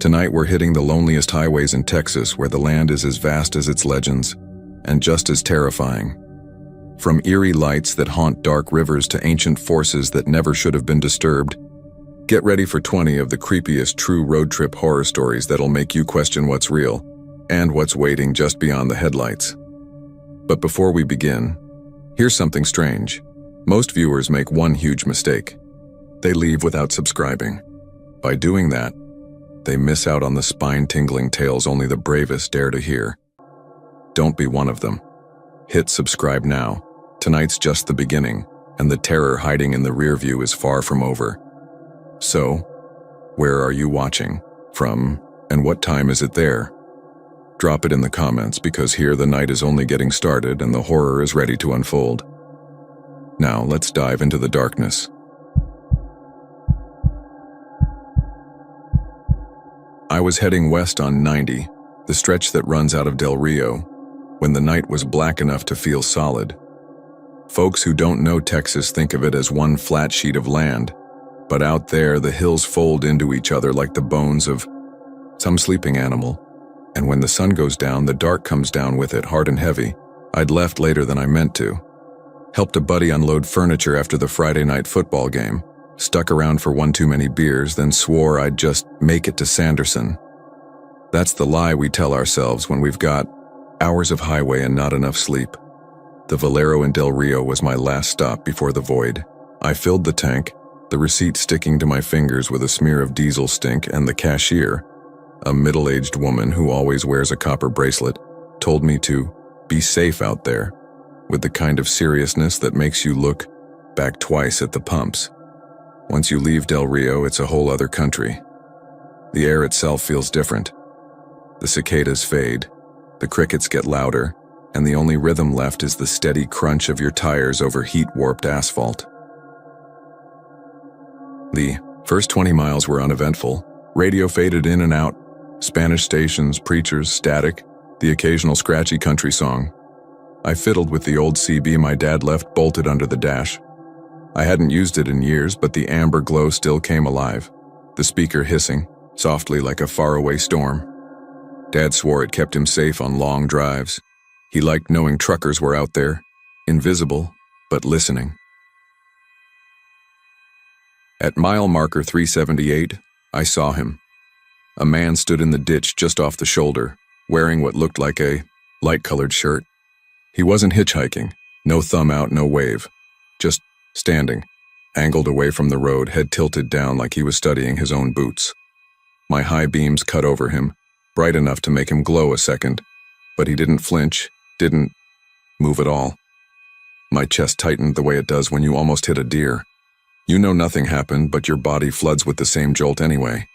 Tonight we're hitting the loneliest highways in Texas, where the land is as vast as its legends, and just as terrifying. From eerie lights that haunt dark rivers to ancient forces that never should have been disturbed, get ready for 20 of the creepiest true road trip horror stories that'll make you question what's real, and what's waiting just beyond the headlights. But before we begin, here's something strange. Most viewers make one huge mistake. They leave without subscribing. By doing that, they miss out on the spine-tingling tales only the bravest dare to hear. Don't be one of them. Hit subscribe now. Tonight's just the beginning, and the terror hiding in the rear view is far from over. So, where are you watching from, and what time is it there? Drop it in the comments, because here the night is only getting started and the horror is ready to unfold. Now let's dive into the darkness. I was heading west on 90, the stretch that runs out of Del Rio, when the night was black enough to feel solid. Folks who don't know Texas think of it as one flat sheet of land, but out there the hills fold into each other like the bones of some sleeping animal, and when the sun goes down, the dark comes down with it, hard and heavy. I'd left later than I meant to. Helped a buddy unload furniture after the Friday night football game. Stuck around for one too many beers, then swore I'd just make it to Sanderson. That's the lie we tell ourselves when we've got hours of highway and not enough sleep. The Valero in Del Rio was my last stop before the void. I filled the tank, the receipt sticking to my fingers with a smear of diesel stink, and the cashier, a middle-aged woman who always wears a copper bracelet, told me to be safe out there, with the kind of seriousness that makes you look back twice at the pumps. Once you leave Del Rio, it's a whole other country. The air itself feels different. The cicadas fade, the crickets get louder, and the only rhythm left is the steady crunch of your tires over heat-warped asphalt. The first 20 miles were uneventful. Radio faded in and out, Spanish stations, preachers, static, the occasional scratchy country song. I fiddled with the old CB my dad left bolted under the dash. I hadn't used it in years, but the amber glow still came alive, the speaker hissing, softly like a faraway storm. Dad swore it kept him safe on long drives. He liked knowing truckers were out there, invisible, but listening. At mile marker 378, I saw him. A man stood in the ditch just off the shoulder, wearing what looked like a light-colored shirt. He wasn't hitchhiking, no thumb out, no wave, just standing, angled away from the road, head tilted down like he was studying his own boots. My high beams cut over him, bright enough to make him glow a second, but he didn't flinch, didn't move at all. My chest tightened the way it does when you almost hit a deer. You know nothing happened, but your body floods with the same jolt anyway.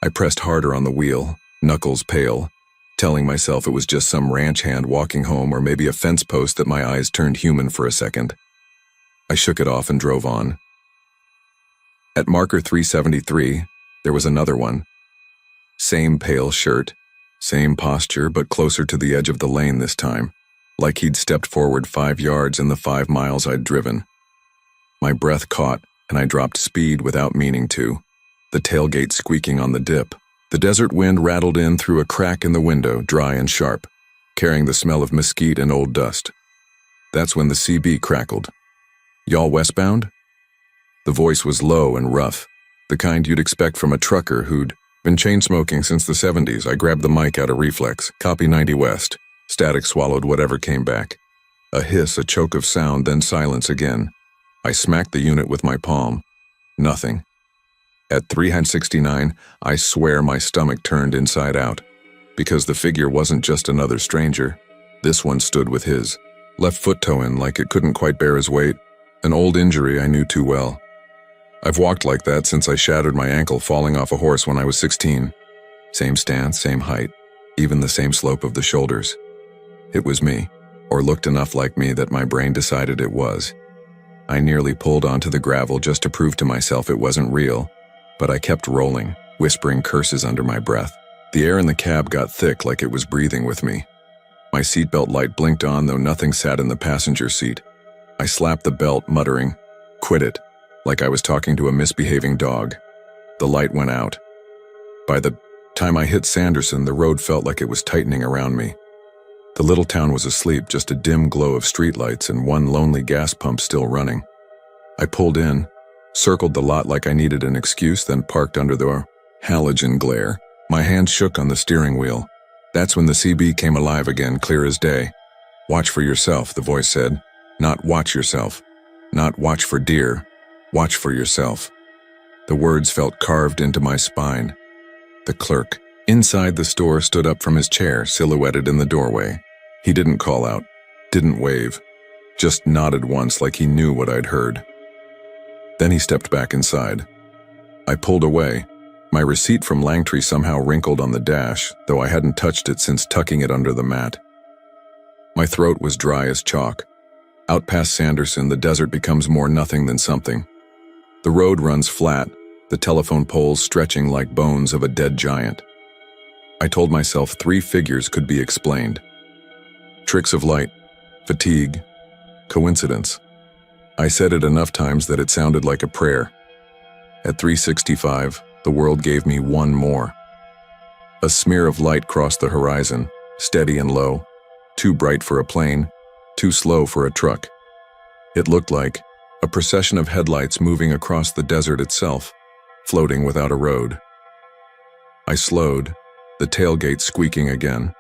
I pressed harder on the wheel, knuckles pale, telling myself it was just some ranch hand walking home, or maybe a fence post that my eyes turned human for a second. I shook it off and drove on. At marker 373, there was another one. Same pale shirt, same posture, but closer to the edge of the lane this time, like he'd stepped forward 5 yards in the 5 miles I'd driven. My breath caught, and I dropped speed without meaning to, the tailgate squeaking on the dip. The desert wind rattled in through a crack in the window, dry and sharp, carrying the smell of mesquite and old dust. That's when the CB crackled. "Y'all westbound?" The voice was low and rough, the kind you'd expect from a trucker who'd been chain-smoking since the 70s. I grabbed the mic out of reflex. "Copy 90 west." Static swallowed whatever came back. A hiss, a choke of sound, then silence again. I smacked the unit with my palm. Nothing. At 369, I swear my stomach turned inside out, because the figure wasn't just another stranger. This one stood with his left foot toe in like it couldn't quite bear his weight, an old injury I knew too well. I've walked like that since I shattered my ankle falling off a horse when I was 16. Same stance, same height, even the same slope of the shoulders. It was me, or looked enough like me that my brain decided it was. I nearly pulled onto the gravel just to prove to myself it wasn't real, but I kept rolling, whispering curses under my breath. The air in the cab got thick like it was breathing with me. My seatbelt light blinked on, though nothing sat in the passenger seat. I slapped the belt, muttering, "Quit it," like I was talking to a misbehaving dog. The light went out. By the Time I hit Sanderson, the road felt like it was tightening around me. The little town was asleep, just a dim glow of streetlights and one lonely gas pump still running. I pulled in, circled the lot like I needed an excuse, then parked under the halogen glare. My hand shook on the steering wheel. That's when the CB came alive again, clear as day. "Watch for yourself," the voice said. "Not watch yourself. Not watch for deer. Watch for yourself." The words felt carved into my spine. The clerk inside the store stood up from his chair, silhouetted in the doorway. He didn't call out, didn't wave, just nodded once like he knew what I'd heard. Then he stepped back inside. I pulled away. My receipt from Langtree somehow wrinkled on the dash, though I hadn't touched it since tucking it under the mat. My throat was dry as chalk. Out past Sanderson, the desert becomes more nothing than something. The road runs flat, the telephone poles stretching like bones of a dead giant. I told myself 3 figures could be explained. Tricks of light, fatigue, coincidence. I said it enough times that it sounded like a prayer. At 3:65, the world gave me one more. A smear of light crossed the horizon, steady and low, too bright for a plane, too slow for a truck. It looked like a procession of headlights moving across the desert itself, floating without a road. I slowed, the tailgate squeaking again.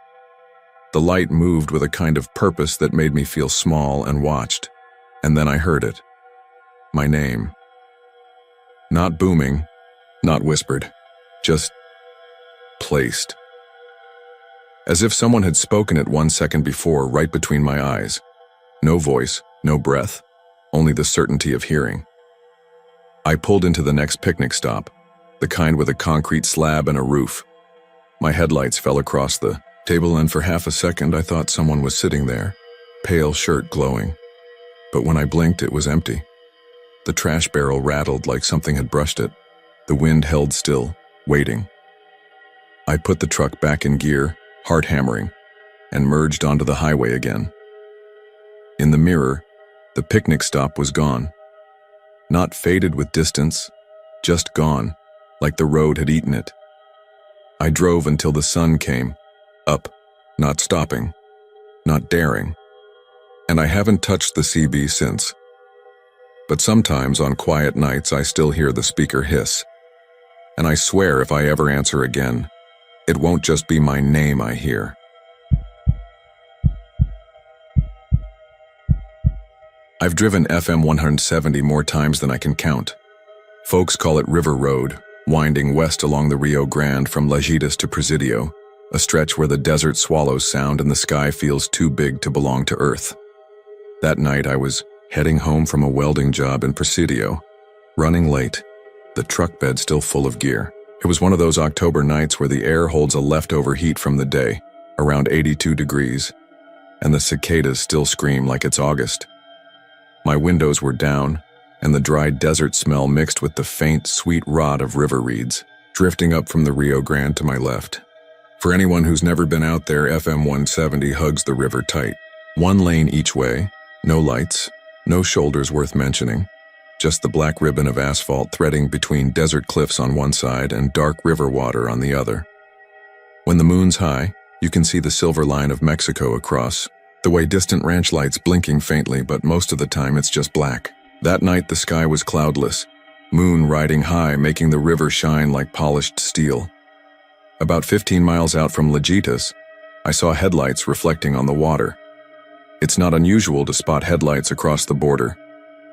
The light moved with a kind of purpose that made me feel small and watched, and then I heard it. My name. Not booming, not whispered, just placed. As if someone had spoken it 1 second before, right between my eyes. No voice, no breath, only the certainty of hearing. I pulled into the next picnic stop, the kind with a concrete slab and a roof. My headlights fell across the table, and for half a second I thought someone was sitting there, pale shirt glowing. But when I blinked, it was empty. The trash barrel rattled like something had brushed it. The wind held still, waiting. I put the truck back in gear, heart hammering, and merged onto the highway again. In the mirror, the picnic stop was gone. Not faded with distance, just gone, like the road had eaten it. I drove until the sun came, up, not stopping, not daring. And I haven't touched the CB since. But sometimes on quiet nights I still hear the speaker hiss. And I swear if I ever answer again, it won't just be my name I hear. I've driven FM 170 more times than I can count. Folks call it River Road, winding west along the Rio Grande from Lajitas to Presidio, a stretch where the desert swallows sound and the sky feels too big to belong to Earth. That night I was heading home from a welding job in Presidio, running late, the truck bed still full of gear. It was one of those October nights where the air holds a leftover heat from the day, around 82 degrees, and the cicadas still scream like it's August. My windows were down, and the dry desert smell mixed with the faint, sweet rot of river reeds, drifting up from the Rio Grande to my left. For anyone who's never been out there, FM 170 hugs the river tight. 1 lane each way, no lights, no shoulders worth mentioning, just the black ribbon of asphalt threading between desert cliffs on one side and dark river water on the other. When the moon's high, you can see the silver line of Mexico across, the way distant ranch lights blinking faintly, but most of the time it's just black. That night the sky was cloudless, moon riding high, making the river shine like polished steel. About 15 miles out from Lajitas, I saw headlights reflecting on the water. It's not unusual to spot headlights across the border.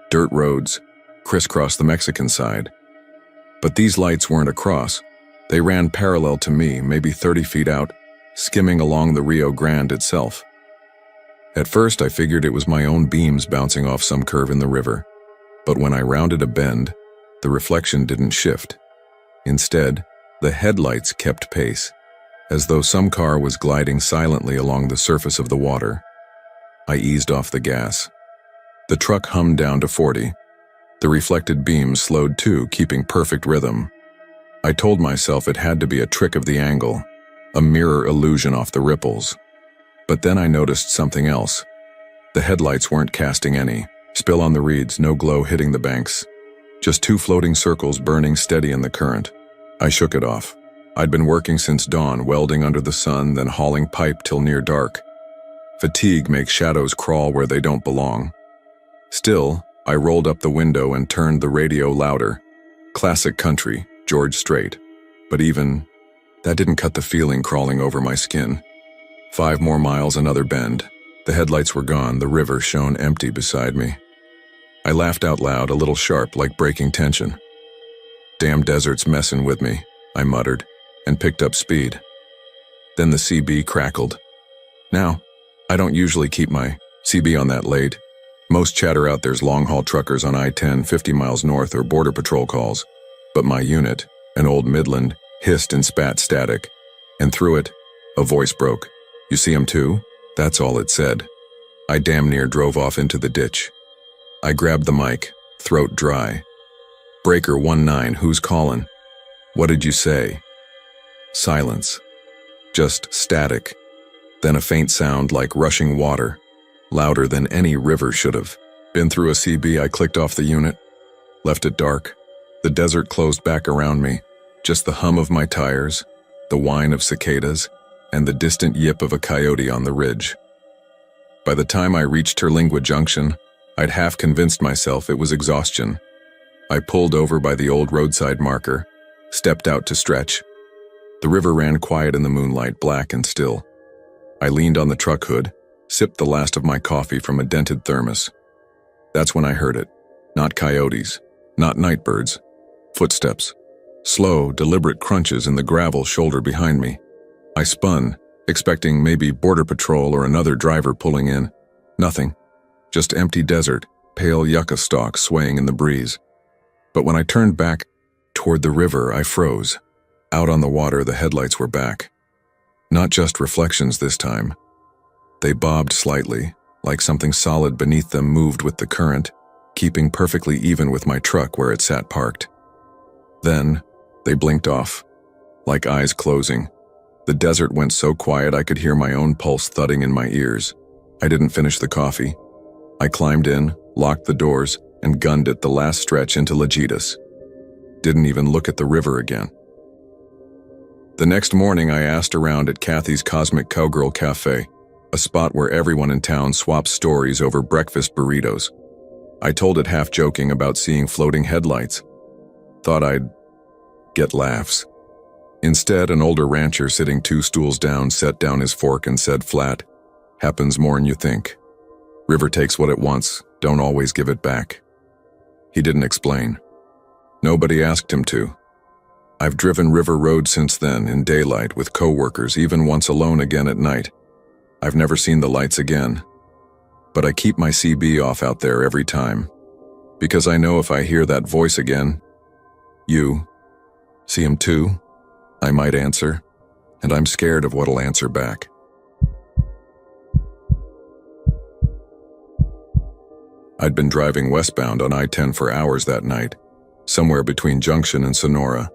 Dirt roads crisscross the Mexican side. But these lights weren't across. They ran parallel to me, maybe 30 feet out, skimming along the Rio Grande itself. At first I figured it was my own beams bouncing off some curve in the river. But when I rounded a bend, the reflection didn't shift. Instead, the headlights kept pace, as though some car was gliding silently along the surface of the water. I eased off the gas. The truck hummed down to 40. The reflected beams slowed too, keeping perfect rhythm. I told myself it had to be a trick of the angle, a mirror illusion off the ripples. But then I noticed something else. The headlights weren't casting any spill on the reeds, no glow hitting the banks. Just 2 floating circles burning steady in the current. I shook it off. I'd been working since dawn, welding under the sun, then hauling pipe till near dark. Fatigue makes shadows crawl where they don't belong. Still, I rolled up the window and turned the radio louder. Classic country, George Strait. But even that didn't cut the feeling crawling over my skin. 5 more miles, another bend. The headlights were gone, the river shone empty beside me. I laughed out loud, a little sharp, like breaking tension. "Damn desert's messing with me," I muttered, and picked up speed. Then the CB crackled. Now, I don't usually keep my CB on that late. Most chatter out there's long-haul truckers on I-10 50 miles north or border patrol calls. But my unit, an old Midland, hissed and spat static. And through it, a voice broke. "You see him too?" That's all it said. I damn near drove off into the ditch. I grabbed the mic, throat dry. "Breaker 19, who's calling?" "What did you say?" Silence. Just static. Then a faint sound like rushing water, louder than any river should have. Been through a CB, I clicked off the unit, left it dark. The desert closed back around me, just the hum of my tires, the whine of cicadas, and the distant yip of a coyote on the ridge. By the time I reached Terlingua Junction, I'd half convinced myself it was exhaustion. I pulled over by the old roadside marker, stepped out to stretch. The river ran quiet in the moonlight, black and still. I leaned on the truck hood, sipped the last of my coffee from a dented thermos. That's when I heard it. Not coyotes, not nightbirds. Footsteps. Slow, deliberate crunches in the gravel shoulder behind me. I spun, expecting maybe border patrol or another driver pulling in. Nothing. Just empty desert, pale yucca stalks swaying in the breeze. But when I turned back toward the river, I froze. Out on the water, the headlights were back. Not just reflections this time. They bobbed slightly, like something solid beneath them moved with the current, keeping perfectly even with my truck where it sat parked. Then, they blinked off, like eyes closing. The desert went so quiet I could hear my own pulse thudding in my ears. I didn't finish the coffee. I climbed in, locked the doors, and gunned it the last stretch into Lajitas. Didn't even look at the river again. The next morning I asked around at Kathy's Cosmic Cowgirl Cafe, a spot where everyone in town swaps stories over breakfast burritos. I told it half joking about seeing floating headlights. Thought I'd get laughs. Instead, an older rancher sitting 2 stools down set down his fork and said flat, "Happens more'n you think. River takes what it wants, don't always give it back." He didn't explain. Nobody asked him to. I've driven River Road since then, in daylight, with co-workers, even once alone again at night. I've never seen the lights again. But I keep my CB off out there every time. Because I know if I hear that voice again, "You see him too?" I might answer, and I'm scared of what'll answer back. I'd been driving westbound on I-10 for hours that night, somewhere between Junction and Sonora,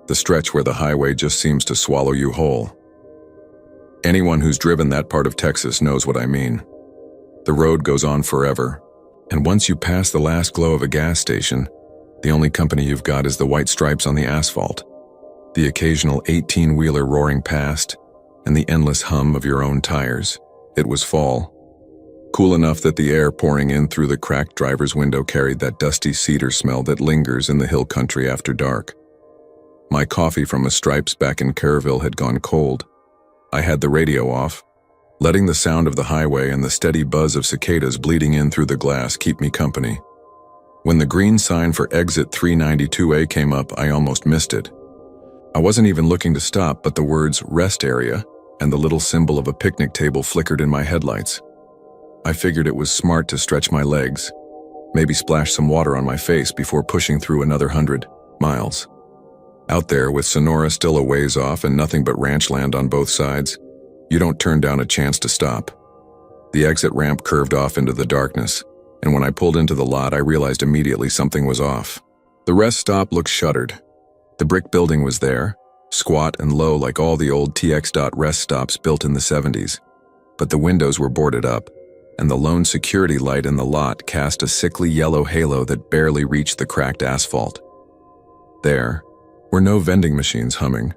the stretch where the highway just seems to swallow you whole. Anyone who's driven that part of Texas knows what I mean. The road goes on forever, and once you pass the last glow of a gas station, the only company you've got is the white stripes on the asphalt, the occasional 18-wheeler roaring past, and the endless hum of your own tires. It was fall. Cool enough that the air pouring in through the cracked driver's window carried that dusty cedar smell that lingers in the hill country after dark. My coffee from a Stripes back in Kerrville had gone cold. I had the radio off, letting the sound of the highway and the steady buzz of cicadas bleeding in through the glass keep me company. When the green sign for exit 392A came up, I almost missed it. I wasn't even looking to stop, but the words "rest area" and the little symbol of a picnic table flickered in my headlights. I figured it was smart to stretch my legs, maybe splash some water on my face before pushing through another 100 miles. Out there, with Sonora still a ways off and nothing but ranch land on both sides, you don't turn down a chance to stop. The exit ramp curved off into the darkness, and when I pulled into the lot, I realized immediately something was off. The rest stop looked shuttered. The brick building was there, squat and low like all the old TX. Rest stops built in the 70s, but the windows were boarded up, and the lone security light in the lot cast a sickly yellow halo that barely reached the cracked asphalt. There were no vending machines humming,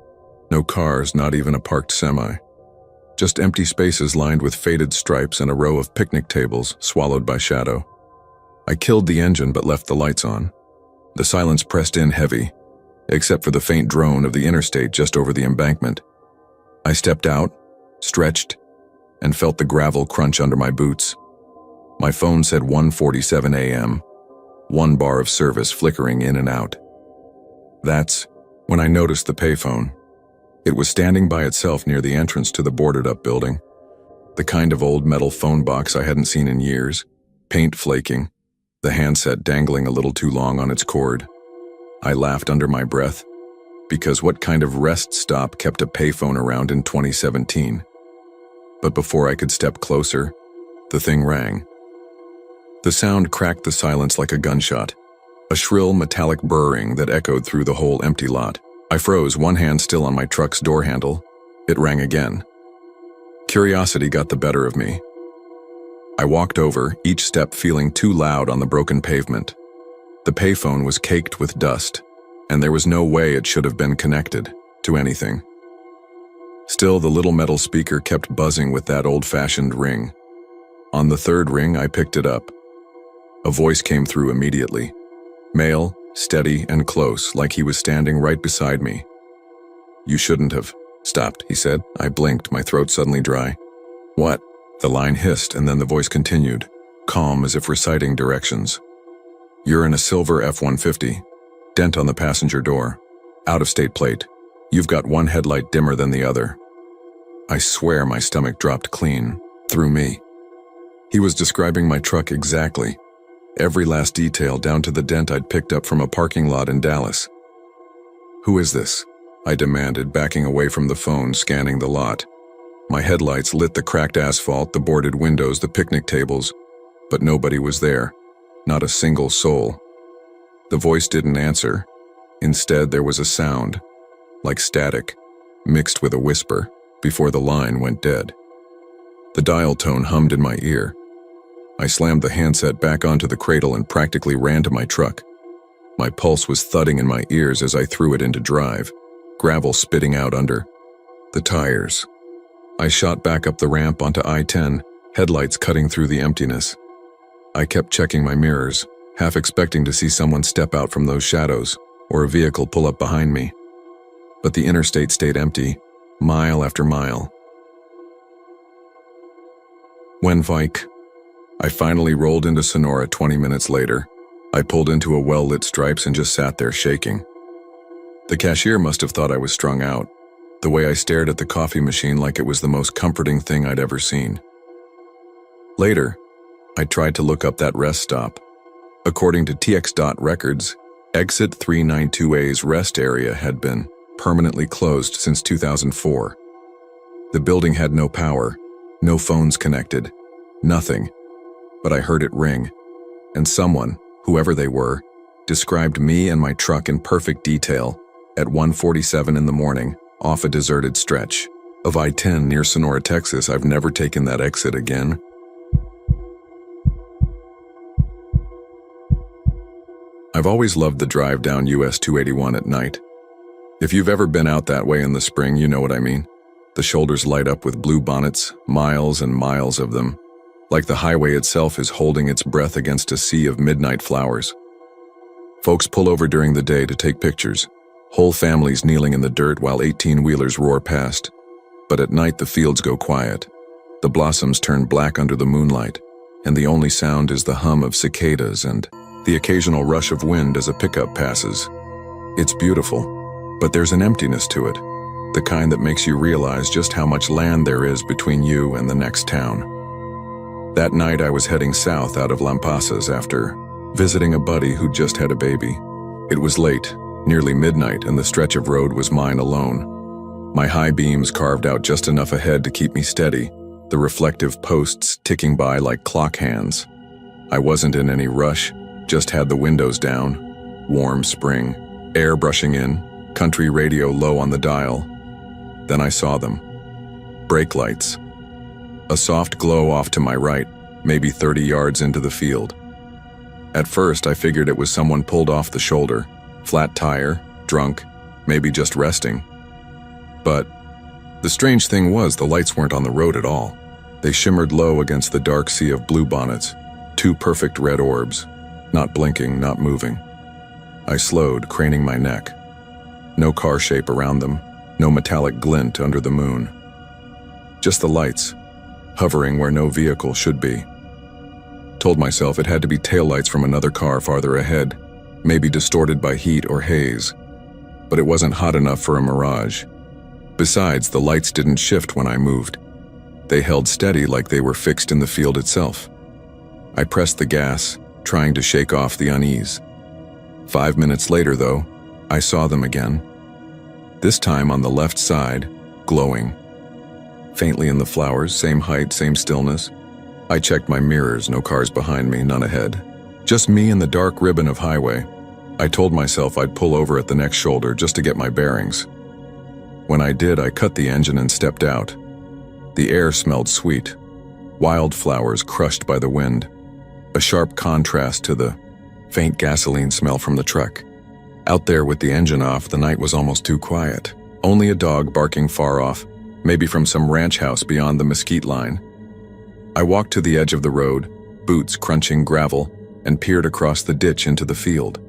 No cars, not even a parked semi. Just empty spaces lined with faded stripes and a row of picnic tables swallowed by shadow. I killed the engine but left the lights on. The silence pressed in heavy, except for the faint drone of the interstate just over the embankment. I stepped out, stretched, and felt the gravel crunch under my boots. My phone said 1:47 a.m., one bar of service flickering in and out. That's when I noticed the payphone. It was standing by itself near the entrance to the boarded-up building. The kind of old metal phone box I hadn't seen in years, paint flaking, the handset dangling a little too long on its cord. I laughed under my breath, because what kind of rest stop kept a payphone around in 2017? But before I could step closer, the thing rang. The sound cracked the silence like a gunshot, a shrill metallic burring that echoed through the whole empty lot. I froze, one hand still on my truck's door handle. It rang again. Curiosity got the better of me. I walked over, each step feeling too loud on the broken pavement. The payphone was caked with dust, and there was no way it should have been connected to anything. Still, the little metal speaker kept buzzing with that old-fashioned ring. On the third ring, I picked it up. A voice came through immediately. Male, steady, and close, like he was standing right beside me. "You shouldn't have stopped," he said. I blinked, my throat suddenly dry. "What?" The line hissed, and then the voice continued, calm as if reciting directions. "You're in a silver F-150. Dent on the passenger door. Out-of-state plate. You've got one headlight dimmer than the other." I swear my stomach dropped clean, through me. He was describing my truck exactly. Every last detail down to the dent I'd picked up from a parking lot in Dallas. "Who is this?" I demanded, backing away from the phone, scanning the lot. My headlights lit the cracked asphalt, the boarded windows, the picnic tables, but nobody was there, not a single soul. The voice didn't answer. Instead, there was a sound, like static, mixed with a whisper, before the line went dead. The dial tone hummed in my ear. I slammed the handset back onto the cradle and practically ran to my truck. My pulse was thudding in my ears as I threw it into drive, gravel spitting out under the tires. I shot back up the ramp onto I-10, headlights cutting through the emptiness. I kept checking my mirrors, half expecting to see someone step out from those shadows, or a vehicle pull up behind me. But the interstate stayed empty, mile after mile. When I finally rolled into Sonora 20 minutes later. I pulled into a well-lit Stripes and just sat there shaking. The cashier must have thought I was strung out, the way I stared at the coffee machine like it was the most comforting thing I'd ever seen. Later, I tried to look up that rest stop. According to TX records, exit 392A's rest area had been permanently closed since 2004. The building had no power, no phones connected, nothing. But I heard it ring, and someone, whoever they were, described me and my truck in perfect detail at 1:47 in the morning off a deserted stretch of I-10 near Sonora, Texas. I've never taken that exit again. I've always loved the drive down US 281 at night. If you've ever been out that way in the spring, you know what I mean. The shoulders light up with blue bonnets, miles and miles of them, like the highway itself is holding its breath against a sea of midnight flowers. Folks pull over during the day to take pictures, whole families kneeling in the dirt while 18-wheelers roar past. But at night the fields go quiet. The blossoms turn black under the moonlight, and the only sound is the hum of cicadas and the occasional rush of wind as a pickup passes. It's beautiful, but there's an emptiness to it, the kind that makes you realize just how much land there is between you and the next town. That night I was heading south out of Lampasas after visiting a buddy who'd just had a baby. It was late, nearly midnight, and the stretch of road was mine alone. My high beams carved out just enough ahead to keep me steady, the reflective posts ticking by like clock hands. I wasn't in any rush, just had the windows down, warm spring, air brushing in, country radio low on the dial. Then I saw them. Brake lights. A soft glow off to my right, maybe 30 yards into the field. At first, I figured it was someone pulled off the shoulder, flat tire, drunk, maybe just resting. But the strange thing was the lights weren't on the road at all. They shimmered low against the dark sea of bluebonnets, two perfect red orbs, not blinking, not moving. I slowed, craning my neck. No car shape around them, no metallic glint under the moon. Just the lights, hovering where no vehicle should be. Told myself it had to be taillights from another car farther ahead, maybe distorted by heat or haze. But it wasn't hot enough for a mirage. Besides, the lights didn't shift when I moved. They held steady like they were fixed in the field itself. I pressed the gas, trying to shake off the unease. 5 minutes later, though, I saw them again. This time on the left side, glowing. Faintly in the flowers, same height, same stillness. I checked my mirrors, no cars behind me, none ahead. Just me and the dark ribbon of highway. I told myself I'd pull over at the next shoulder just to get my bearings. When I did, I cut the engine and stepped out. The air smelled sweet. Wildflowers crushed by the wind. A sharp contrast to the faint gasoline smell from the truck. Out there with the engine off, the night was almost too quiet. Only a dog barking far off, maybe from some ranch house beyond the mesquite line. I walked to the edge of the road, boots crunching gravel, and peered across the ditch into the field.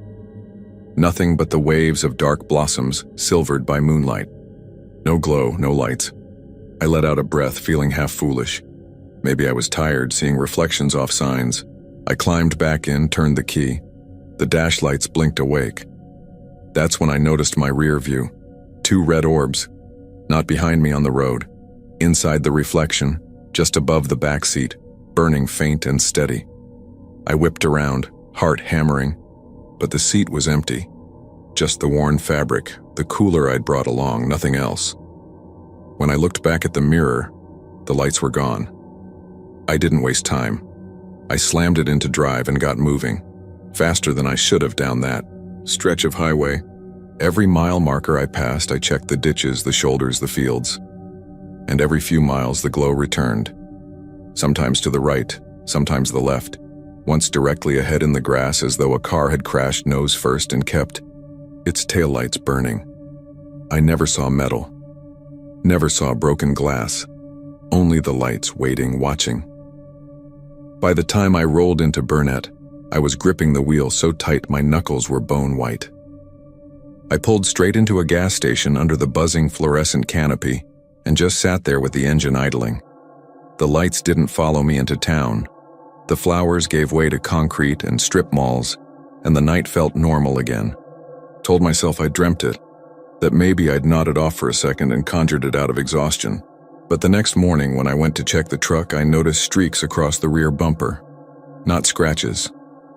Nothing but the waves of dark blossoms, silvered by moonlight. No glow, no lights. I let out a breath, feeling half foolish. Maybe I was tired, seeing reflections off signs. I climbed back in, turned the key. The dash lights blinked awake. That's when I noticed my rear view. 2 red orbs. Not behind me on the road. Inside the reflection, just above the back seat, burning faint and steady. I whipped around, heart hammering, but the seat was empty. Just the worn fabric, the cooler I'd brought along, nothing else. When I looked back at the mirror, the lights were gone. I didn't waste time. I slammed it into drive and got moving, faster than I should have down that stretch of highway. Every mile marker I passed, I checked the ditches, the shoulders, the fields. And every few miles, the glow returned. Sometimes to the right, sometimes the left. Once directly ahead in the grass, as though a car had crashed nose first and kept its taillights burning. I never saw metal. Never saw broken glass. Only the lights, waiting, watching. By the time I rolled into Burnett, I was gripping the wheel so tight my knuckles were bone white. I pulled straight into a gas station under the buzzing fluorescent canopy and just sat there with the engine idling. The lights didn't follow me into town. The flowers gave way to concrete and strip malls, and the night felt normal again. Told myself I dreamt it, that maybe I'd nodded off for a second and conjured it out of exhaustion. But the next morning when I went to check the truck, I noticed streaks across the rear bumper. Not scratches.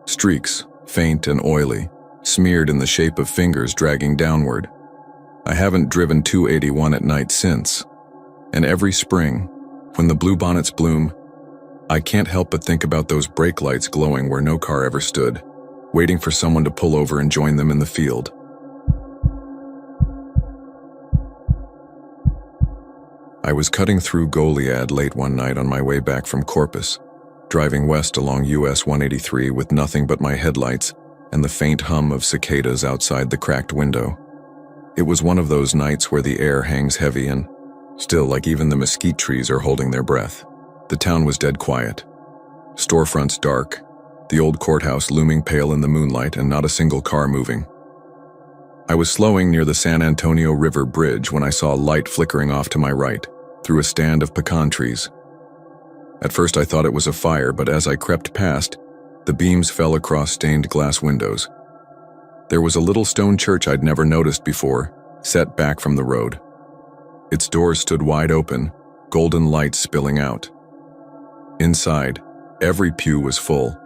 Streaks, faint and oily, smeared in the shape of fingers dragging downward. I haven't driven 281 at night since. And every spring, when the bluebonnets bloom, I can't help but think about those brake lights glowing where no car ever stood, waiting for someone to pull over and join them in the field. I was cutting through Goliad late one night on my way back from Corpus, driving west along US 183 with nothing but my headlights and the faint hum of cicadas outside the cracked window. It was one of those nights where the air hangs heavy and still, like even the mesquite trees are holding their breath. The town was dead quiet. Storefronts dark, the old courthouse looming pale in the moonlight, and not a single car moving. I was slowing near the San Antonio River Bridge when I saw a light flickering off to my right, through a stand of pecan trees. At first I thought it was a fire, but as I crept past, the beams fell across stained glass windows. There was a little stone church I'd never noticed before, set back from the road. Its doors stood wide open, golden light spilling out. Inside, every pew was full.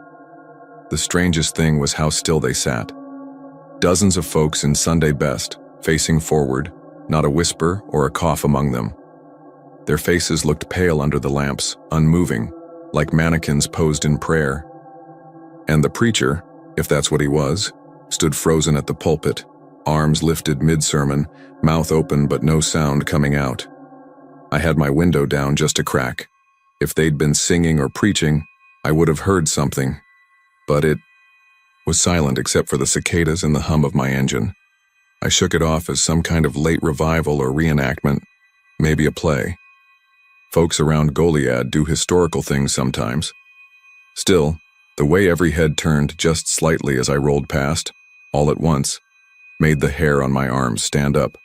The strangest thing was how still they sat. Dozens of folks in Sunday best, facing forward, not a whisper or a cough among them. Their faces looked pale under the lamps, unmoving, like mannequins posed in prayer. And the preacher, if that's what he was, stood frozen at the pulpit, arms lifted mid-sermon, mouth open but no sound coming out. I had my window down just a crack. If they'd been singing or preaching, I would have heard something, but it was silent except for the cicadas and the hum of my engine. I shook it off as some kind of late revival or reenactment, maybe a play. Folks around Goliad do historical things sometimes. Still, the way every head turned just slightly as I rolled past, all at once, made the hair on my arms stand up.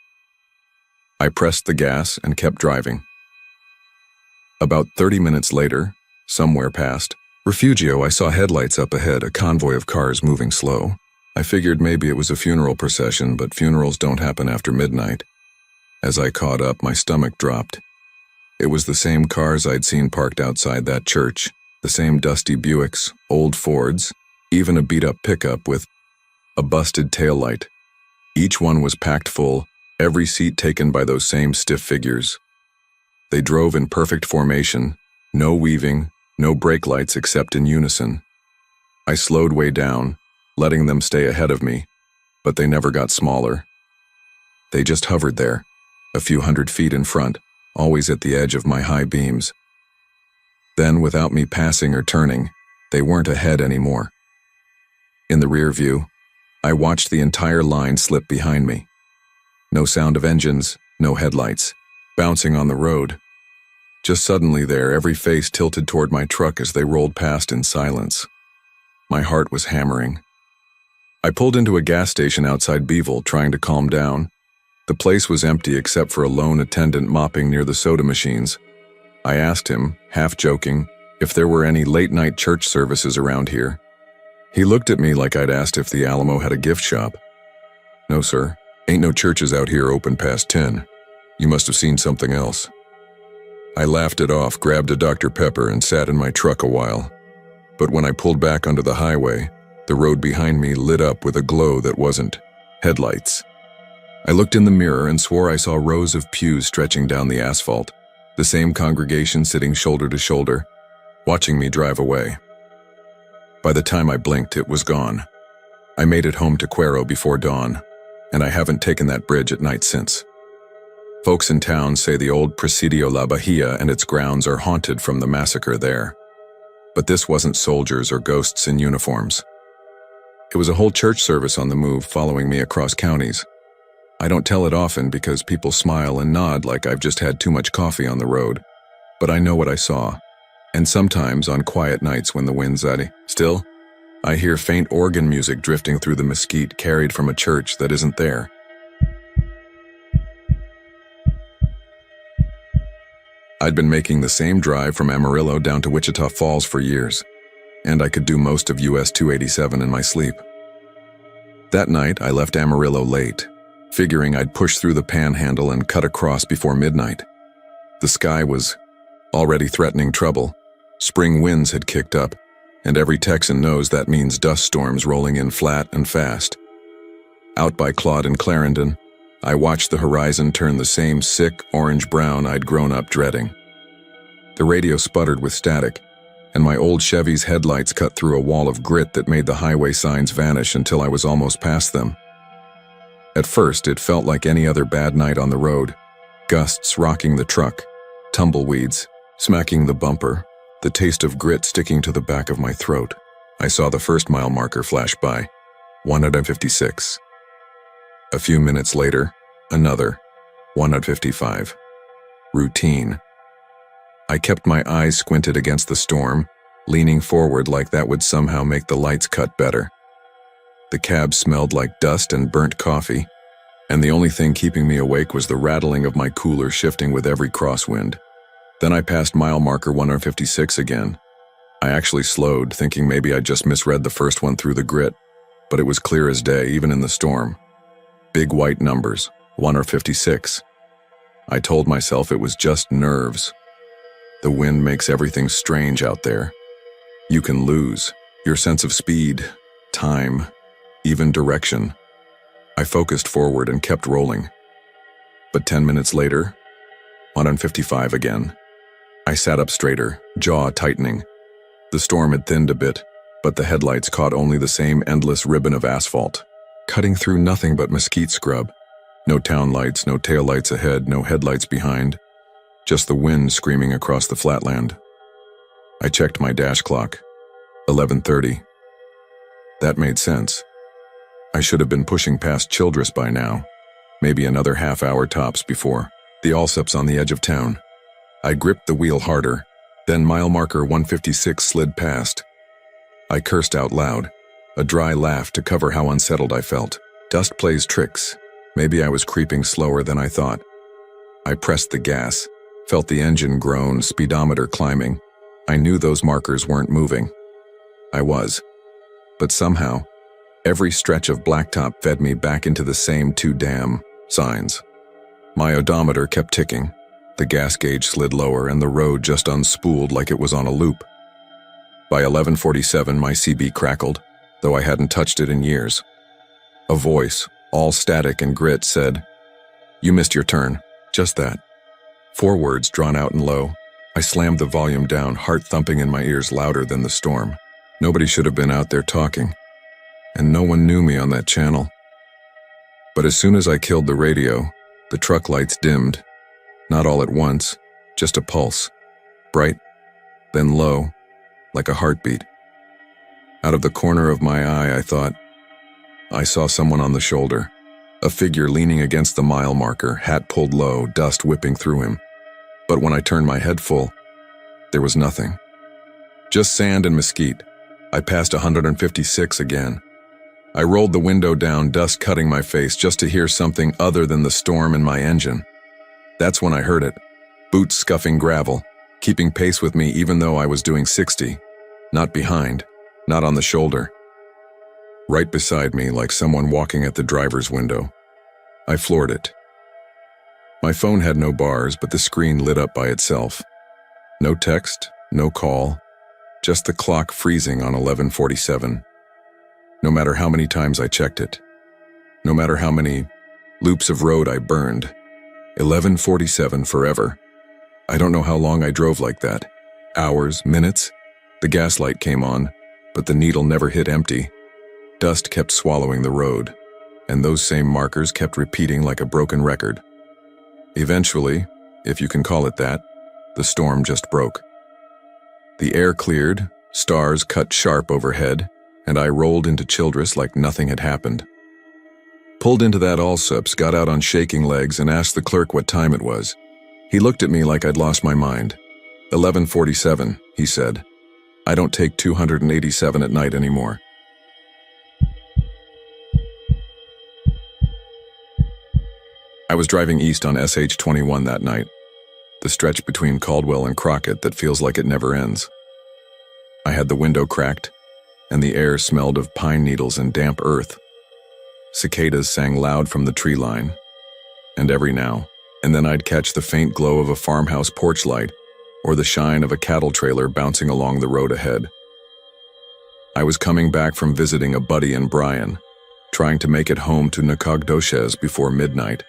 I pressed the gas and kept driving. About 30 minutes later, somewhere past Refugio, I saw headlights up ahead, a convoy of cars moving slow. I figured maybe it was a funeral procession, but funerals don't happen after midnight. As I caught up, my stomach dropped. It was the same cars I'd seen parked outside that church, the same dusty Buicks, old Fords, even a beat-up pickup with a busted taillight. Each one was packed full, every seat taken by those same stiff figures. They drove in perfect formation, no weaving, no brake lights except in unison. I slowed way down, letting them stay ahead of me, but they never got smaller. They just hovered there, a few hundred feet in front, always at the edge of my high beams. Then, without me passing or turning, they weren't ahead anymore. In the rear view, I watched the entire line slip behind me. No sound of engines, no headlights, bouncing on the road. Just suddenly there, every face tilted toward my truck as they rolled past in silence. My heart was hammering. I pulled into a gas station outside Beeville, trying to calm down. The place was empty except for a lone attendant mopping near the soda machines. I asked him, half joking, if there were any late-night church services around here. He looked at me like I'd asked if the Alamo had a gift shop. "No, sir. Ain't no churches out here open past 10. You must have seen something else." I laughed it off, grabbed a Dr. Pepper, and sat in my truck a while. But when I pulled back onto the highway, the road behind me lit up with a glow that wasn't headlights. I looked in the mirror and swore I saw rows of pews stretching down the asphalt, the same congregation sitting shoulder to shoulder, watching me drive away. By the time I blinked, it was gone. I made it home to Cuero before dawn, and I haven't taken that bridge at night since. Folks in town say the old Presidio La Bahia and its grounds are haunted from the massacre there. But this wasn't soldiers or ghosts in uniforms. It was a whole church service on the move following me across counties. I don't tell it often because people smile and nod like I've just had too much coffee on the road. But I know what I saw. And sometimes on quiet nights when the wind's at it. Still, I hear faint organ music drifting through the mesquite carried from a church that isn't there. I'd been making the same drive from Amarillo down to Wichita Falls for years, and I could do most of US 287 in my sleep. That night, I left Amarillo late, figuring I'd push through the panhandle and cut across before midnight. The sky was already threatening trouble. Spring winds had kicked up, and every Texan knows that means dust storms rolling in flat and fast. Out by Claude and Clarendon, I watched the horizon turn the same sick orange-brown I'd grown up dreading. The radio sputtered with static, and my old Chevy's headlights cut through a wall of grit that made the highway signs vanish until I was almost past them. At first, it felt like any other bad night on the road. Gusts rocking the truck, tumbleweeds, smacking the bumper, the taste of grit sticking to the back of my throat. I saw the first mile marker flash by, 156. A few minutes later, another, 155. Routine. I kept my eyes squinted against the storm, leaning forward like that would somehow make the lights cut better. The cab smelled like dust and burnt coffee, and the only thing keeping me awake was the rattling of my cooler shifting with every crosswind. Then I passed mile marker 156 again. I actually slowed, thinking maybe I'd just misread the first one through the grit, but it was clear as day, even in the storm. Big white numbers, 156. I told myself it was just nerves. The wind makes everything strange out there. You can lose your sense of speed, time, even direction. I focused forward and kept rolling. But 10 minutes later, 155 again. I sat up straighter, jaw tightening. The storm had thinned a bit, but the headlights caught only the same endless ribbon of asphalt, cutting through nothing but mesquite scrub. No town lights, no taillights ahead, no headlights behind. Just the wind screaming across the flatland. I checked my dash clock. 11:30. That made sense. I should have been pushing past Childress by now, maybe another half-hour tops before the Allsup's on the edge of town. I gripped the wheel harder, then mile marker 156 slid past. I cursed out loud, a dry laugh to cover how unsettled I felt. Dust plays tricks. Maybe I was creeping slower than I thought. I pressed the gas, felt the engine groan, speedometer climbing. I knew those markers weren't moving. I was. But somehow, every stretch of blacktop fed me back into the same two damn signs. My odometer kept ticking. The gas gauge slid lower and the road just unspooled like it was on a loop. By 11:47, my CB crackled, though I hadn't touched it in years. A voice, all static and grit, said, "You missed your turn." Just that. 4 words drawn out and low. I slammed the volume down, heart thumping in my ears louder than the storm. Nobody should have been out there talking, and no one knew me on that channel. But as soon as I killed the radio, the truck lights dimmed. Not all at once, just a pulse. Bright, then low, like a heartbeat. Out of the corner of my eye, I thought, I saw someone on the shoulder. A figure leaning against the mile marker, hat pulled low, dust whipping through him. But when I turned my head full, there was nothing. Just sand and mesquite. I passed 156 again. I rolled the window down, dust cutting my face, just to hear something other than the storm in my engine. That's when I heard it. Boots scuffing gravel, keeping pace with me even though I was doing 60. Not behind, not on the shoulder. Right beside me, like someone walking at the driver's window. I floored it. My phone had no bars, but the screen lit up by itself. No text, no call, just the clock freezing on 11:47. No matter how many times I checked it, no matter how many loops of road I burned, 11:47 forever. I don't know how long I drove like that. Hours, minutes. The gas light came on, but the needle never hit empty. Dust kept swallowing the road, and those same markers kept repeating like a broken record. Eventually, if you can call it that, the storm just broke. The air cleared, stars cut sharp overhead, and I rolled into Childress like nothing had happened. Pulled into that Allsup's, got out on shaking legs, and asked the clerk what time it was. He looked at me like I'd lost my mind. 11:47, he said. I don't take 287 at night anymore. I was driving east on SH-21 that night, the stretch between Caldwell and Crockett that feels like it never ends. I had the window cracked, and the air smelled of pine needles and damp earth. Cicadas sang loud from the tree line, and every now and then I'd catch the faint glow of a farmhouse porch light or the shine of a cattle trailer bouncing along the road ahead. I was coming back from visiting a buddy in Bryan, trying to make it home to Nacogdoches before midnight.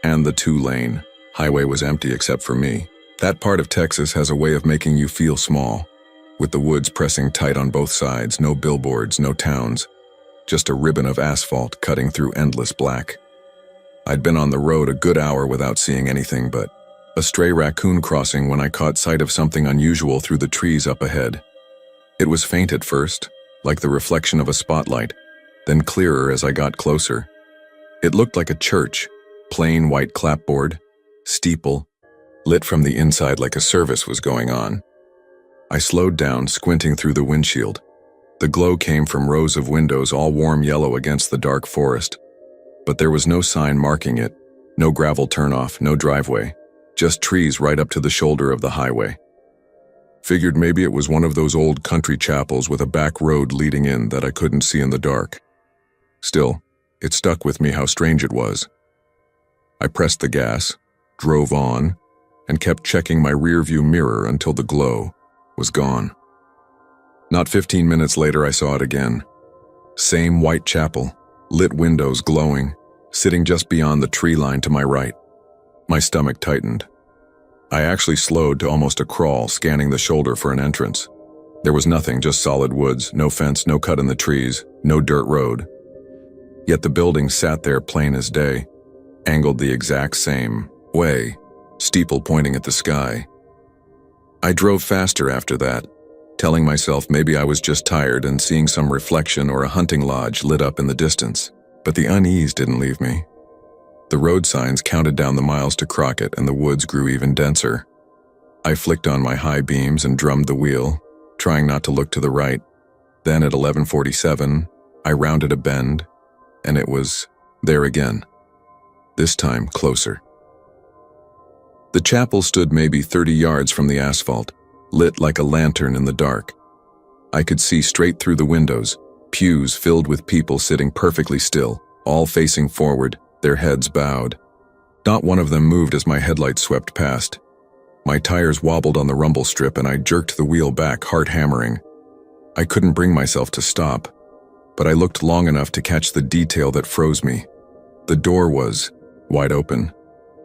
And the 2-lane highway was empty except for me. That part of Texas has a way of making you feel small, with the woods pressing tight on both sides, no billboards, no towns, just a ribbon of asphalt cutting through endless black. I'd been on the road a good hour without seeing anything but a stray raccoon crossing when I caught sight of something unusual through the trees up ahead. It was faint at first, like the reflection of a spotlight, then clearer as I got closer. It looked like a church, plain white clapboard, steeple, lit from the inside like a service was going on. I slowed down, squinting through the windshield. The glow came from rows of windows all warm yellow against the dark forest. But there was no sign marking it, no gravel turnoff, no driveway, just trees right up to the shoulder of the highway. Figured maybe it was one of those old country chapels with a back road leading in that I couldn't see in the dark. Still, it stuck with me how strange it was. I pressed the gas, drove on, and kept checking my rearview mirror until the glow was gone. Not 15 minutes later, I saw it again. Same white chapel, lit windows glowing, sitting just beyond the tree line to my right. My stomach tightened. I actually slowed to almost a crawl, scanning the shoulder for an entrance. There was nothing, just solid woods, no fence, no cut in the trees, no dirt road. Yet the building sat there plain as day, angled the exact same way, steeple pointing at the sky. I drove faster after that, telling myself maybe I was just tired and seeing some reflection or a hunting lodge lit up in the distance. But the unease didn't leave me. The road signs counted down the miles to Crockett, and the woods grew even denser. I flicked on my high beams and drummed the wheel, trying not to look to the right. Then at 11:47, I rounded a bend, and it was there again. This time closer. The chapel stood maybe 30 yards from the asphalt, lit like a lantern in the dark. I could see straight through the windows, pews filled with people sitting perfectly still, all facing forward, their heads bowed. Not one of them moved as my headlights swept past. My tires wobbled on the rumble strip and I jerked the wheel back, heart hammering. I couldn't bring myself to stop, but I looked long enough to catch the detail that froze me. The door was wide open.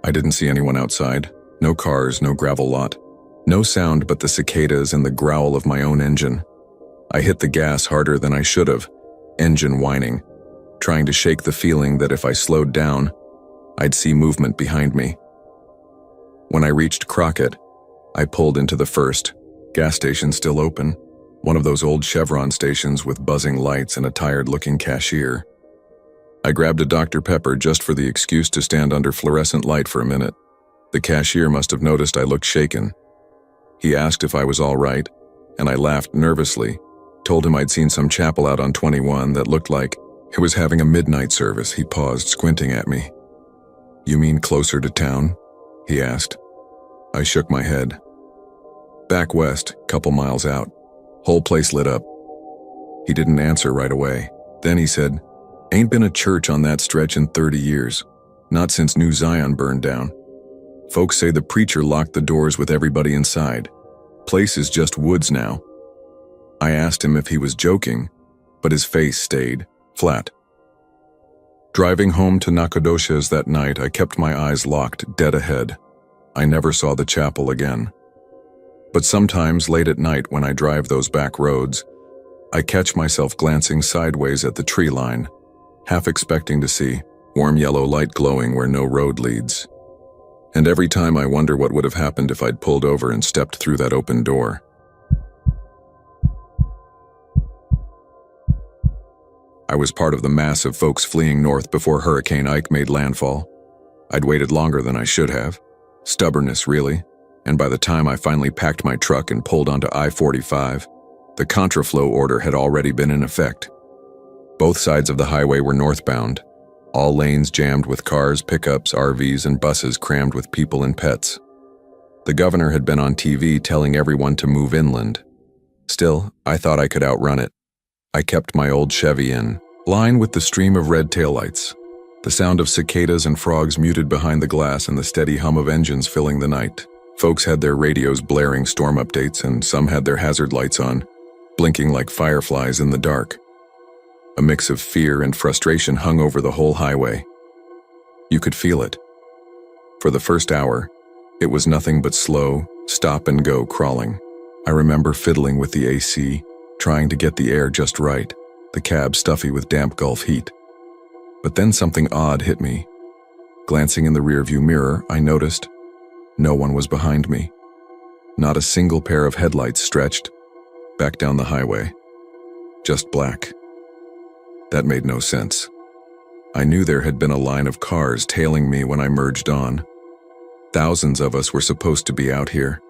I didn't see anyone outside. No cars, no gravel lot. No sound but the cicadas and the growl of my own engine. I hit the gas harder than I should have, engine whining, trying to shake the feeling that if I slowed down, I'd see movement behind me. When I reached Crockett, I pulled into the first, gas station still open, one of those old Chevron stations with buzzing lights and a tired-looking cashier. I grabbed a Dr. Pepper just for the excuse to stand under fluorescent light for a minute. The cashier must have noticed I looked shaken. He asked if I was all right, and I laughed nervously, told him I'd seen some chapel out on 21 that looked like it was having a midnight service. He paused, squinting at me. "You mean closer to town?" he asked. I shook my head. "Back west, couple miles out. Whole place lit up." He didn't answer right away. Then he said, "Ain't been a church on that stretch in 30 years. Not since New Zion burned down. Folks say the preacher locked the doors with everybody inside. Place is just woods now." I asked him if he was joking, but his face stayed flat. Driving home to Nacogdoches that night, I kept my eyes locked dead ahead. I never saw the chapel again. But sometimes late at night when I drive those back roads, I catch myself glancing sideways at the tree line, half expecting to see warm yellow light glowing where no road leads. And every time I wonder what would have happened if I'd pulled over and stepped through that open door. I was part of the mass of folks fleeing north before Hurricane Ike made landfall. I'd waited longer than I should have. Stubbornness, really. And by the time I finally packed my truck and pulled onto I-45, the contraflow order had already been in effect. Both sides of the highway were northbound, all lanes jammed with cars, pickups, RVs, and buses crammed with people and pets. The governor had been on TV telling everyone to move inland. Still, I thought I could outrun it. I kept my old Chevy in line with the stream of red taillights, the sound of cicadas and frogs muted behind the glass and the steady hum of engines filling the night. Folks had their radios blaring storm updates, and some had their hazard lights on, blinking like fireflies in the dark. A mix of fear and frustration hung over the whole highway. You could feel it. For the first hour, it was nothing but slow, stop-and-go crawling. I remember fiddling with the AC, trying to get the air just right, the cab stuffy with damp Gulf heat. But then something odd hit me. Glancing in the rearview mirror, I noticed no one was behind me. Not a single pair of headlights stretched back down the highway. Just black. That made no sense. I knew there had been a line of cars tailing me when I merged on. Thousands of us were supposed to be out here.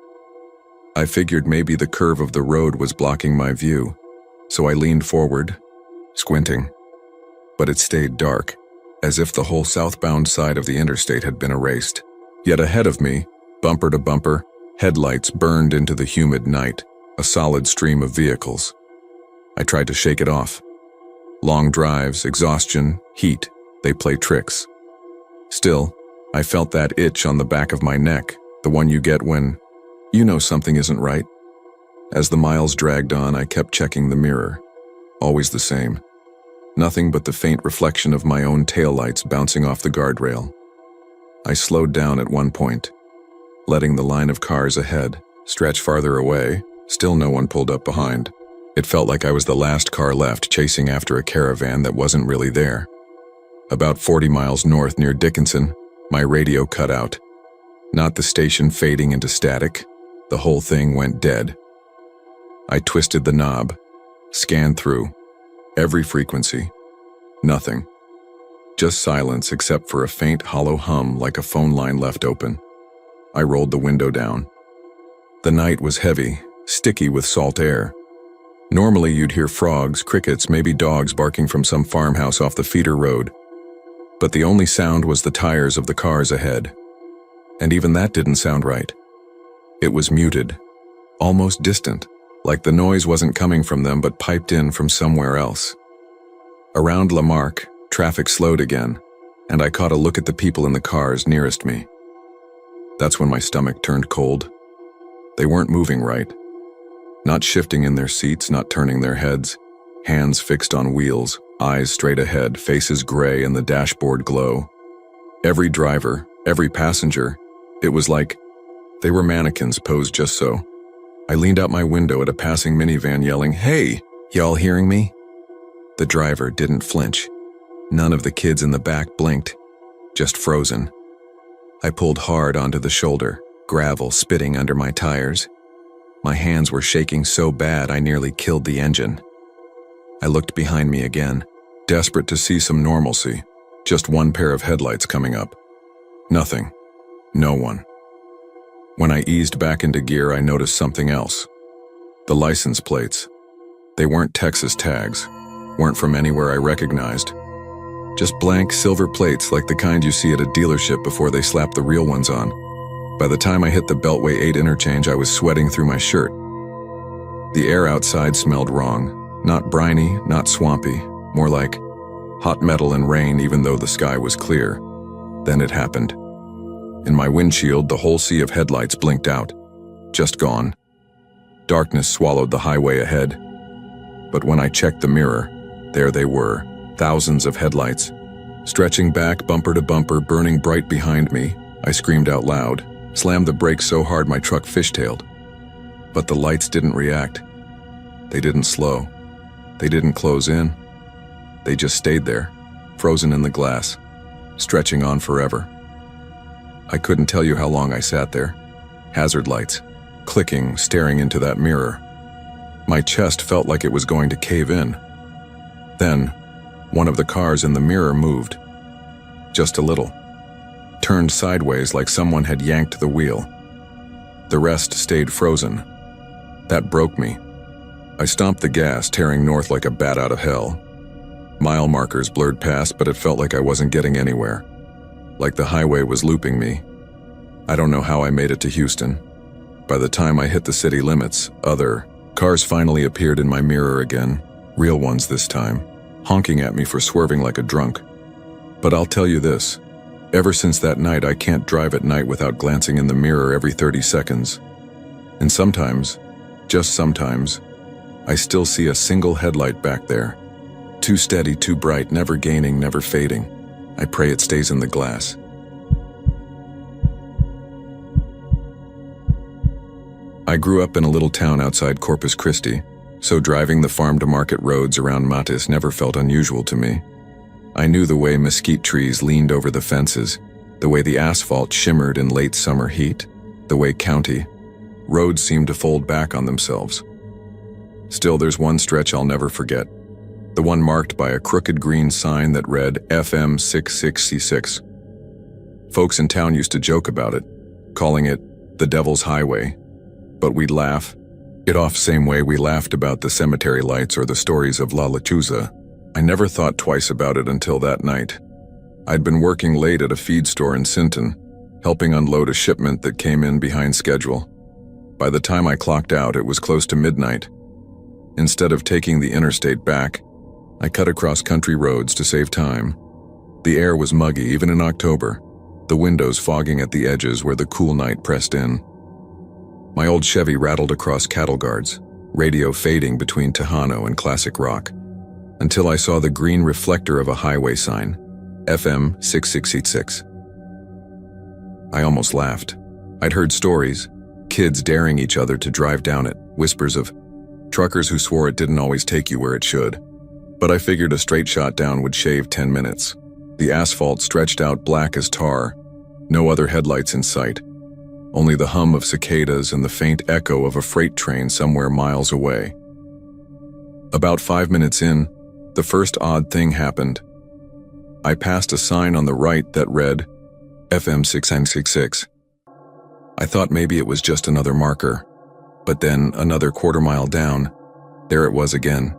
I figured maybe the curve of the road was blocking my view, so I leaned forward, squinting. But it stayed dark, as if the whole southbound side of the interstate had been erased. Yet ahead of me, bumper to bumper, headlights burned into the humid night, a solid stream of vehicles. I tried to shake it off. Long drives, exhaustion, heat, they play tricks. Still, I felt that itch on the back of my neck, the one you get when you know something isn't right. As the miles dragged on, I kept checking the mirror. Always the same. Nothing but the faint reflection of my own taillights bouncing off the guardrail. I slowed down at one point, letting the line of cars ahead stretch farther away. Still no one pulled up behind. It felt like I was the last car left, chasing after a caravan that wasn't really there. About 40 miles north near Dickinson, my radio cut out. Not the station fading into static. The whole thing went dead. I twisted the knob, scanned through. Every frequency. Nothing. Just silence except for a faint hollow hum like a phone line left open. I rolled the window down. The night was heavy, sticky with salt air. Normally you'd hear frogs, crickets, maybe dogs barking from some farmhouse off the feeder road. But the only sound was the tires of the cars ahead. And even that didn't sound right. It was muted, almost distant, like the noise wasn't coming from them but piped in from somewhere else. Around Lamarck, traffic slowed again, and I caught a look at the people in the cars nearest me. That's when my stomach turned cold. They weren't moving right. Not shifting in their seats, not turning their heads, hands fixed on wheels, eyes straight ahead, faces gray and the dashboard glow. Every driver, every passenger, it was like they were mannequins posed just so. I leaned out my window at a passing minivan yelling, "Hey, y'all hearing me?" The driver didn't flinch. None of the kids in the back blinked, just frozen. I pulled hard onto the shoulder, gravel spitting under my tires. My hands were shaking so bad I nearly killed the engine. I looked behind me again, desperate to see some normalcy. Just one pair of headlights coming up. Nothing. No one. When I eased back into gear, I noticed something else. The license plates. They weren't Texas tags, weren't from anywhere I recognized. Just blank silver plates like the kind you see at a dealership before they slap the real ones on. By the time I hit the Beltway 8 interchange, I was sweating through my shirt. The air outside smelled wrong. Not briny, not swampy, more like hot metal and rain even though the sky was clear. Then it happened. In my windshield, the whole sea of headlights blinked out. Just gone. Darkness swallowed the highway ahead. But when I checked the mirror, there they were, thousands of headlights. Stretching back bumper to bumper, burning bright behind me, I screamed out loud, slammed the brakes so hard my truck fishtailed. But the lights didn't react. They didn't slow. They didn't close in. They just stayed there, frozen in the glass, stretching on forever. I couldn't tell you how long I sat there. Hazard lights, clicking, staring into that mirror. My chest felt like it was going to cave in. Then, one of the cars in the mirror moved. Just a little. Turned sideways like someone had yanked the wheel. The rest stayed frozen. That broke me. I stomped the gas, tearing north like a bat out of hell. Mile markers blurred past, but it felt like I wasn't getting anywhere. Like the highway was looping me. I don't know how I made it to Houston. By the time I hit the city limits, other cars finally appeared in my mirror again, real ones this time, honking at me for swerving like a drunk. But I'll tell you this, ever since that night I can't drive at night without glancing in the mirror every 30 seconds. And sometimes, just sometimes, I still see a single headlight back there. Too steady, too bright, never gaining, never fading. I pray it stays in the glass. I grew up in a little town outside Corpus Christi, so driving the farm-to-market roads around Matis never felt unusual to me. I knew the way mesquite trees leaned over the fences, the way the asphalt shimmered in late summer heat, the way county roads seemed to fold back on themselves. Still, there's one stretch I'll never forget, the one marked by a crooked green sign that read FM 666. Folks in town used to joke about it, calling it the Devil's Highway, but we'd laugh it off same way we laughed about the cemetery lights or the stories of La Lechuza. I never thought twice about it until that night. I'd been working late at a feed store in Sinton, helping unload a shipment that came in behind schedule. By the time I clocked out, it was close to midnight. Instead of taking the interstate back, I cut across country roads to save time. The air was muggy even in October, the windows fogging at the edges where the cool night pressed in. My old Chevy rattled across cattle guards, radio fading between Tejano and classic rock, until I saw the green reflector of a highway sign, FM 6686. I almost laughed. I'd heard stories, kids daring each other to drive down it, whispers of truckers who swore it didn't always take you where it should. But I figured a straight shot down would shave 10 minutes. The asphalt stretched out black as tar, no other headlights in sight. only the hum of cicadas and the faint echo of a freight train somewhere miles away. About 5 minutes in, the first odd thing happened. I passed a sign on the right that read, FM 6966. I thought maybe it was just another marker, but then another quarter-mile down, there it was again.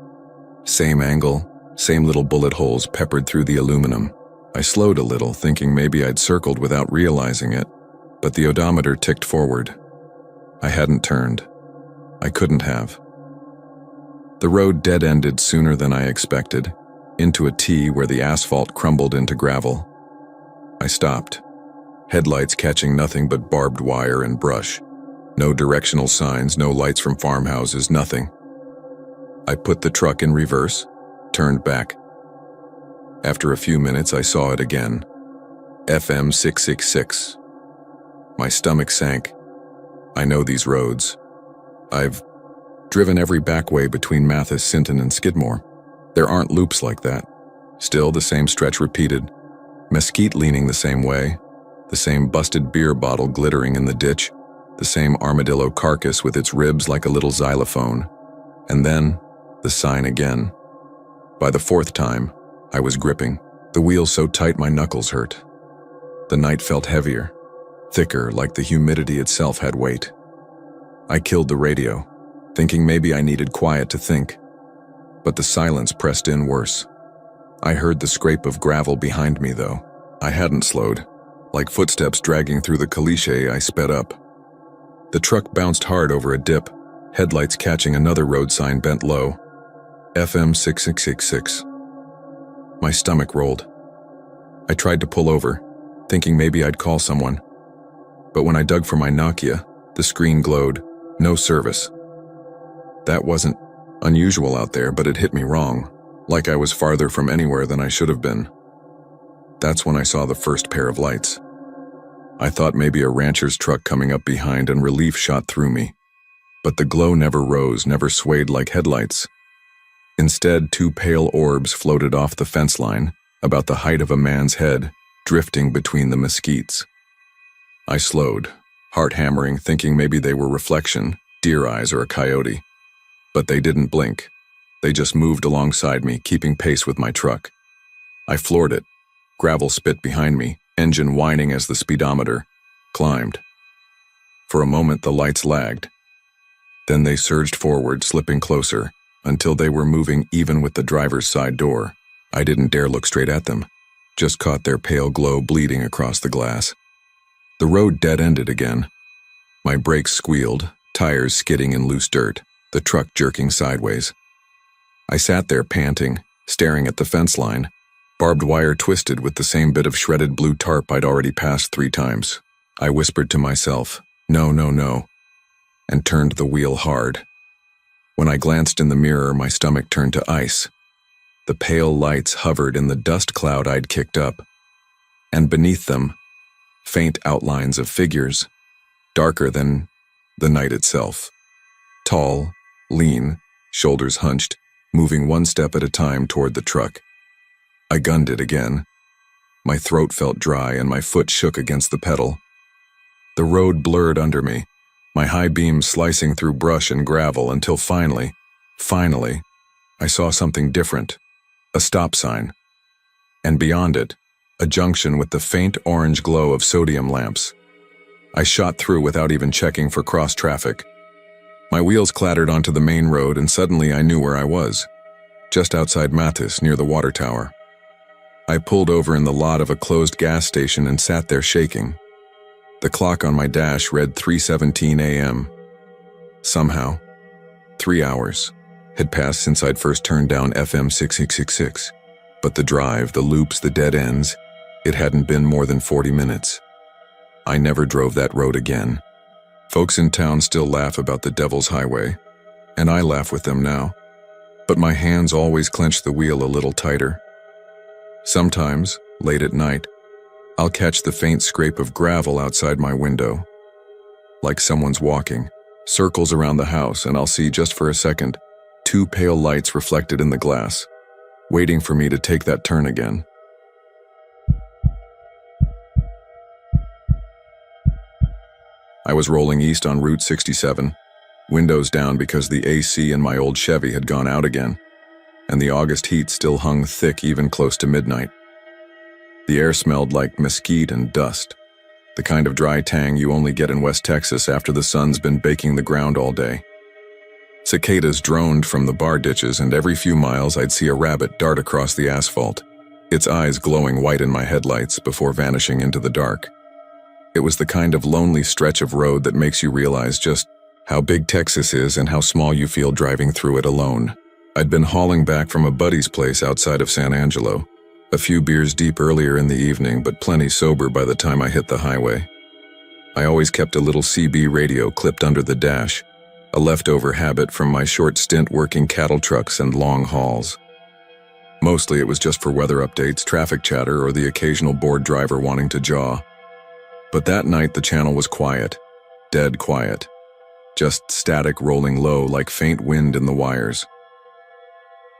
Same angle, same little bullet holes peppered through the aluminum. I slowed a little, thinking maybe I'd circled without realizing it, but the odometer ticked forward. I hadn't turned. I couldn't have. The road dead-ended sooner than I expected, into a T where the asphalt crumbled into gravel. I stopped, headlights catching nothing but barbed wire and brush. No directional signs, no lights from farmhouses, nothing. I put the truck in reverse, turned back. After a few minutes, I saw it again. FM 666. My stomach sank. I know these roads. I've driven every back way between Mathis, Sinton, and Skidmore. There aren't loops like that. Still the same stretch repeated. Mesquite leaning the same way. The same busted beer bottle glittering in the ditch. The same armadillo carcass with its ribs like a little xylophone. And then, the sign again. By the fourth time, I was gripping, the wheel so tight my knuckles hurt. The night felt heavier, thicker, like the humidity itself had weight. I killed the radio, thinking maybe I needed quiet to think. But the silence pressed in worse. I heard the scrape of gravel behind me, though. I hadn't slowed. Like footsteps dragging through the caliche, I sped up. The truck bounced hard over a dip, headlights catching another road sign bent low. FM 6666. My stomach rolled. I tried to pull over, thinking maybe I'd call someone. But when I dug for my Nokia, the screen glowed, no service. That wasn't unusual out there, but it hit me wrong, like I was farther from anywhere than I should have been. That's when I saw the first pair of lights. I thought maybe a rancher's truck coming up behind and relief shot through me. But the glow never rose, never swayed like headlights. Instead, two pale orbs floated off the fence line, about the height of a man's head, drifting between the mesquites. I slowed, heart hammering, thinking maybe they were reflection, deer eyes or a coyote. But they didn't blink. They just moved alongside me, keeping pace with my truck. I floored it. Gravel spit behind me, engine whining as the speedometer climbed. For a moment, the lights lagged. Then they surged forward, slipping closer, until they were moving even with the driver's side door. I didn't dare look straight at them, just caught their pale glow bleeding across the glass. The road dead-ended again. My brakes squealed, tires skidding in loose dirt, the truck jerking sideways. I sat there panting, staring at the fence line, barbed wire twisted with the same bit of shredded blue tarp I'd already passed 3 times. I whispered to myself, "No, no, no," and turned the wheel hard. When I glanced in the mirror, my stomach turned to ice. The pale lights hovered in the dust cloud I'd kicked up, and beneath them, faint outlines of figures, darker than the night itself. Tall, lean, shoulders hunched, moving one step at a time toward the truck. I gunned it again. My throat felt dry and my foot shook against the pedal. The road blurred under me, my high beams slicing through brush and gravel until finally, I saw something different, a stop sign. And beyond it, a junction with the faint orange glow of sodium lamps. I shot through without even checking for cross traffic. My wheels clattered onto the main road and suddenly I knew where I was, just outside Mathis near the water tower. I pulled over in the lot of a closed gas station and sat there shaking. The clock on my dash read 3:17 a.m. Somehow, 3 hours had passed since I'd first turned down FM 6666. But the drive, the loops, the dead ends, it hadn't been more than 40 minutes. I never drove that road again. Folks in town still laugh about the Devil's Highway, and I laugh with them now. But my hands always clench the wheel a little tighter. Sometimes, late at night, I'll catch the faint scrape of gravel outside my window. Like someone's walking, circles around the house, and I'll see just for a second, 2 pale lights reflected in the glass, waiting for me to take that turn again. I was rolling east on Route 67, windows down because the AC in my old Chevy had gone out again, and the August heat still hung thick even close to midnight. The air smelled like mesquite and dust, the kind of dry tang you only get in West Texas after the sun's been baking the ground all day. Cicadas droned from the bar ditches, and every few miles I'd see a rabbit dart across the asphalt, its eyes glowing white in my headlights before vanishing into the dark. It was the kind of lonely stretch of road that makes you realize just how big Texas is and how small you feel driving through it alone. I'd been hauling back from a buddy's place outside of San Angelo, a few beers deep earlier in the evening, but plenty sober by the time I hit the highway. I always kept a little CB radio clipped under the dash, a leftover habit from my short stint working cattle trucks and long hauls. Mostly it was just for weather updates, traffic chatter, or the occasional bored driver wanting to jaw. But that night the channel was quiet, dead quiet, just static rolling low like faint wind in the wires.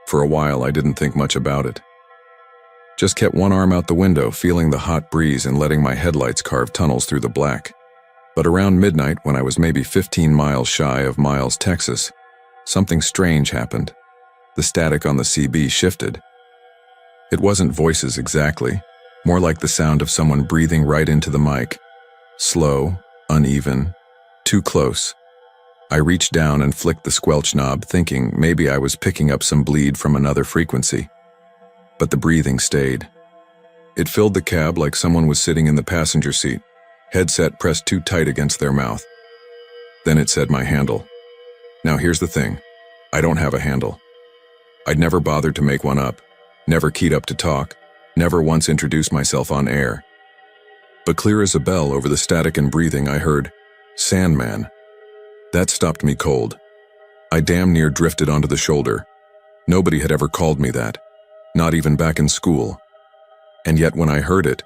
For a while I didn't think much about it. Just kept one arm out the window, feeling the hot breeze and letting my headlights carve tunnels through the black. But around midnight, when I was maybe 15 miles shy of Miles, Texas, something strange happened. The static on the CB shifted. It wasn't voices exactly, more like the sound of someone breathing right into the mic. Slow, uneven, too close. I reached down and flicked the squelch knob, thinking maybe I was picking up some bleed from another frequency. But the breathing stayed. It filled the cab like someone was sitting in the passenger seat, headset pressed too tight against their mouth. Then it said my handle. Now here's the thing, I don't have a handle. I'd never bothered to make one up, never keyed up to talk, never once introduced myself on air. But clear as a bell over the static and breathing I heard, Sandman. That stopped me cold. I damn near drifted onto the shoulder. Nobody had ever called me that, not even back in school. And yet when I heard it,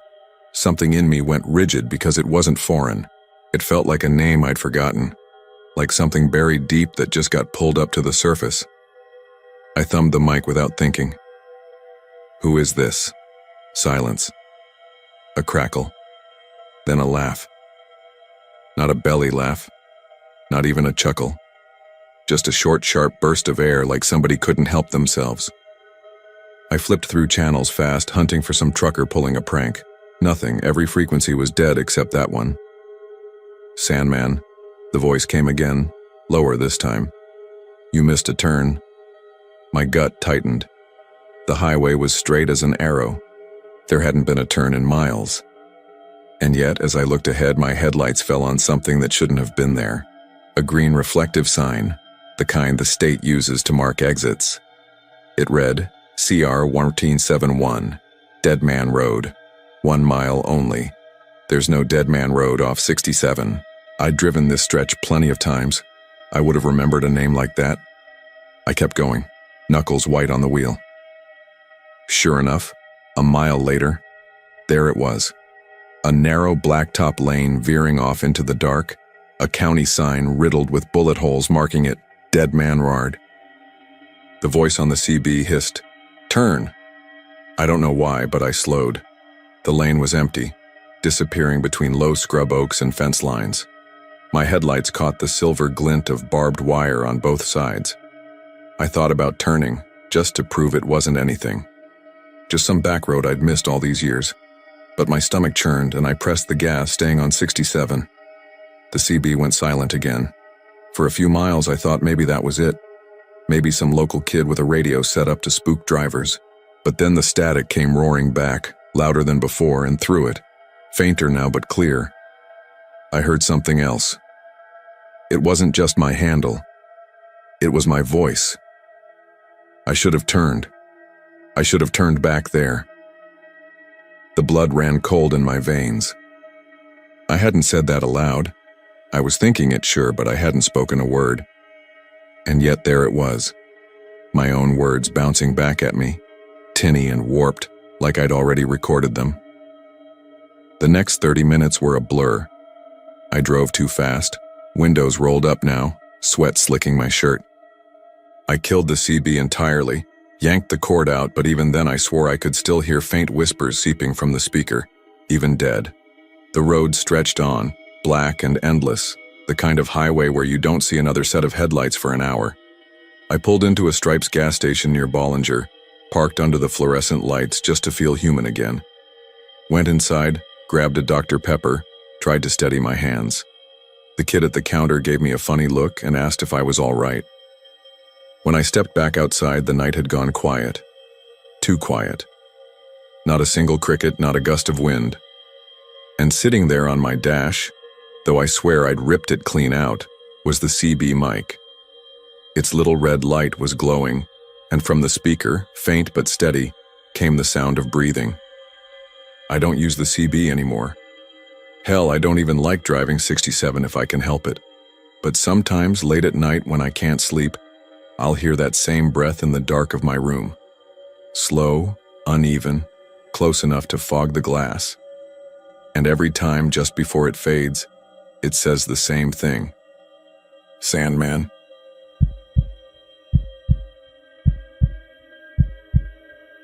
something in me went rigid because it wasn't foreign. It felt like a name I'd forgotten, like something buried deep that just got pulled up to the surface. I thumbed the mic without thinking. Who is this? Silence. A crackle. Then a laugh. Not a belly laugh. Not even a chuckle. Just a short, sharp burst of air like somebody couldn't help themselves. I flipped through channels fast, hunting for some trucker pulling a prank. Nothing, every frequency was dead except that one. Sandman, the voice came again, lower this time. You missed a turn. My gut tightened. The highway was straight as an arrow. There hadn't been a turn in miles. And yet, as I looked ahead, my headlights fell on something that shouldn't have been there. A green reflective sign, the kind the state uses to mark exits. It read, CR 1471, Dead Man Road, 1 mile only. There's no Dead Man Road off 67. I'd driven this stretch plenty of times. I would have remembered a name like that. I kept going, knuckles white on the wheel. Sure enough, a mile later, there it was. A narrow blacktop lane veering off into the dark, a county sign riddled with bullet holes marking it Dead Man Road. The voice on the CB hissed, Turn! I don't know why, but I slowed. The lane was empty, disappearing between low scrub oaks and fence lines. My headlights caught the silver glint of barbed wire on both sides. I thought about turning, just to prove it wasn't anything. Just some back road I'd missed all these years. But my stomach churned and I pressed the gas, staying on 67. The CB went silent again. For a few miles I thought maybe that was it. Maybe some local kid with a radio set up to spook drivers. But then the static came roaring back, louder than before, and through it, fainter now but clear, I heard something else. It wasn't just my handle. It was my voice. I should have turned. I should have turned back there. The blood ran cold in my veins. I hadn't said that aloud. I was thinking it, sure, but I hadn't spoken a word. And yet there it was, my own words bouncing back at me, tinny and warped, like I'd already recorded them. The next 30 minutes were a blur. I drove too fast, windows rolled up now, sweat slicking my shirt. I killed the CB entirely, yanked the cord out, but even then I swore I could still hear faint whispers seeping from the speaker, even dead. The road stretched on, black and endless, the kind of highway where you don't see another set of headlights for an hour. I pulled into a Stripes gas station near Bollinger, parked under the fluorescent lights just to feel human again. Went inside, grabbed a Dr. Pepper, tried to steady my hands. The kid at the counter gave me a funny look and asked if I was all right. When I stepped back outside, the night had gone quiet. Too quiet. Not a single cricket, not a gust of wind. And sitting there on my dash, though I swear I'd ripped it clean out, was the CB mic. Its little red light was glowing, and from the speaker, faint but steady, came the sound of breathing. I don't use the CB anymore. Hell, I don't even like driving 67 if I can help it. But sometimes, late at night when I can't sleep, I'll hear that same breath in the dark of my room. Slow, uneven, close enough to fog the glass. And every time, just before it fades, it says the same thing. Sandman.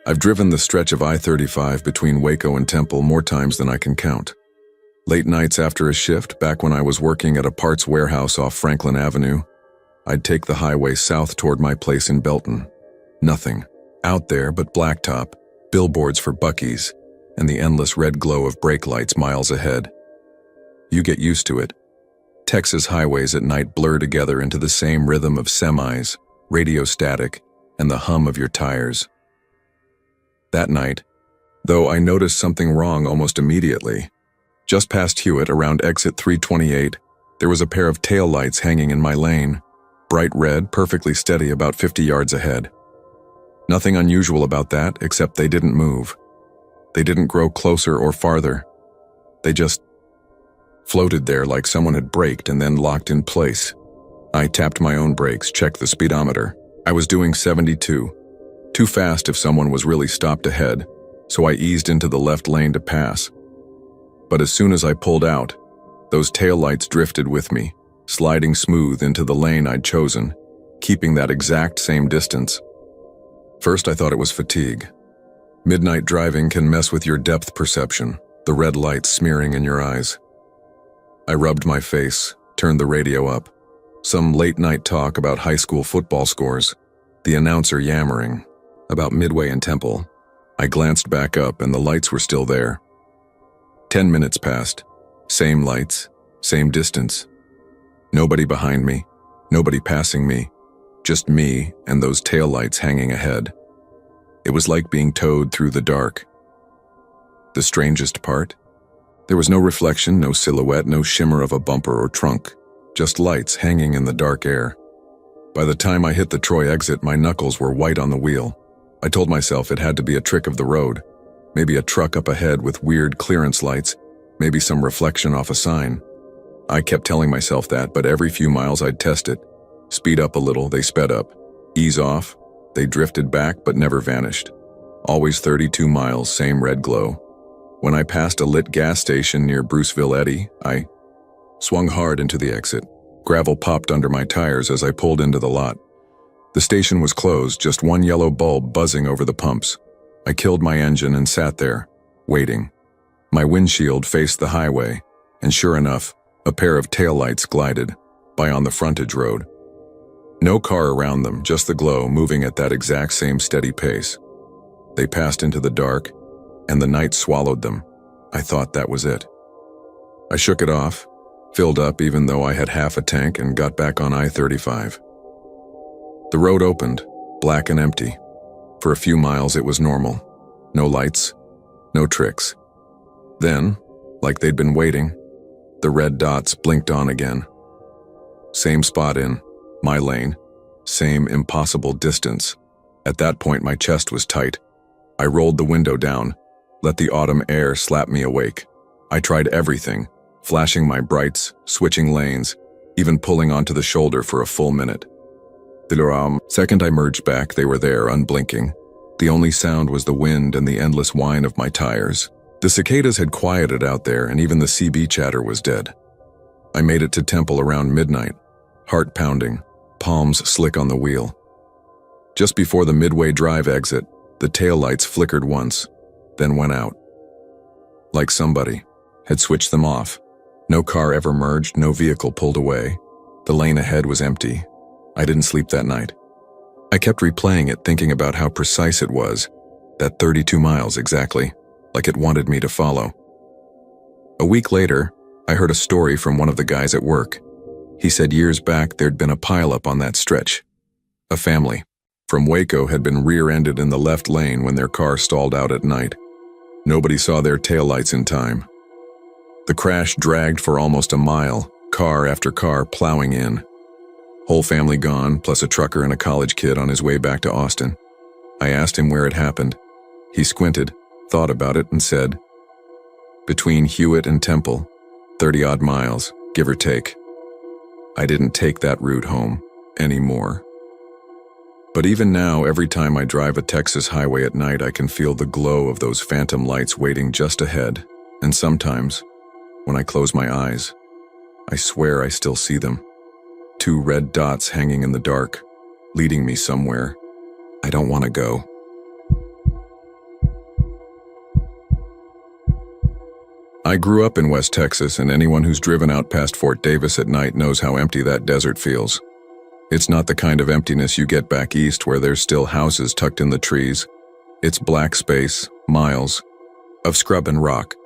I've driven the stretch of I-35 between Waco and Temple more times than I can count. Late nights after a shift, back when I was working at a parts warehouse off Franklin Avenue, I'd take the highway south toward my place in Belton. Nothing out there but blacktop, billboards for Buc-ee's, and the endless red glow of brake lights miles ahead. You get used to it. Texas highways at night blur together into the same rhythm of semis, radio static, and the hum of your tires. That night, though, I noticed something wrong almost immediately. Just past Hewitt, around exit 328, there was a pair of taillights hanging in my lane, bright red, perfectly steady about 50 yards ahead. Nothing unusual about that, except they didn't move. They didn't grow closer or farther. They just floated there like someone had braked and then locked in place. I tapped my own brakes, checked the speedometer. I was doing 72. Too fast if someone was really stopped ahead, so I eased into the left lane to pass. But as soon as I pulled out, those taillights drifted with me, sliding smooth into the lane I'd chosen, keeping that exact same distance. First, I thought it was fatigue. Midnight driving can mess with your depth perception, the red lights smearing in your eyes. I rubbed my face, turned the radio up. Some late-night talk about high school football scores, the announcer yammering. About midway in Temple, I glanced back up and the lights were still there. 10 minutes passed. Same lights, same distance. Nobody behind me, nobody passing me, just me and those taillights hanging ahead. It was like being towed through the dark. The strangest part? There was no reflection, no silhouette, no shimmer of a bumper or trunk, just lights hanging in the dark air. By the time I hit the Troy exit, my knuckles were white on the wheel. I told myself it had to be a trick of the road, maybe a truck up ahead with weird clearance lights, maybe some reflection off a sign. I kept telling myself that, but every few miles I'd test it. Speed up a little, they sped up. Ease off, they drifted back but never vanished. Always 32 miles, same red glow. When I passed a lit gas station near Bruceville Eddy, I swung hard into the exit. Gravel popped under my tires as I pulled into the lot. The station was closed, just one yellow bulb buzzing over the pumps. I killed my engine and sat there, waiting. My windshield faced the highway, and sure enough, a pair of taillights glided by on the frontage road. No car around them, just the glow moving at that exact same steady pace. They passed into the dark, and the night swallowed them. I thought that was it. I shook it off, filled up even though I had half a tank, and got back on I-35. The road opened, black and empty. For a few miles it was normal. No lights, no tricks. Then, like they'd been waiting, the red dots blinked on again. Same spot in my lane, same impossible distance. At that point my chest was tight. I rolled the window down, let the autumn air slap me awake. I tried everything, flashing my brights, switching lanes, even pulling onto the shoulder for a full minute. The second I merged back, they were there, unblinking. The only sound was the wind and the endless whine of my tires. The cicadas had quieted out there, and even the CB chatter was dead. I made it to Temple around midnight, heart pounding, palms slick on the wheel. Just before the Midway Drive exit, the taillights flickered once, then went out. Like somebody had switched them off. No car ever merged, no vehicle pulled away. The lane ahead was empty. I didn't sleep that night. I kept replaying it, thinking about how precise it was, that 32 miles exactly, like it wanted me to follow. A week later, I heard a story from one of the guys at work. He said years back there'd been a pileup on that stretch. A family from Waco had been rear-ended in the left lane when their car stalled out at night. Nobody saw their taillights in time. The crash dragged for almost a mile, car after car plowing in. Whole family gone, plus a trucker and a college kid on his way back to Austin. I asked him where it happened. He squinted, thought about it, and said, "Between Hewitt and Temple, 30-odd miles, give or take." I didn't take that route home anymore. But even now, every time I drive a Texas highway at night, I can feel the glow of those phantom lights waiting just ahead, and sometimes, when I close my eyes, I swear I still see them. 2 red dots hanging in the dark, leading me somewhere I don't want to go. I grew up in West Texas, and anyone who's driven out past Fort Davis at night knows how empty that desert feels. It's not the kind of emptiness you get back east where there's still houses tucked in the trees. It's black space, miles of scrub and rock,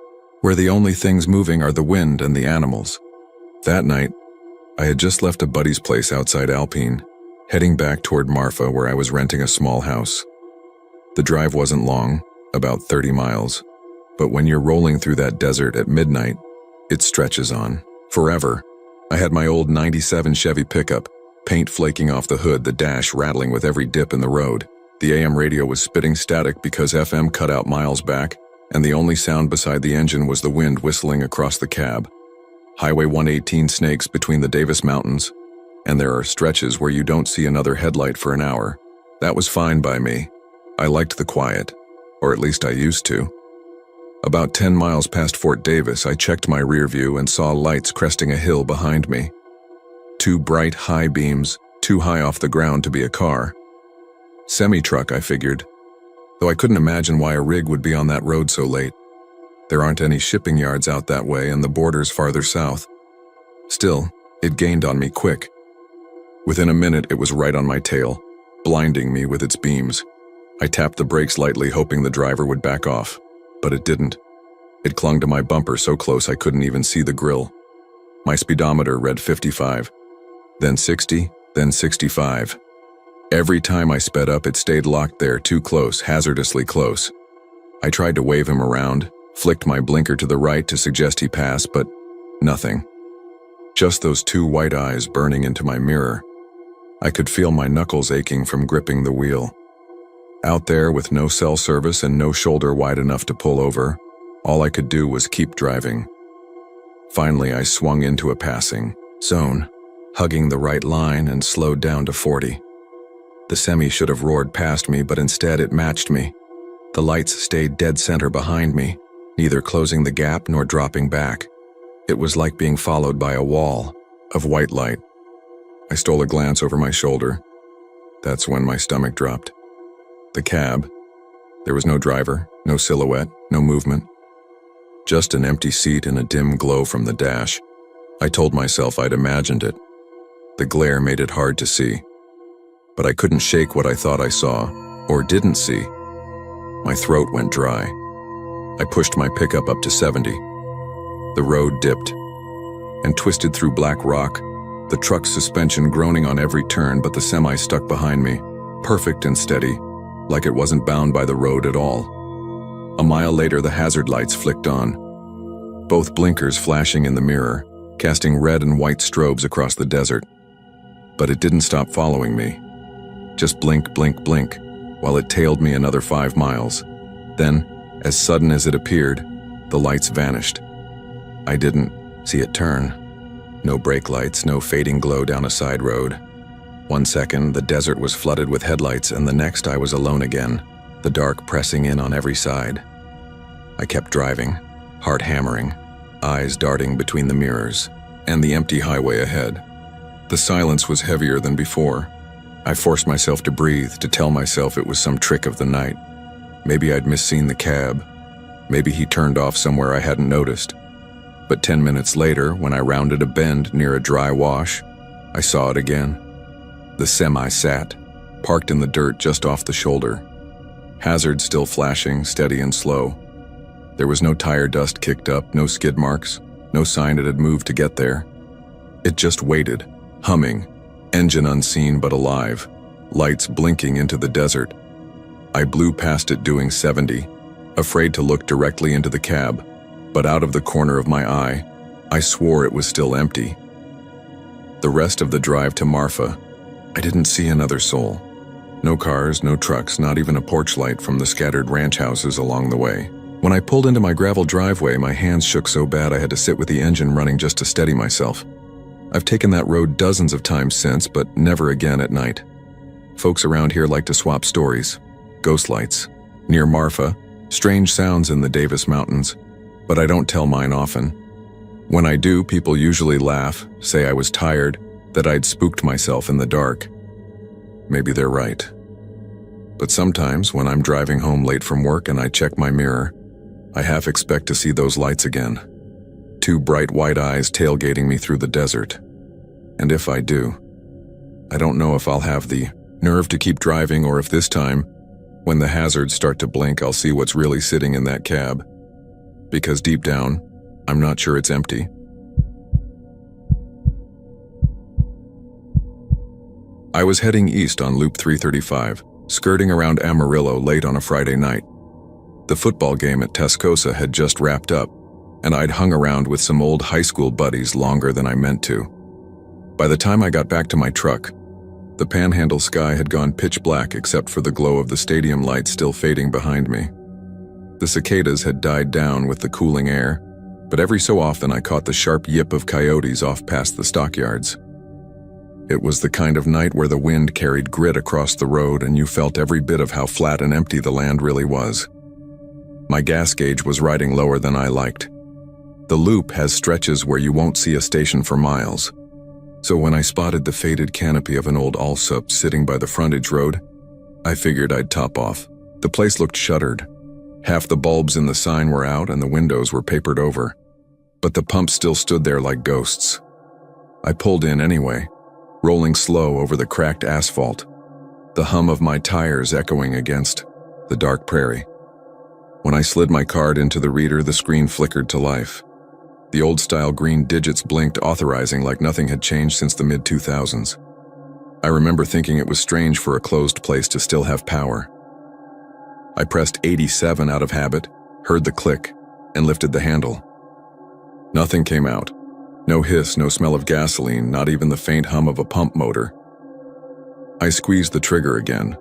where the only things moving are the wind and the animals. That night, I had just left a buddy's place outside Alpine, heading back toward Marfa where I was renting a small house. The drive wasn't long, about 30 miles, but when you're rolling through that desert at midnight, it stretches on forever. I had my old '97 Chevy pickup, paint flaking off the hood, the dash rattling with every dip in the road. The AM radio was spitting static because FM cut out miles back, and the only sound beside the engine was the wind whistling across the cab. Highway 118 snakes between the Davis Mountains, and there are stretches where you don't see another headlight for an hour. That was fine by me. I liked the quiet, or at least I used to. About 10 miles past Fort Davis, I checked my rear view and saw lights cresting a hill behind me. 2 bright high beams, too high off the ground to be a car. Semi-truck, I figured, though I couldn't imagine why a rig would be on that road so late. There aren't any shipping yards out that way, and the border's farther south. Still, it gained on me quick. Within a minute, it was right on my tail, blinding me with its beams. I tapped the brakes lightly, hoping the driver would back off, but it didn't. It clung to my bumper so close I couldn't even see the grill. My speedometer read 55, then 60, then 65. Every time I sped up, it stayed locked there, too close, hazardously close. I tried to wave him around, flicked my blinker to the right to suggest he pass, but nothing. Just those 2 white eyes burning into my mirror. I could feel my knuckles aching from gripping the wheel. Out there with no cell service and no shoulder wide enough to pull over, all I could do was keep driving. Finally, I swung into a passing zone, hugging the right line, and slowed down to 40. The semi should have roared past me, but instead it matched me. The lights stayed dead center behind me, neither closing the gap nor dropping back. It was like being followed by a wall of white light. I stole a glance over my shoulder. That's when my stomach dropped. The cab. There was no driver, no silhouette, no movement. Just an empty seat and a dim glow from the dash. I told myself I'd imagined it. The glare made it hard to see. But I couldn't shake what I thought I saw, or didn't see. My throat went dry. I pushed my pickup up to 70. The road dipped and twisted through black rock, the truck's suspension groaning on every turn, but the semi stuck behind me, perfect and steady, like it wasn't bound by the road at all. A mile later, the hazard lights flicked on, both blinkers flashing in the mirror, casting red and white strobes across the desert. But it didn't stop following me. Just blink, blink, blink, while it tailed me another 5 miles. Then, as sudden as it appeared, the lights vanished. I didn't see it turn. No brake lights, no fading glow down a side road. 1 second, the desert was flooded with headlights, and the next I was alone again, the dark pressing in on every side. I kept driving, heart hammering, eyes darting between the mirrors, and the empty highway ahead. The silence was heavier than before. I forced myself to breathe, to tell myself it was some trick of the night. Maybe I'd misseen the cab. Maybe he turned off somewhere I hadn't noticed. But 10 minutes later, when I rounded a bend near a dry wash, I saw it again. The semi sat, parked in the dirt just off the shoulder. Hazard still flashing, steady and slow. There was no tire dust kicked up, no skid marks, no sign it had moved to get there. It just waited, humming, engine unseen but alive, lights blinking into the desert. I blew past it doing 70, afraid to look directly into the cab, but out of the corner of my eye, I swore it was still empty. The rest of the drive to Marfa, I didn't see another soul. No cars, no trucks, not even a porch light from the scattered ranch houses along the way. When I pulled into my gravel driveway, my hands shook so bad I had to sit with the engine running just to steady myself. I've taken that road dozens of times since, but never again at night. Folks around here like to swap stories. Ghost lights. Near Marfa, strange sounds in the Davis Mountains, but I don't tell mine often. When I do, people usually laugh, say I was tired, that I'd spooked myself in the dark. Maybe they're right. But sometimes, when I'm driving home late from work and I check my mirror, I half expect to see those lights again. Two bright white eyes tailgating me through the desert. And if I do, I don't know if I'll have the nerve to keep driving or if this time, when the hazards start to blink, I'll see what's really sitting in that cab. Because deep down, I'm not sure it's empty. I was heading east on Loop 335, skirting around Amarillo late on a Friday night. The football game at Tascosa had just wrapped up, and I'd hung around with some old high school buddies longer than I meant to. By the time I got back to my truck, the Panhandle sky had gone pitch black except for the glow of the stadium lights still fading behind me. The cicadas had died down with the cooling air, but every so often I caught the sharp yip of coyotes off past the stockyards. It was the kind of night where the wind carried grit across the road and you felt every bit of how flat and empty the land really was. My gas gauge was riding lower than I liked. The loop has stretches where you won't see a station for miles. So when I spotted the faded canopy of an old Allsup sitting by the frontage road, I figured I'd top off. The place looked shuttered. Half the bulbs in the sign were out and the windows were papered over. But the pumps still stood there like ghosts. I pulled in anyway, rolling slow over the cracked asphalt, the hum of my tires echoing against the dark prairie. When I slid my card into the reader, the screen flickered to life. The old-style green digits blinked, authorizing like nothing had changed since the mid-2000s. I remember thinking it was strange for a closed place to still have power. I pressed 87 out of habit, heard the click, and lifted the handle. Nothing came out. No hiss, no smell of gasoline, not even the faint hum of a pump motor. I squeezed the trigger again.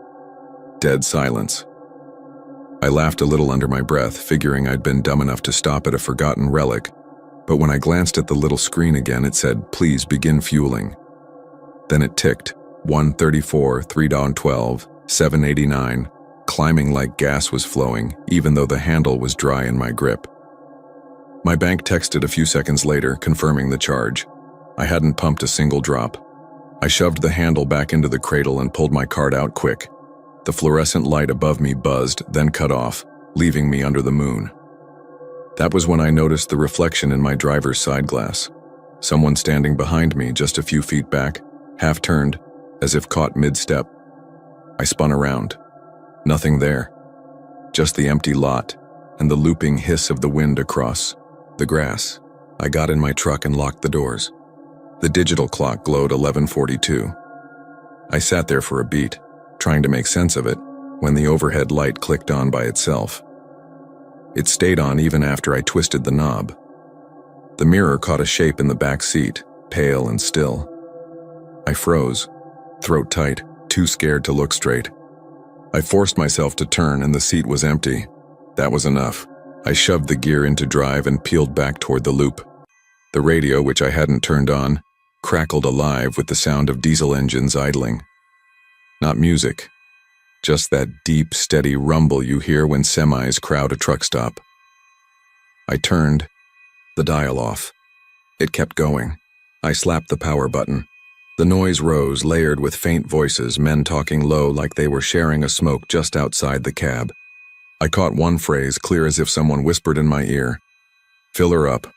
Dead silence. I laughed a little under my breath, figuring I'd been dumb enough to stop at a forgotten relic, but when I glanced at the little screen again, it said, "Please begin fueling." Then it ticked, 134, 3:12, 789, climbing like gas was flowing, even though the handle was dry in my grip. My bank texted a few seconds later, confirming the charge. I hadn't pumped a single drop. I shoved the handle back into the cradle and pulled my card out quick. The fluorescent light above me buzzed, then cut off, leaving me under the moon. That was when I noticed the reflection in my driver's side glass. Someone standing behind me, just a few feet back, half turned, as if caught mid-step. I spun around. Nothing there. Just the empty lot and the looping hiss of the wind across the grass. I got in my truck and locked the doors. The digital clock glowed 11:42. I sat there for a beat, trying to make sense of it, when the overhead light clicked on by itself. It stayed on even after I twisted the knob. The mirror caught a shape in the back seat, pale and still. I froze, throat tight, too scared to look straight. I forced myself to turn and the seat was empty. That was enough. I shoved the gear into drive and peeled back toward the loop. The radio, which I hadn't turned on, crackled alive with the sound of diesel engines idling. Not music, just that deep, steady rumble you hear when semis crowd a truck stop. I turned the dial off. It kept going. I slapped the power button. The noise rose, layered with faint voices, men talking low like they were sharing a smoke just outside the cab. I caught one phrase, clear as if someone whispered in my ear. "Fill her up."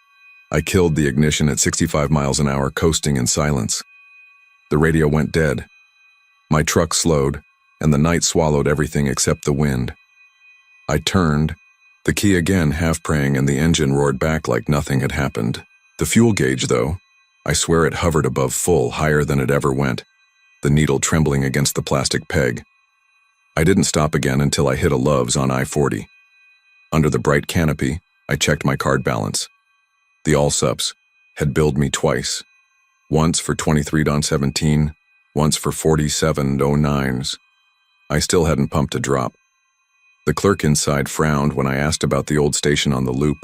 I killed the ignition at 65 miles an hour, coasting in silence. The radio went dead. My truck slowed, and the night swallowed everything except the wind. I turned, the key again half praying, and the engine roared back like nothing had happened. The fuel gauge, though, I swear it hovered above full, higher than it ever went, the needle trembling against the plastic peg. I didn't stop again until I hit a Love's on I-40. Under the bright canopy, I checked my card balance. The Allsups had billed me twice, once for 23.17, once for 47.09s. I still hadn't pumped a drop. The clerk inside frowned when I asked about the old station on the loop.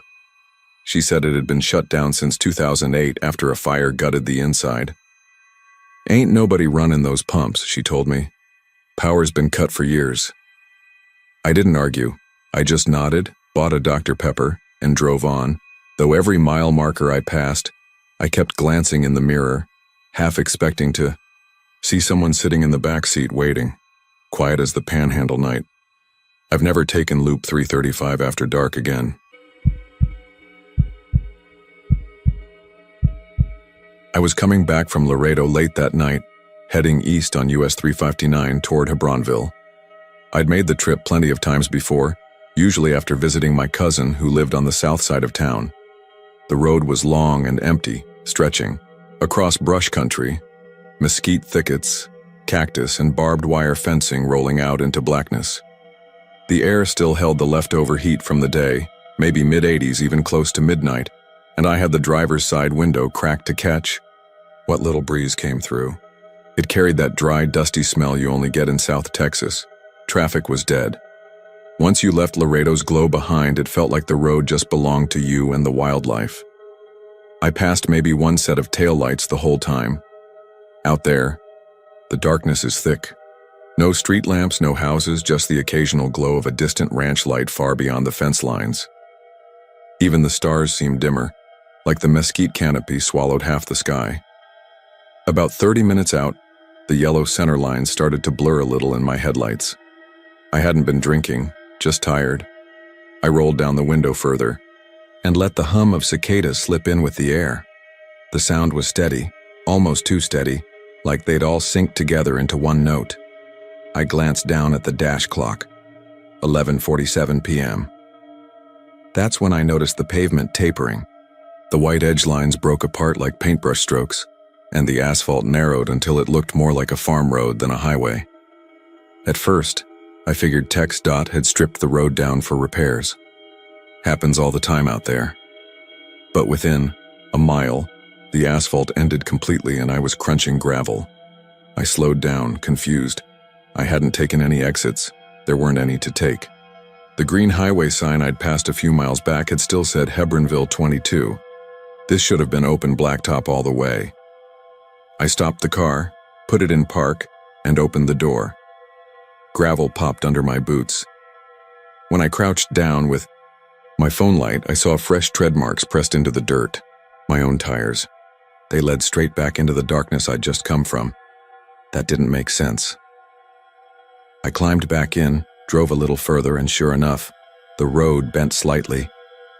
She said it had been shut down since 2008 after a fire gutted the inside. Ain't nobody running those pumps, she told me. Power's been cut for years. I didn't argue. I just nodded, bought a Dr. Pepper, and drove on. Though every mile marker I passed, I kept glancing in the mirror, half expecting to see someone sitting in the back seat waiting, quiet as the Panhandle night. I've never taken Loop 335 after dark again. I was coming back from Laredo late that night, heading east on US 359 toward Hebronville. I'd made the trip plenty of times before, usually after visiting my cousin who lived on the south side of town. The road was long and empty, stretching across brush country, mesquite thickets, cactus, and barbed wire fencing rolling out into blackness. The air still held the leftover heat from the day, maybe mid-80s, even close to midnight, and I had the driver's side window cracked to catch what little breeze came through. It carried that dry, dusty smell you only get in South Texas. Traffic was dead. Once you left Laredo's glow behind, it felt like the road just belonged to you and the wildlife. I passed maybe one set of taillights the whole time. Out there, the darkness is thick. No street lamps, no houses, just the occasional glow of a distant ranch light far beyond the fence lines. Even the stars seemed dimmer, like the mesquite canopy swallowed half the sky. About 30 minutes out, the yellow center line started to blur a little in my headlights. I hadn't been drinking, just tired. I rolled down the window further and let the hum of cicadas slip in with the air. The sound was steady, almost too steady, like they'd all synced together into one note. I glanced down at the dash clock. 11:47 p.m. That's when I noticed the pavement tapering. The white edge lines broke apart like paintbrush strokes, and the asphalt narrowed until it looked more like a farm road than a highway. At first, I figured TxDOT had stripped the road down for repairs. Happens all the time out there. But within a mile, the asphalt ended completely and I was crunching gravel. I slowed down, confused. I hadn't taken any exits. There weren't any to take. The green highway sign I'd passed a few miles back had still said Hebronville 22. This should have been open blacktop all the way. I stopped the car, put it in park, and opened the door. Gravel popped under my boots. When I crouched down with my phone light, I saw fresh tread marks pressed into the dirt, my own tires. They led straight back into the darkness I'd just come from. That didn't make sense. I climbed back in, drove a little further, and sure enough, the road bent slightly,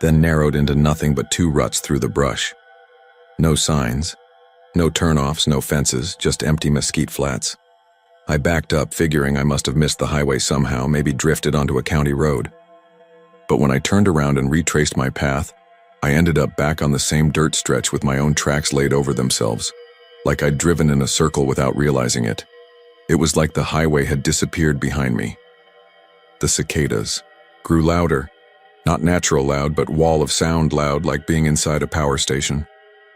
then narrowed into nothing but two ruts through the brush. No signs, no turnoffs, no fences, just empty mesquite flats. I backed up, figuring I must have missed the highway somehow, maybe drifted onto a county road. But when I turned around and retraced my path, I ended up back on the same dirt stretch with my own tracks laid over themselves, like I'd driven in a circle without realizing it. It was like the highway had disappeared behind me. The cicadas grew louder, not natural loud, but wall of sound loud, like being inside a power station.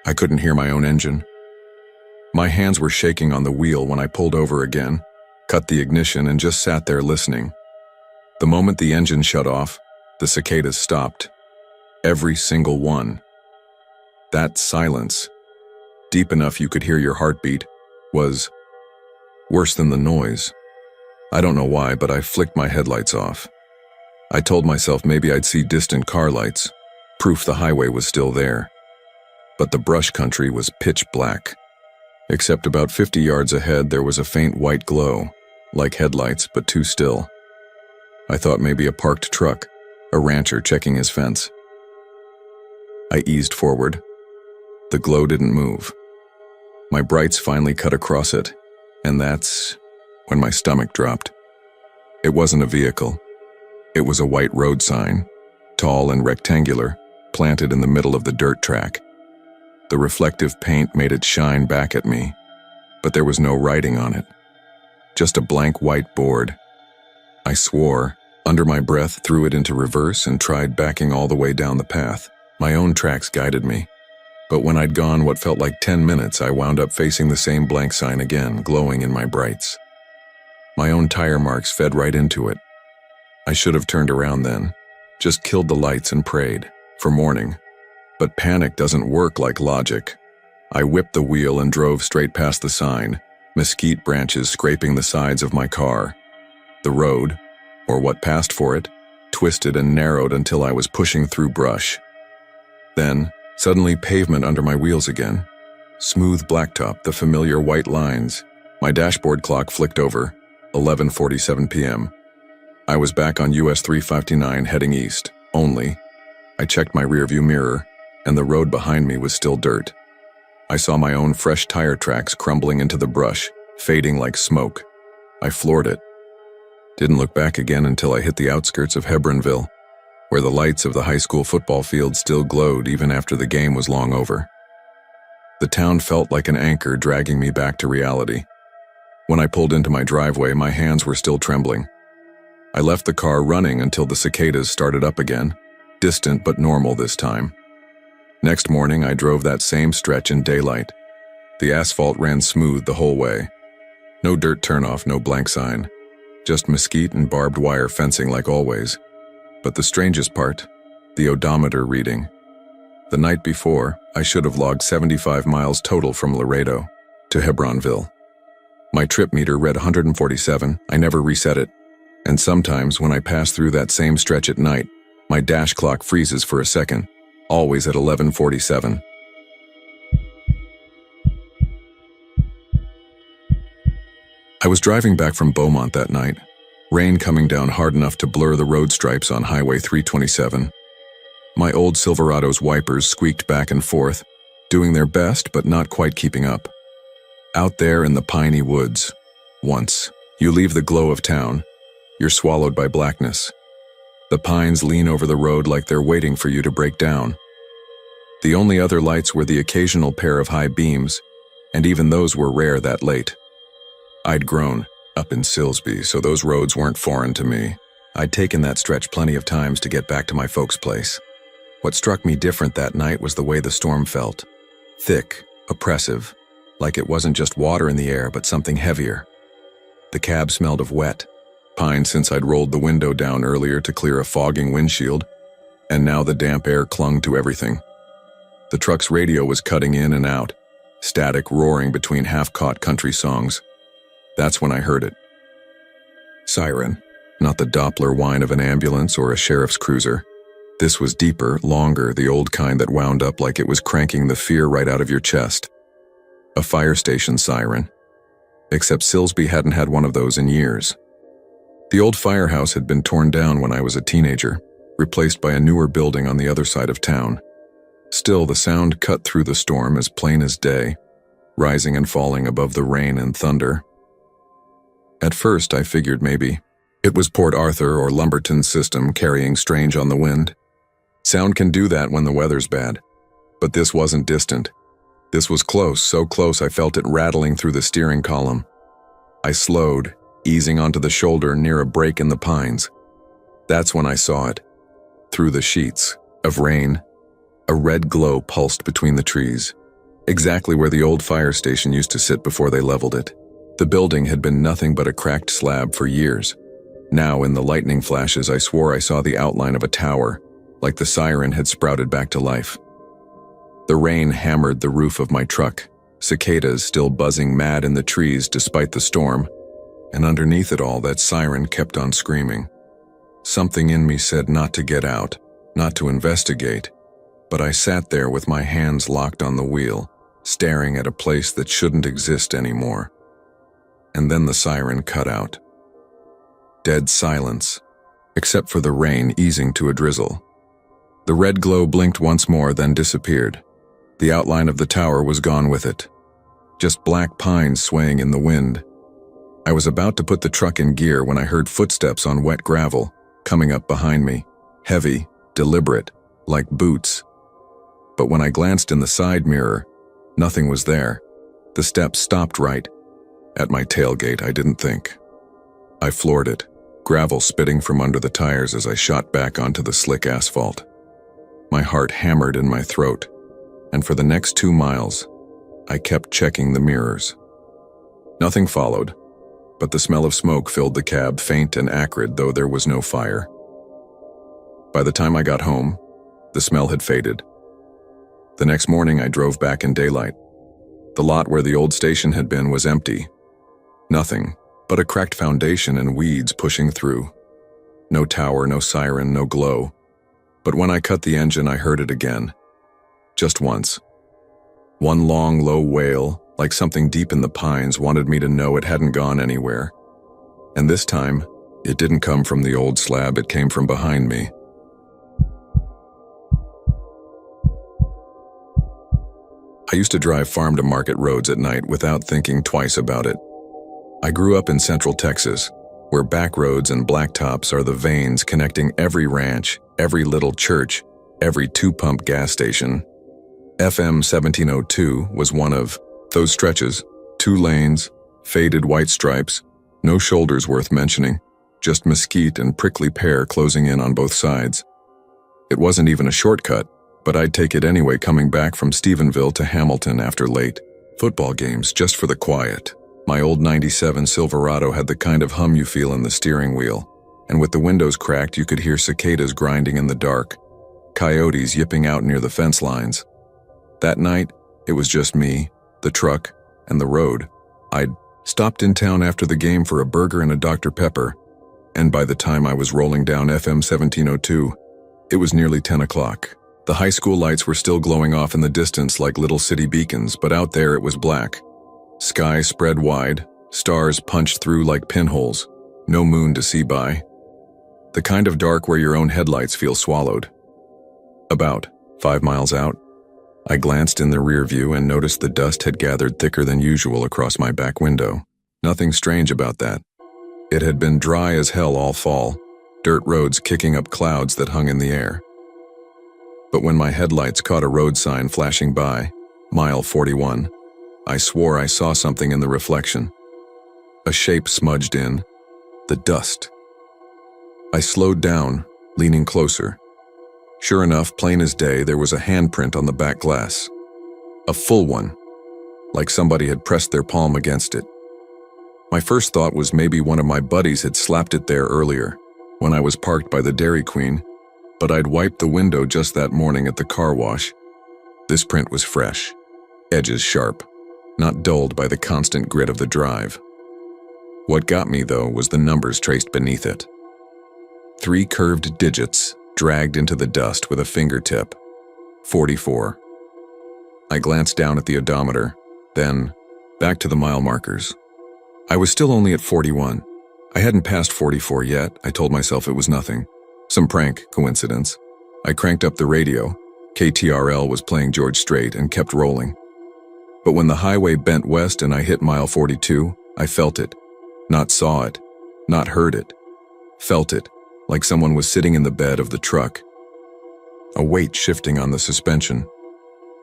I couldn't hear my own engine. My hands were shaking on the wheel when I pulled over again, cut the ignition, and just sat there listening. The moment the engine shut off, the cicadas stopped. Every single one. That silence, deep enough you could hear your heartbeat, was worse than the noise. I don't know why, but I flicked my headlights off. I told myself maybe I'd see distant car lights, proof the highway was still there. But the brush country was pitch black. Except about 50 yards ahead there was a faint white glow, like headlights, but too still. I thought maybe a parked truck, a rancher checking his fence. I eased forward, The glow didn't move. My brights finally cut across it, and that's when my stomach dropped. It wasn't a vehicle. It was a white road sign, tall and rectangular, planted in the middle of the dirt track. The reflective paint made it shine back at me, but there was no writing on it. Just a blank white board. I swore, under my breath, threw it into reverse and tried backing all the way down the path. My own tracks guided me. But when I'd gone what felt like 10 minutes, I wound up facing the same blank sign again, glowing in my brights. My own tire marks fed right into it. I should have turned around then, just killed the lights and prayed for morning. But panic doesn't work like logic. I whipped the wheel and drove straight past the sign, mesquite branches scraping the sides of my car. The road, or what passed for it, twisted and narrowed until I was pushing through brush. Then, suddenly pavement under my wheels again. Smooth blacktop, the familiar white lines. My dashboard clock flicked over, 11:47 p.m. I was back on US 359 heading east, only. I checked my rearview mirror, and the road behind me was still dirt. I saw my own fresh tire tracks crumbling into the brush, fading like smoke. I floored it. Didn't look back again until I hit the outskirts of Hebronville, where the lights of the high school football field still glowed even after the game was long over. The town felt like an anchor dragging me back to reality. When I pulled into my driveway, my hands were still trembling. I left the car running until the cicadas started up again, distant but normal this time. Next morning, I drove that same stretch in daylight. The asphalt ran smooth the whole way. No dirt turnoff, no blank sign. Just mesquite and barbed wire fencing like always. But the strangest part, the odometer reading. The night before, I should have logged 75 miles total from Laredo to Hebronville. My trip meter read 147, I never reset it. And sometimes when I pass through that same stretch at night, my dash clock freezes for a second, always at 11:47. I was driving back from Beaumont that night, rain coming down hard enough to blur the road stripes on Highway 327. My old Silverado's wipers squeaked back and forth, doing their best but not quite keeping up. Out there in the piney woods, once you leave the glow of town, you're swallowed by blackness. The pines lean over the road like they're waiting for you to break down. The only other lights were the occasional pair of high beams, and even those were rare that late. I'd grown up in Silsby, so those roads weren't foreign to me. I'd taken that stretch plenty of times to get back to my folks' place. What struck me different that night was the way the storm felt. Thick, oppressive, like it wasn't just water in the air, but something heavier. The cab smelled of wet, pine since I'd rolled the window down earlier to clear a fogging windshield, and now the damp air clung to everything. The truck's radio was cutting in and out, static roaring between half-caught country songs. That's when I heard it. Siren, not the Doppler whine of an ambulance or a sheriff's cruiser. This was deeper, longer, the old kind that wound up like it was cranking the fear right out of your chest. A fire station siren. Except Silsby hadn't had one of those in years. The old firehouse had been torn down when I was a teenager, replaced by a newer building on the other side of town. Still, the sound cut through the storm as plain as day, rising and falling above the rain and thunder. At first, I figured maybe it was Port Arthur or Lumberton's system carrying strange on the wind. Sound can do that when the weather's bad. But this wasn't distant. This was close, so close I felt it rattling through the steering column. I slowed, easing onto the shoulder near a break in the pines. That's when I saw it. Through the sheets of rain, a red glow pulsed between the trees, exactly where the old fire station used to sit before they leveled it. The building had been nothing but a cracked slab for years. Now, in the lightning flashes, I swore I saw the outline of a tower, like the siren had sprouted back to life. The rain hammered the roof of my truck, cicadas still buzzing mad in the trees despite the storm, and underneath it all, that siren kept on screaming. Something in me said not to get out, not to investigate, but I sat there with my hands locked on the wheel, staring at a place that shouldn't exist anymore. And then the siren cut out. Dead silence, except for the rain easing to a drizzle. The red glow blinked once more, then disappeared. The outline of the tower was gone with it. Just black pines swaying in the wind. I was about to put the truck in gear when I heard footsteps on wet gravel coming up behind me, heavy, deliberate, like boots. But when I glanced in the side mirror, nothing was there. The steps stopped right at my tailgate. I didn't think. I floored it, gravel spitting from under the tires as I shot back onto the slick asphalt. My heart hammered in my throat, and for the next 2 miles, I kept checking the mirrors. Nothing followed, but the smell of smoke filled the cab, faint and acrid, though there was no fire. By the time I got home, the smell had faded. The next morning I drove back in daylight. The lot where the old station had been was empty. Nothing but a cracked foundation and weeds pushing through. No tower, no siren, no glow. But when I cut the engine, I heard it again. Just once. One long, low wail, like something deep in the pines wanted me to know it hadn't gone anywhere. And this time, it didn't come from the old slab, it came from behind me. I used to drive farm to market roads at night without thinking twice about it. I grew up in Central Texas, where backroads and blacktops are the veins connecting every ranch, every little church, every 2-pump gas station. FM 1702 was one of those stretches, 2 lanes, faded white stripes, no shoulders worth mentioning, just mesquite and prickly pear closing in on both sides. It wasn't even a shortcut, but I'd take it anyway coming back from Stephenville to Hamilton after late football games just for the quiet. My old 97 Silverado had the kind of hum you feel in the steering wheel, and with the windows cracked you could hear cicadas grinding in the dark, coyotes yipping out near the fence lines. That night, it was just me, the truck, and the road. I'd stopped in town after the game for a burger and a Dr. Pepper, and by the time I was rolling down FM 1702, it was nearly 10 o'clock. The high school lights were still glowing off in the distance like little city beacons, but out there it was black. Sky spread wide, stars punched through like pinholes, no moon to see by. The kind of dark where your own headlights feel swallowed. About 5 miles out, I glanced in the rear view and noticed the dust had gathered thicker than usual across my back window. Nothing strange about that. It had been dry as hell all fall, dirt roads kicking up clouds that hung in the air. But when my headlights caught a road sign flashing by, mile 41, I swore I saw something in the reflection. A shape smudged in, the dust. I slowed down, leaning closer. Sure enough, plain as day, there was a handprint on the back glass. A full one, like somebody had pressed their palm against it. My first thought was maybe one of my buddies had slapped it there earlier, when I was parked by the Dairy Queen, but I'd wiped the window just that morning at the car wash. This print was fresh, edges sharp, not dulled by the constant grit of the drive. What got me, though, was the numbers traced beneath it. 3 curved digits dragged into the dust with a fingertip. 44. I glanced down at the odometer, then back to the mile markers. I was still only at 41. I hadn't passed 44 yet. I told myself it was nothing. Some prank coincidence. I cranked up the radio. KTRL was playing George Strait and kept rolling. But when the highway bent west and I hit mile 42, I felt it. Not saw it, not heard it. Felt it, like someone was sitting in the bed of the truck. A weight shifting on the suspension.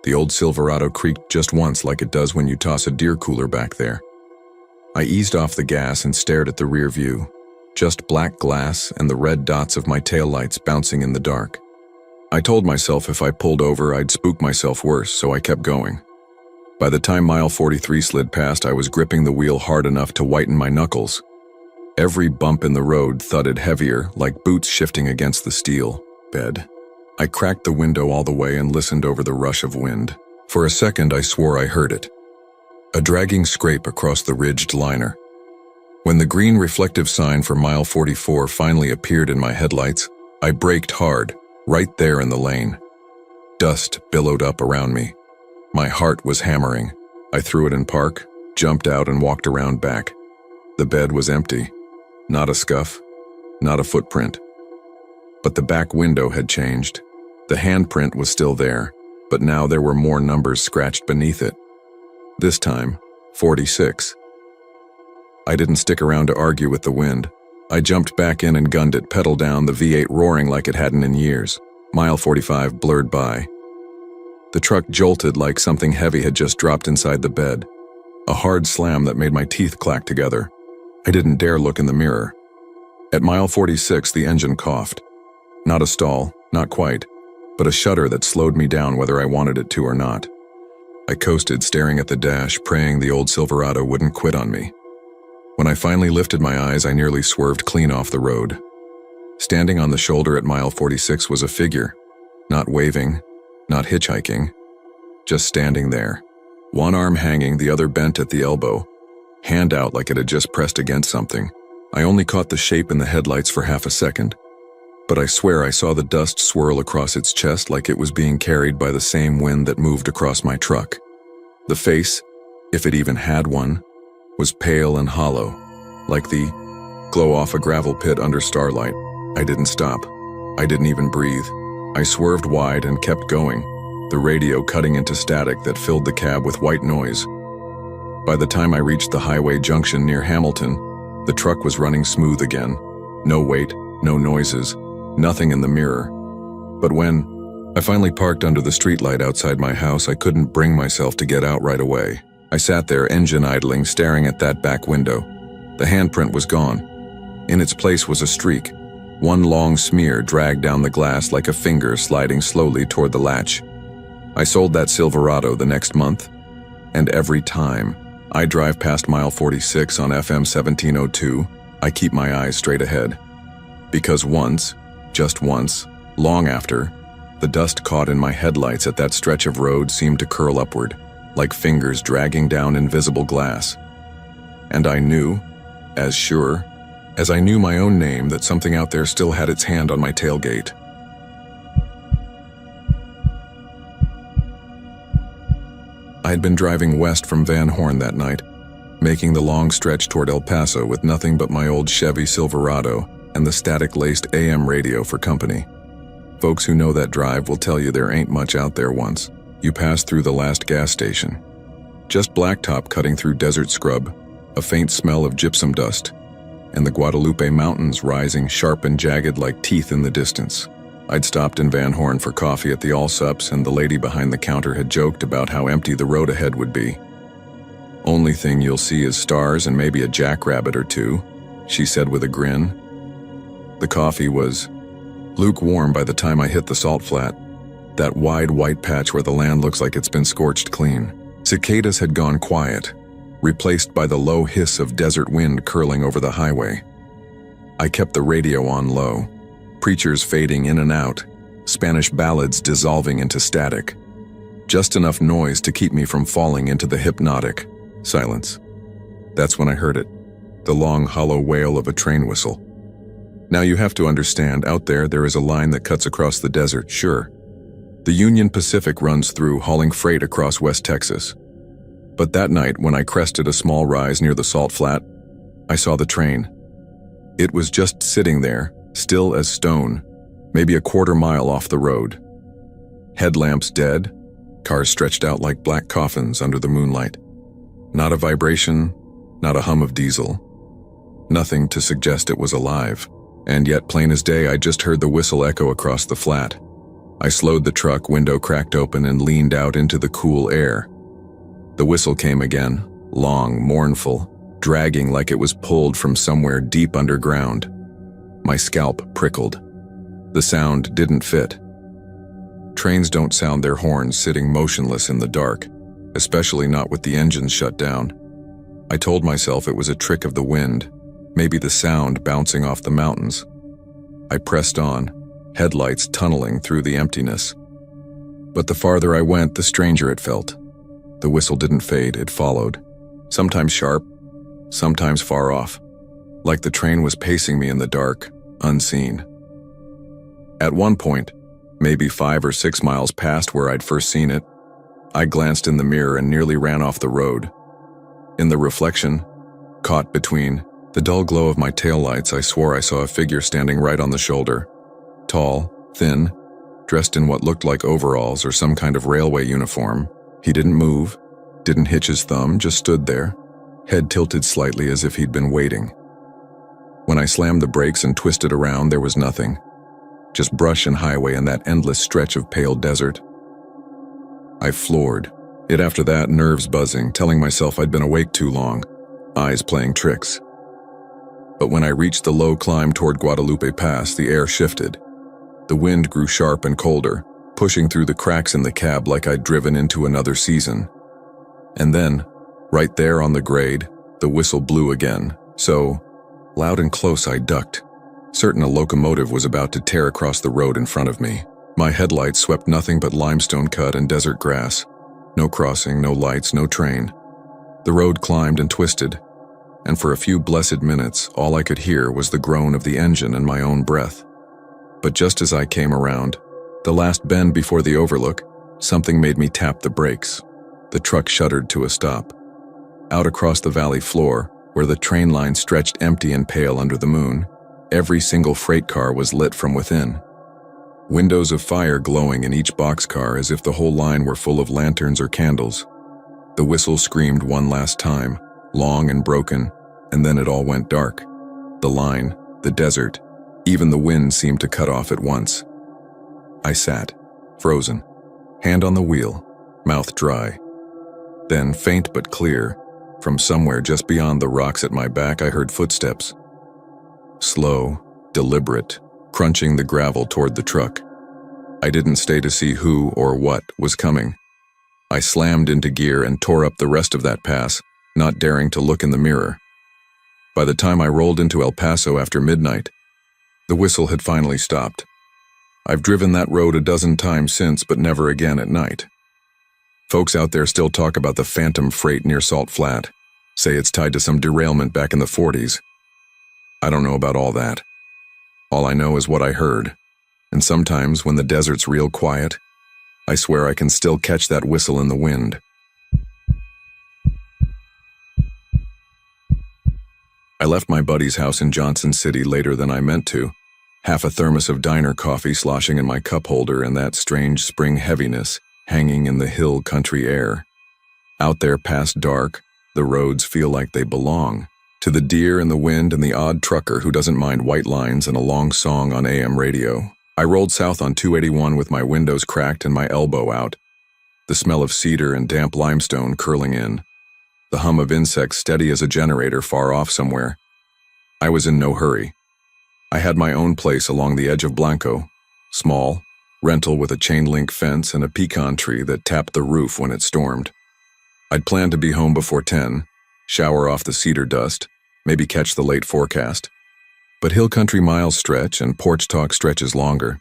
The old Silverado creaked just once like it does when you toss a deer cooler back there. I eased off the gas and stared at the rear view. Just black glass and the red dots of my taillights bouncing in the dark. I told myself if I pulled over, I'd spook myself worse, so I kept going. By the time mile 43 slid past, I was gripping the wheel hard enough to whiten my knuckles. Every bump in the road thudded heavier, like boots shifting against the steel bed. I cracked the window all the way and listened over the rush of wind. For a second, I swore I heard it. A dragging scrape across the ridged liner. When the green reflective sign for mile 44 finally appeared in my headlights, I braked hard, right there in the lane. Dust billowed up around me. My heart was hammering. I threw it in park, jumped out and walked around back. The bed was empty. Not a scuff, not a footprint. But the back window had changed. The handprint was still there, but now there were more numbers scratched beneath it. This time, 46. I didn't stick around to argue with the wind. I jumped back in and gunned it, pedal down, the V8 roaring like it hadn't in years. Mile 45 blurred by. The truck jolted like something heavy had just dropped inside the bed. A hard slam that made my teeth clack together. I didn't dare look in the mirror. At mile 46, the engine coughed. Not a stall, not quite, but a shudder that slowed me down whether I wanted it to or not. I coasted, staring at the dash, praying the old Silverado wouldn't quit on me. When I finally lifted my eyes, I nearly swerved clean off the road. Standing on the shoulder at mile 46 was a figure, not waving, not hitchhiking, just standing there. One arm hanging, the other bent at the elbow, hand out like it had just pressed against something. I only caught the shape in the headlights for half a second, but I swear I saw the dust swirl across its chest like it was being carried by the same wind that moved across my truck. The face, if it even had one, was pale and hollow, like the glow off a gravel pit under starlight. I didn't stop. I didn't even breathe. I swerved wide and kept going, the radio cutting into static that filled the cab with white noise. By the time I reached the highway junction near Hamilton, the truck was running smooth again. No weight, no noises, nothing in the mirror. But when I finally parked under the streetlight outside my house, I couldn't bring myself to get out right away. I sat there, engine idling, staring at that back window. The handprint was gone. In its place was a streak. One long smear dragged down the glass like a finger sliding slowly toward the latch. I sold that Silverado the next month, and every time I drive past mile 46 on FM 1702, I keep my eyes straight ahead. Because once, just once, long after, the dust caught in my headlights at that stretch of road seemed to curl upward, like fingers dragging down invisible glass. And I knew, as sure as I knew my own name, that something out there still had its hand on my tailgate. I had been driving west from Van Horn that night, making the long stretch toward El Paso with nothing but my old Chevy Silverado and the static-laced AM radio for company. Folks who know that drive will tell you there ain't much out there once you pass through the last gas station. Just blacktop cutting through desert scrub, a faint smell of gypsum dust, and the Guadalupe Mountains rising sharp and jagged like teeth in the distance. I'd stopped in Van Horn for coffee at the Allsups, and the lady behind the counter had joked about how empty the road ahead would be. "Only thing you'll see is stars and maybe a jackrabbit or two," she said with a grin. The coffee was lukewarm by the time I hit the salt flat, that wide white patch where the land looks like it's been scorched clean. Cicadas had gone quiet, replaced by the low hiss of desert wind curling over the highway. I kept the radio on low, preachers fading in and out, Spanish ballads dissolving into static. Just enough noise to keep me from falling into the hypnotic silence. That's when I heard it, the long hollow wail of a train whistle. Now you have to understand, out there is a line that cuts across the desert, sure. The Union Pacific runs through, hauling freight across West Texas. But that night, when I crested a small rise near the salt flat, I saw the train. It was just sitting there, still as stone, maybe a quarter mile off the road. Headlamps dead, cars stretched out like black coffins under the moonlight. Not a vibration, not a hum of diesel. Nothing to suggest it was alive. And yet, plain as day, I just heard the whistle echo across the flat. I slowed the truck, window cracked open, and leaned out into the cool air. The whistle came again, long, mournful, dragging like it was pulled from somewhere deep underground. My scalp prickled. The sound didn't fit. Trains don't sound their horns sitting motionless in the dark, especially not with the engines shut down. I told myself it was a trick of the wind, maybe the sound bouncing off the mountains. I pressed on, headlights tunneling through the emptiness. But the farther I went, the stranger it felt. The whistle didn't fade, it followed, sometimes sharp, sometimes far off, like the train was pacing me in the dark, unseen. At one point, maybe 5 or 6 miles past where I'd first seen it, I glanced in the mirror and nearly ran off the road. In the reflection, caught between the dull glow of my taillights, I swore I saw a figure standing right on the shoulder. Tall, thin, dressed in what looked like overalls or some kind of railway uniform. He didn't move, didn't hitch his thumb, just stood there, head tilted slightly as if he'd been waiting. When I slammed the brakes and twisted around, there was nothing. Just brush and highway and that endless stretch of pale desert. I floored it after that, nerves buzzing, telling myself I'd been awake too long, eyes playing tricks. But when I reached the low climb toward Guadalupe Pass, the air shifted. The wind grew sharp and colder, pushing through the cracks in the cab like I'd driven into another season. And then, right there on the grade, the whistle blew again, so loud and close I ducked, certain a locomotive was about to tear across the road in front of me. My headlights swept nothing but limestone cut and desert grass. No crossing, no lights, no train. The road climbed and twisted, and for a few blessed minutes, all I could hear was the groan of the engine and my own breath. But just as I came around, the last bend before the overlook, something made me tap the brakes. The truck shuddered to a stop. Out across the valley floor, where the train line stretched empty and pale under the moon, every single freight car was lit from within. Windows of fire glowing in each boxcar as if the whole line were full of lanterns or candles. The whistle screamed one last time, long and broken, and then it all went dark. The line, the desert, even the wind seemed to cut off at once. I sat, frozen, hand on the wheel, mouth dry. Then, faint but clear, from somewhere just beyond the rocks at my back, I heard footsteps. Slow, deliberate, crunching the gravel toward the truck. I didn't stay to see who or what was coming. I slammed into gear and tore up the rest of that pass, not daring to look in the mirror. By the time I rolled into El Paso after midnight, the whistle had finally stopped. I've driven that road a dozen times since, but never again at night. Folks out there still talk about the phantom freight near Salt Flat, say it's tied to some derailment back in the 40s. I don't know about all that. All I know is what I heard, and sometimes when the desert's real quiet, I swear I can still catch that whistle in the wind. I left my buddy's house in Johnson City later than I meant to, half a thermos of diner coffee sloshing in my cup holder and that strange spring heaviness hanging in the hill country air. Out there past dark, the roads feel like they belong to the deer in the wind and the odd trucker who doesn't mind white lines and a long song on AM radio. I rolled south on 281 with my windows cracked and my elbow out, the smell of cedar and damp limestone curling in, the hum of insects steady as a generator far off somewhere. I was in no hurry. I had my own place along the edge of Blanco, small, rental with a chain-link fence and a pecan tree that tapped the roof when it stormed. I'd planned to be home before 10, shower off the cedar dust, maybe catch the late forecast. But hill country miles stretch and porch talk stretches longer,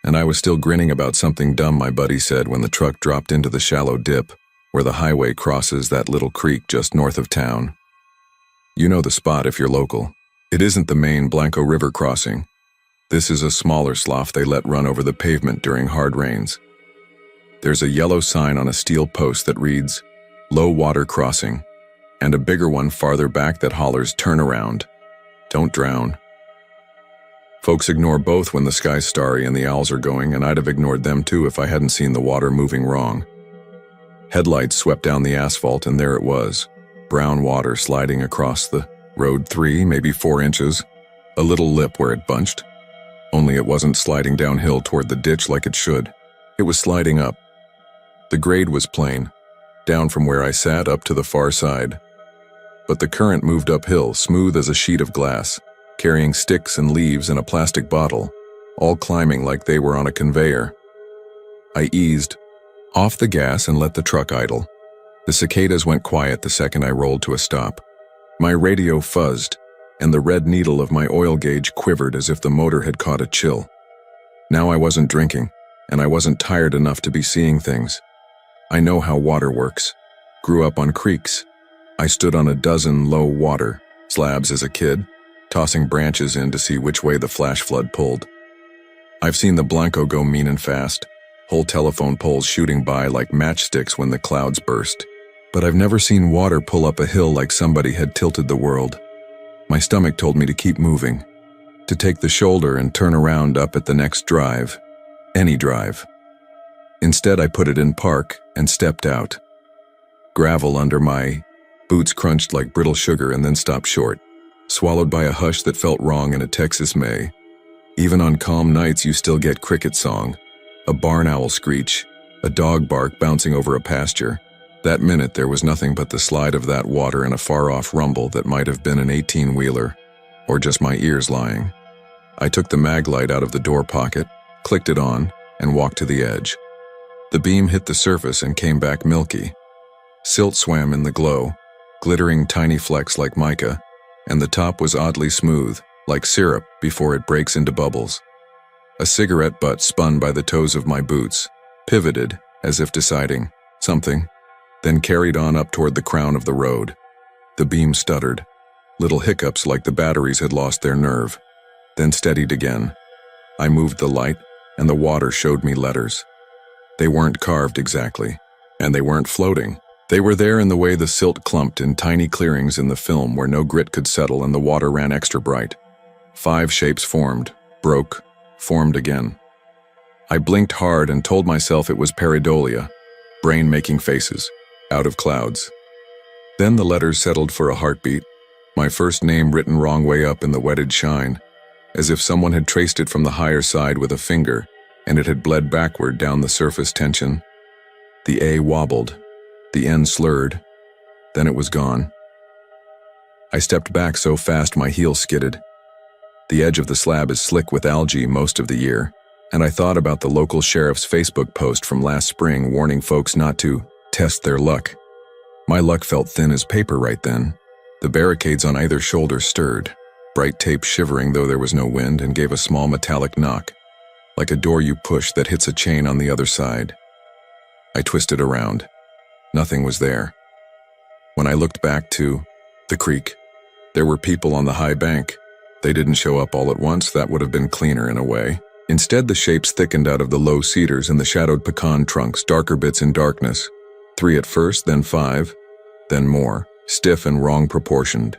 and I was still grinning about something dumb my buddy said when the truck dropped into the shallow dip where the highway crosses that little creek just north of town. You know the spot if you're local. It isn't the main Blanco River crossing. This is a smaller slough they let run over the pavement during hard rains. There's a yellow sign on a steel post that reads, "Low Water Crossing," and a bigger one farther back that hollers, "Turn around. Don't drown." Folks ignore both when the sky's starry and the owls are going, and I'd have ignored them too if I hadn't seen the water moving wrong. Headlights swept down the asphalt and there it was, brown water sliding across the road 3, maybe 4 inches, a little lip where it bunched. Only it wasn't sliding downhill toward the ditch like it should. It was sliding up. The grade was plain, down from where I sat up to the far side. But the current moved uphill, smooth as a sheet of glass, carrying sticks and leaves and a plastic bottle, all climbing like they were on a conveyor. I eased off the gas and let the truck idle. The cicadas went quiet the second I rolled to a stop. My radio fuzzed, and the red needle of my oil gauge quivered as if the motor had caught a chill. Now I wasn't drinking, and I wasn't tired enough to be seeing things. I know how water works. Grew up on creeks. I stood on a dozen low water slabs as a kid, tossing branches in to see which way the flash flood pulled. I've seen the Blanco go mean and fast, whole telephone poles shooting by like matchsticks when the clouds burst. But I've never seen water pull up a hill like somebody had tilted the world. My stomach told me to keep moving, to take the shoulder and turn around up at the next drive. any drive. Instead, I put it in park and stepped out. Gravel under my boots crunched like brittle sugar and then stopped short, swallowed by a hush that felt wrong in a Texas May. Even on calm nights, you still get cricket song, a barn owl screech, a dog bark bouncing over a pasture. That minute, there was nothing but the slide of that water and a far-off rumble that might have been an 18-wheeler, or just my ears lying. I took the mag light out of the door pocket, clicked it on, and walked to the edge. The beam hit the surface and came back milky. Silt swam in the glow, glittering tiny flecks like mica, and the top was oddly smooth, like syrup before it breaks into bubbles. A cigarette butt spun by the toes of my boots, pivoted as if deciding something, then carried on up toward the crown of the road. The beam stuttered, little hiccups like the batteries had lost their nerve, then steadied again. I moved the light, and the water showed me letters. They weren't carved exactly, and they weren't floating. They were there in the way the silt clumped in tiny clearings in the film where no grit could settle and the water ran extra bright. 5 shapes formed, broke, formed again. I blinked hard and told myself it was pareidolia, brain making faces, out of clouds. Then the letters settled for a heartbeat, my first name written wrong way up in the wetted shine, as if someone had traced it from the higher side with a finger, and it had bled backward down the surface tension. The A wobbled, the N slurred, then it was gone. I stepped back so fast my heel skidded. The edge of the slab is slick with algae most of the year, and I thought about the local sheriff's Facebook post from last spring warning folks not to test their luck. My luck felt thin as paper right then. The barricades on either shoulder stirred, bright tape shivering though there was no wind, and gave a small metallic knock, like a door you push that hits a chain on the other side. I twisted around. Nothing was there. When I looked back to the creek, there were people on the high bank. They didn't show up all at once. That would have been cleaner in a way. Instead, the shapes thickened out of the low cedars and the shadowed pecan trunks, darker bits in darkness. 3 at first, then 5, then more, stiff and wrong proportioned.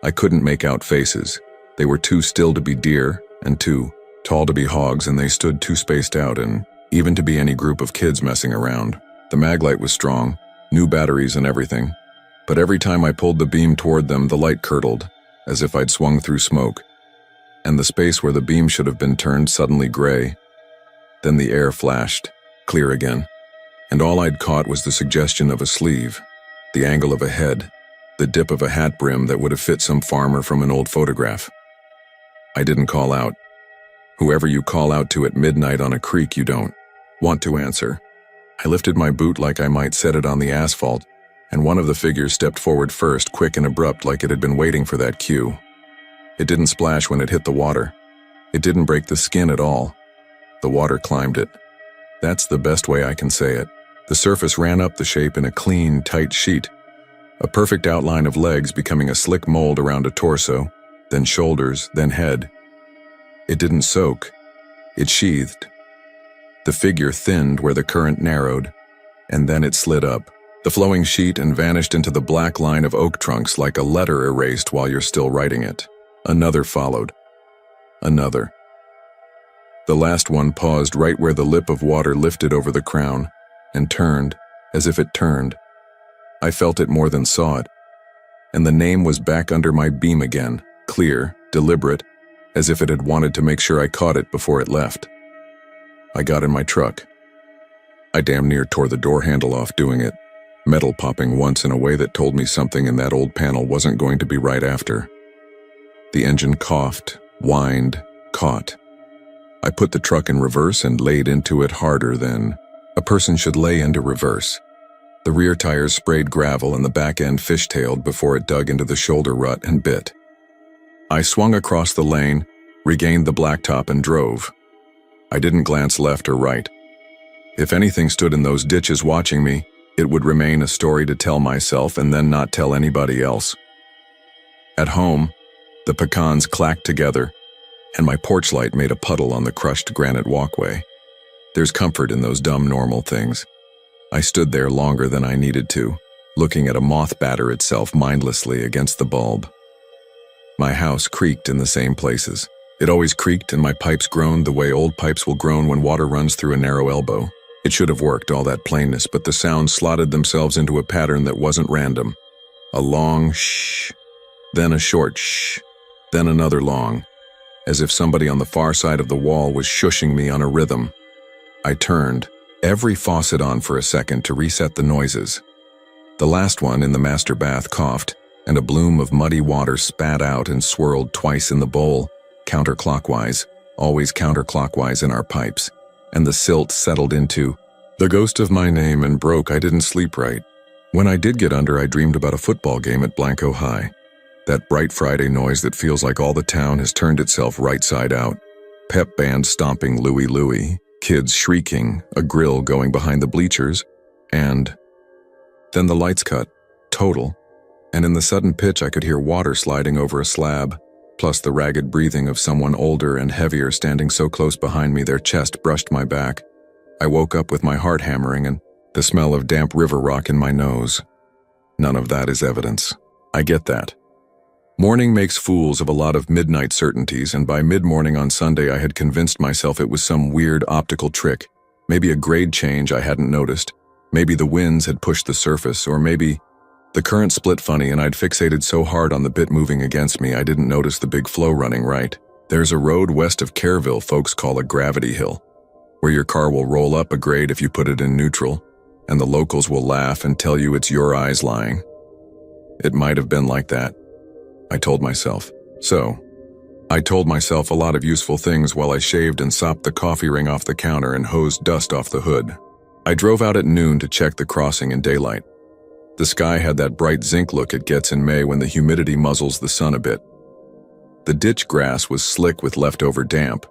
I couldn't make out faces. They were too still to be deer and too tall to be hogs, and they stood too spaced out and even to be any group of kids messing around. The maglite was strong, new batteries and everything, but every time I pulled the beam toward them, the light curdled, as if I'd swung through smoke, and the space where the beam should have been turned suddenly gray. Then the air flashed, clear again, and all I'd caught was the suggestion of a sleeve, the angle of a head, the dip of a hat brim that would have fit some farmer from an old photograph. I didn't call out. Whoever you call out to at midnight on a creek, you don't want to answer. I lifted my boot like I might set it on the asphalt, and one of the figures stepped forward first, quick and abrupt like it had been waiting for that cue. It didn't splash when it hit the water. It didn't break the skin at all. The water climbed it. That's the best way I can say it. The surface ran up the shape in a clean, tight sheet, a perfect outline of legs becoming a slick mold around a torso, then shoulders, then head. It didn't soak. It sheathed. The figure thinned where the current narrowed, and then it slid up the flowing sheet and vanished into the black line of oak trunks like a letter erased while you're still writing it. Another followed. Another. The last one paused right where the lip of water lifted over the crown and turned, as if it turned. I felt it more than saw it, and the name was back under my beam again, clear, deliberate, as if it had wanted to make sure I caught it before it left. I got in my truck. I damn near tore the door handle off doing it, metal popping once in a way that told me something in that old panel wasn't going to be right after. The engine coughed, whined, caught. I put the truck in reverse and laid into it harder than a person should lay into reverse. The rear tires sprayed gravel and the back end fishtailed before it dug into the shoulder rut and bit. I swung across the lane, regained the blacktop and drove. I didn't glance left or right. If anything stood in those ditches watching me, it would remain a story to tell myself and then not tell anybody else. At home, the pecans clacked together, and my porch light made a puddle on the crushed granite walkway. There's comfort in those dumb normal things. I stood there longer than I needed to, looking at a moth batter itself mindlessly against the bulb. My house creaked in the same places. It always creaked and my pipes groaned the way old pipes will groan when water runs through a narrow elbow. It should have worked, all that plainness, but the sounds slotted themselves into a pattern that wasn't random. A long shh, then a short shh, then another long, as if somebody on the far side of the wall was shushing me on a rhythm. I turned, every faucet on for a second to reset the noises. The last one in the master bath coughed, and a bloom of muddy water spat out and swirled twice in the bowl, counterclockwise, always counterclockwise in our pipes, and the silt settled into the ghost of my name and broke. I didn't sleep right. When I did get under, I dreamed about a football game at Blanco High. That bright Friday noise that feels like all the town has turned itself right side out. Pep band stomping Louie Louie, kids shrieking, a grill going behind the bleachers, and then the lights cut, total, and in the sudden pitch I could hear water sliding over a slab, plus the ragged breathing of someone older and heavier standing so close behind me their chest brushed my back. I woke up with my heart hammering and the smell of damp river rock in my nose. None of that is evidence. I get that. Morning makes fools of a lot of midnight certainties, and by mid-morning on Sunday I had convinced myself it was some weird optical trick, maybe a grade change I hadn't noticed, maybe the winds had pushed the surface, or maybe the current split funny and I'd fixated so hard on the bit moving against me I didn't notice the big flow running right. There's a road west of Kerrville folks call a gravity hill, where your car will roll up a grade if you put it in neutral, and the locals will laugh and tell you it's your eyes lying. It might have been like that, I told myself. So, I told myself a lot of useful things while I shaved and sopped the coffee ring off the counter and hosed dust off the hood. I drove out at noon to check the crossing in daylight. The sky had that bright zinc look it gets in May when the humidity muzzles the sun a bit. The ditch grass was slick with leftover damp.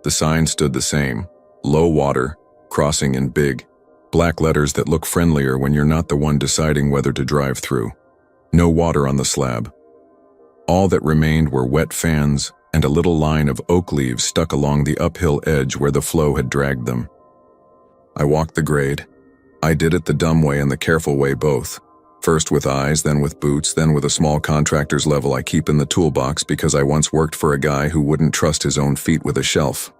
The sign stood the same, low water, crossing in big, black letters that look friendlier when you're not the one deciding whether to drive through. No water on the slab. All that remained were wet fans and a little line of oak leaves stuck along the uphill edge where the flow had dragged them. I walked the grade. I did it the dumb way and the careful way both. First with eyes, then with boots, then with a small contractor's level I keep in the toolbox because I once worked for a guy who wouldn't trust his own feet with a shelf.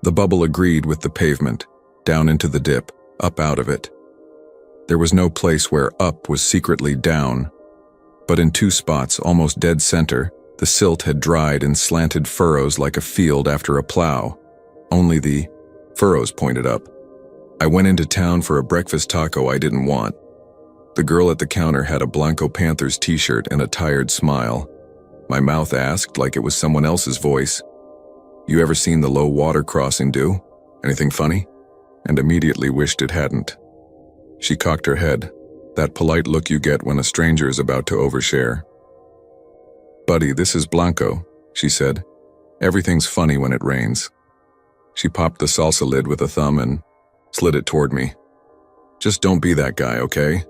The bubble agreed with the pavement, down into the dip, up out of it. There was no place where up was secretly down, but in two spots, almost dead center, the silt had dried in slanted furrows like a field after a plow. Only the furrows pointed up. I went into town for a breakfast taco I didn't want. The girl at the counter had a Blanco Panthers t-shirt and a tired smile. My mouth asked, like it was someone else's voice, "You ever seen the low water crossing do? Anything funny?" And immediately wished it hadn't. She cocked her head, that polite look you get when a stranger is about to overshare. "Buddy, this is Blanco," she said. "Everything's funny when it rains." She popped the salsa lid with a thumb and slid it toward me. "Just don't be that guy, okay?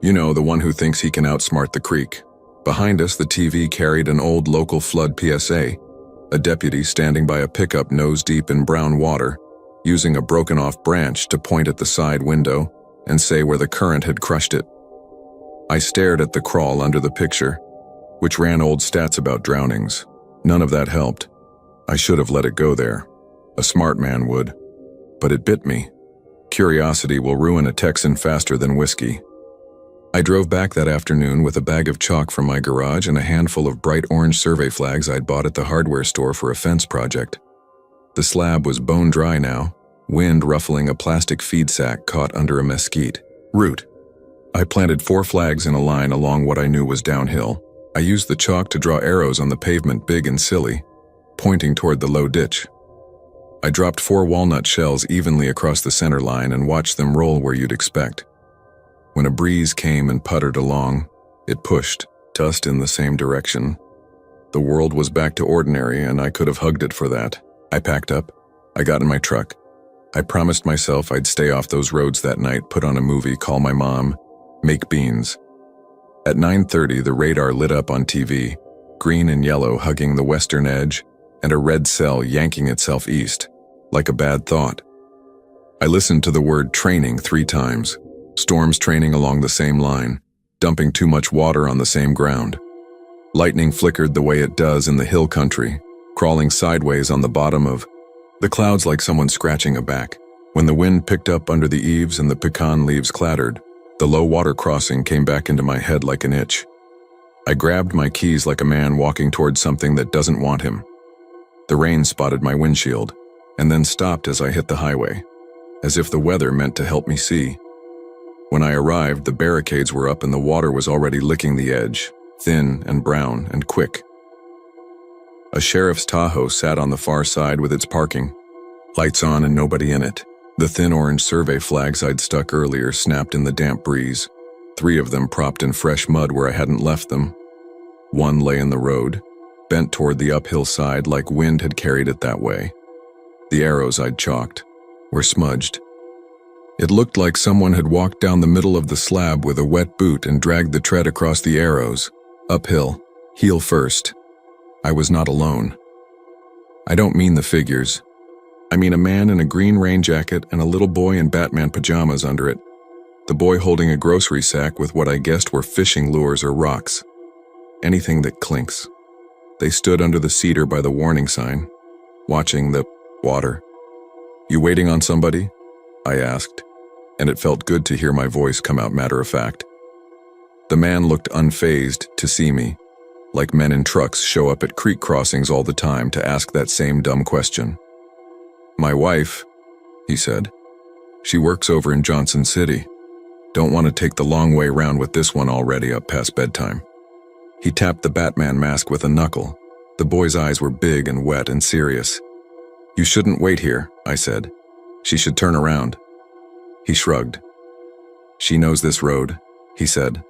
You know, the one who thinks he can outsmart the creek." Behind us, the TV carried an old local flood PSA, a deputy standing by a pickup nose-deep in brown water, using a broken-off branch to point at the side window and say where the current had crushed it. I stared at the crawl under the picture, which ran old stats about drownings. None of that helped. I should have let it go there. A smart man would. But it bit me. Curiosity will ruin a Texan faster than whiskey. I drove back that afternoon with a bag of chalk from my garage and a handful of bright orange survey flags I'd bought at the hardware store for a fence project. The slab was bone dry now, wind ruffling a plastic feed sack caught under a mesquite root. I planted 4 flags in a line along what I knew was downhill. I used the chalk to draw arrows on the pavement big and silly, pointing toward the low ditch. I dropped 4 walnut shells evenly across the center line and watched them roll where you'd expect. When a breeze came and puttered along, it pushed dust in the same direction. The world was back to ordinary and I could have hugged it for that. I packed up. I got in my truck. I promised myself I'd stay off those roads that night, put on a movie, call my mom, make beans. At 9:30, the radar lit up on TV, green and yellow hugging the western edge, and a red cell yanking itself east, like a bad thought. I listened to the word training 3 times, storms training along the same line, dumping too much water on the same ground. Lightning flickered the way it does in the hill country, crawling sideways on the bottom of the clouds like someone scratching a back. When the wind picked up under the eaves and the pecan leaves clattered, the low water crossing came back into my head like an itch. I grabbed my keys like a man walking towards something that doesn't want him. The rain spotted my windshield, and then stopped as I hit the highway, as if the weather meant to help me see. When I arrived, the barricades were up and the water was already licking the edge, thin and brown and quick. A sheriff's Tahoe sat on the far side with its parking, lights on and nobody in it. The thin orange survey flags I'd stuck earlier snapped in the damp breeze, 3 of them propped in fresh mud where I hadn't left them. One lay in the road, bent toward the uphill side like wind had carried it that way. The arrows I'd chalked were smudged. It looked like someone had walked down the middle of the slab with a wet boot and dragged the tread across the arrows, uphill, heel first. I was not alone. I don't mean the figures. I mean a man in a green rain jacket and a little boy in Batman pajamas under it. The boy holding a grocery sack with what I guessed were fishing lures or rocks. Anything that clinks. They stood under the cedar by the warning sign, watching the water. "You waiting on somebody?" I asked, and it felt good to hear my voice come out matter-of-fact. The man looked unfazed to see me, like men in trucks show up at creek crossings all the time to ask that same dumb question. "My wife," he said. "She works over in Johnson City. Don't want to take the long way round with this one already up past bedtime." He tapped the Batman mask with a knuckle. The boy's eyes were big and wet and serious. "You shouldn't wait here," I said. "She should turn around." He shrugged. "She knows this road," he said.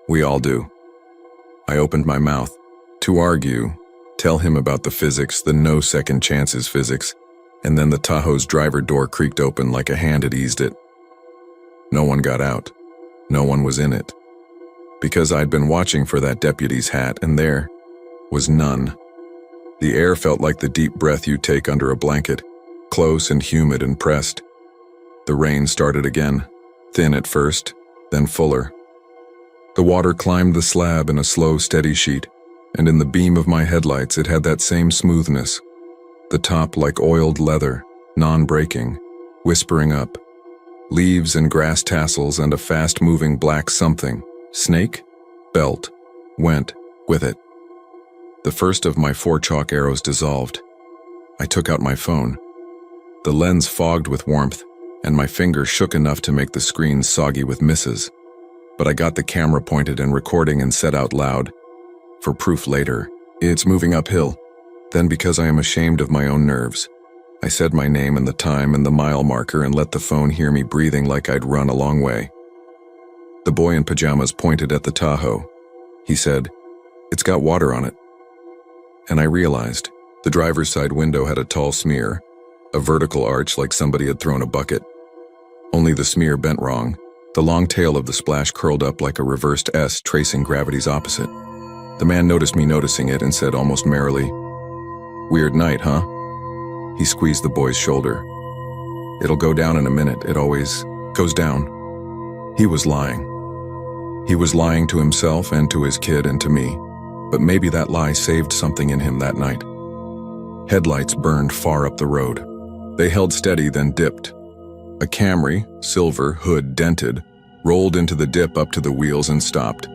"We all do." I opened my mouth to argue, tell him about the physics, the no second chances physics, and then the Tahoe's driver door creaked open like a hand had eased it. No one got out. No one was in it. Because I'd been watching for that deputy's hat, and there was none. The air felt like the deep breath you take under a blanket, close and humid and pressed. The rain started again, thin at first, then fuller. The water climbed the slab in a slow, steady sheet, and in the beam of my headlights it had that same smoothness. The top like oiled leather, non-breaking, whispering up. Leaves and grass tassels and a fast-moving black something, snake, belt, went with it. The first of my 4 chalk arrows dissolved. I took out my phone. The lens fogged with warmth, and my finger shook enough to make the screen soggy with misses. But I got the camera pointed and recording and said out loud, for proof later, "It's moving uphill." Then, because I am ashamed of my own nerves, I said my name and the time and the mile marker and let the phone hear me breathing like I'd run a long way. The boy in pajamas pointed at the Tahoe. He said, "It's got water on it." And I realized the driver's side window had a tall smear, a vertical arch like somebody had thrown a bucket. Only the smear bent wrong. The long tail of the splash curled up like a reversed S tracing gravity's opposite. The man noticed me noticing it and said almost merrily, "Weird night, huh?" He squeezed the boy's shoulder. "It'll go down in a minute. It always goes down." He was lying. He was lying to himself and to his kid and to me, but maybe that lie saved something in him that night. Headlights burned far up the road. They held steady, then dipped. A Camry, silver, hood dented, rolled into the dip up to the wheels and stopped.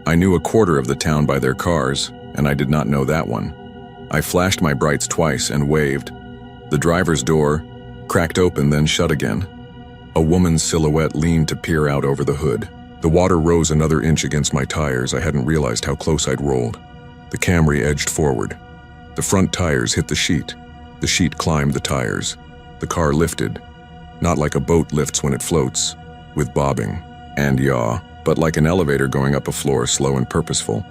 I knew a quarter of the town by their cars, and I did not know that one. I flashed my brights twice and waved. The driver's door cracked open, then shut again. A woman's silhouette leaned to peer out over the hood. The water rose another inch against my tires. I hadn't realized how close I'd rolled. The Camry edged forward. The front tires hit the sheet. The sheet climbed the tires. The car lifted. Not like a boat lifts when it floats, with bobbing and yaw, but like an elevator going up a floor, slow and purposeful.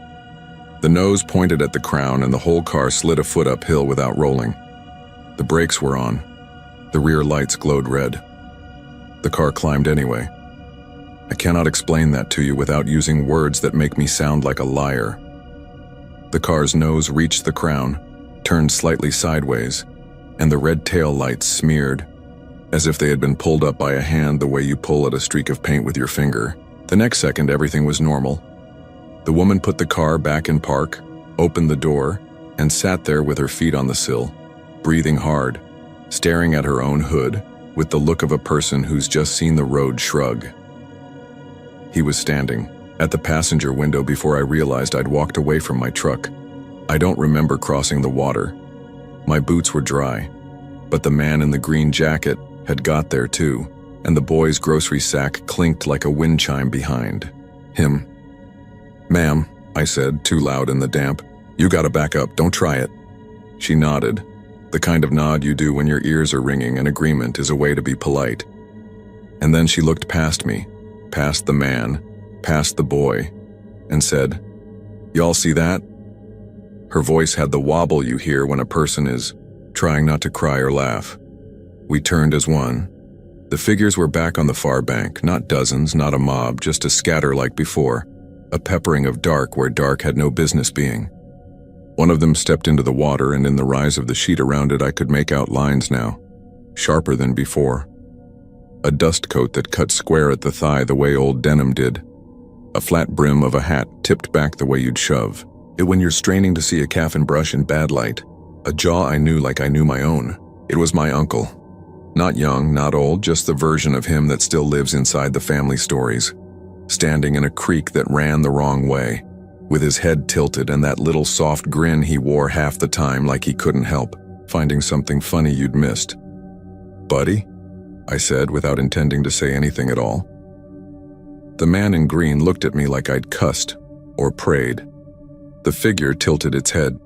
The nose pointed at the crown and the whole car slid a foot uphill without rolling. The brakes were on. The rear lights glowed red. The car climbed anyway. I cannot explain that to you without using words that make me sound like a liar. The car's nose reached the crown, turned slightly sideways, and the red tail lights smeared, as if they had been pulled up by a hand the way you pull at a streak of paint with your finger. The next second, everything was normal. The woman put the car back in park, opened the door, and sat there with her feet on the sill, breathing hard, staring at her own hood with the look of a person who's just seen the road shrug. He was standing at the passenger window before I realized I'd walked away from my truck. I don't remember crossing the water. My boots were dry, but the man in the green jacket had got there too, and the boy's grocery sack clinked like a wind chime behind him. "Ma'am," I said, too loud in the damp, "you gotta back up, don't try it." She nodded, the kind of nod you do when your ears are ringing and agreement is a way to be polite. And then she looked past me, past the man, past the boy, and said, "Y'all see that?" Her voice had the wobble you hear when a person is trying not to cry or laugh. We turned as one. The figures were back on the far bank, not dozens, not a mob, just a scatter like before, a peppering of dark where dark had no business being. One of them stepped into the water, and in the rise of the sheet around it I could make out lines now, sharper than before. A dust coat that cut square at the thigh the way old denim did. A flat brim of a hat tipped back the way you'd shove it when you're straining to see a calf and brush in bad light. A jaw I knew like I knew my own. It was my uncle. Not young, not old, just the version of him that still lives inside the family stories. Standing in a creek that ran the wrong way, with his head tilted and that little soft grin he wore half the time like he couldn't help finding something funny you'd missed. "Buddy?" I said without intending to say anything at all. The man in green looked at me like I'd cussed or prayed. The figure tilted its head,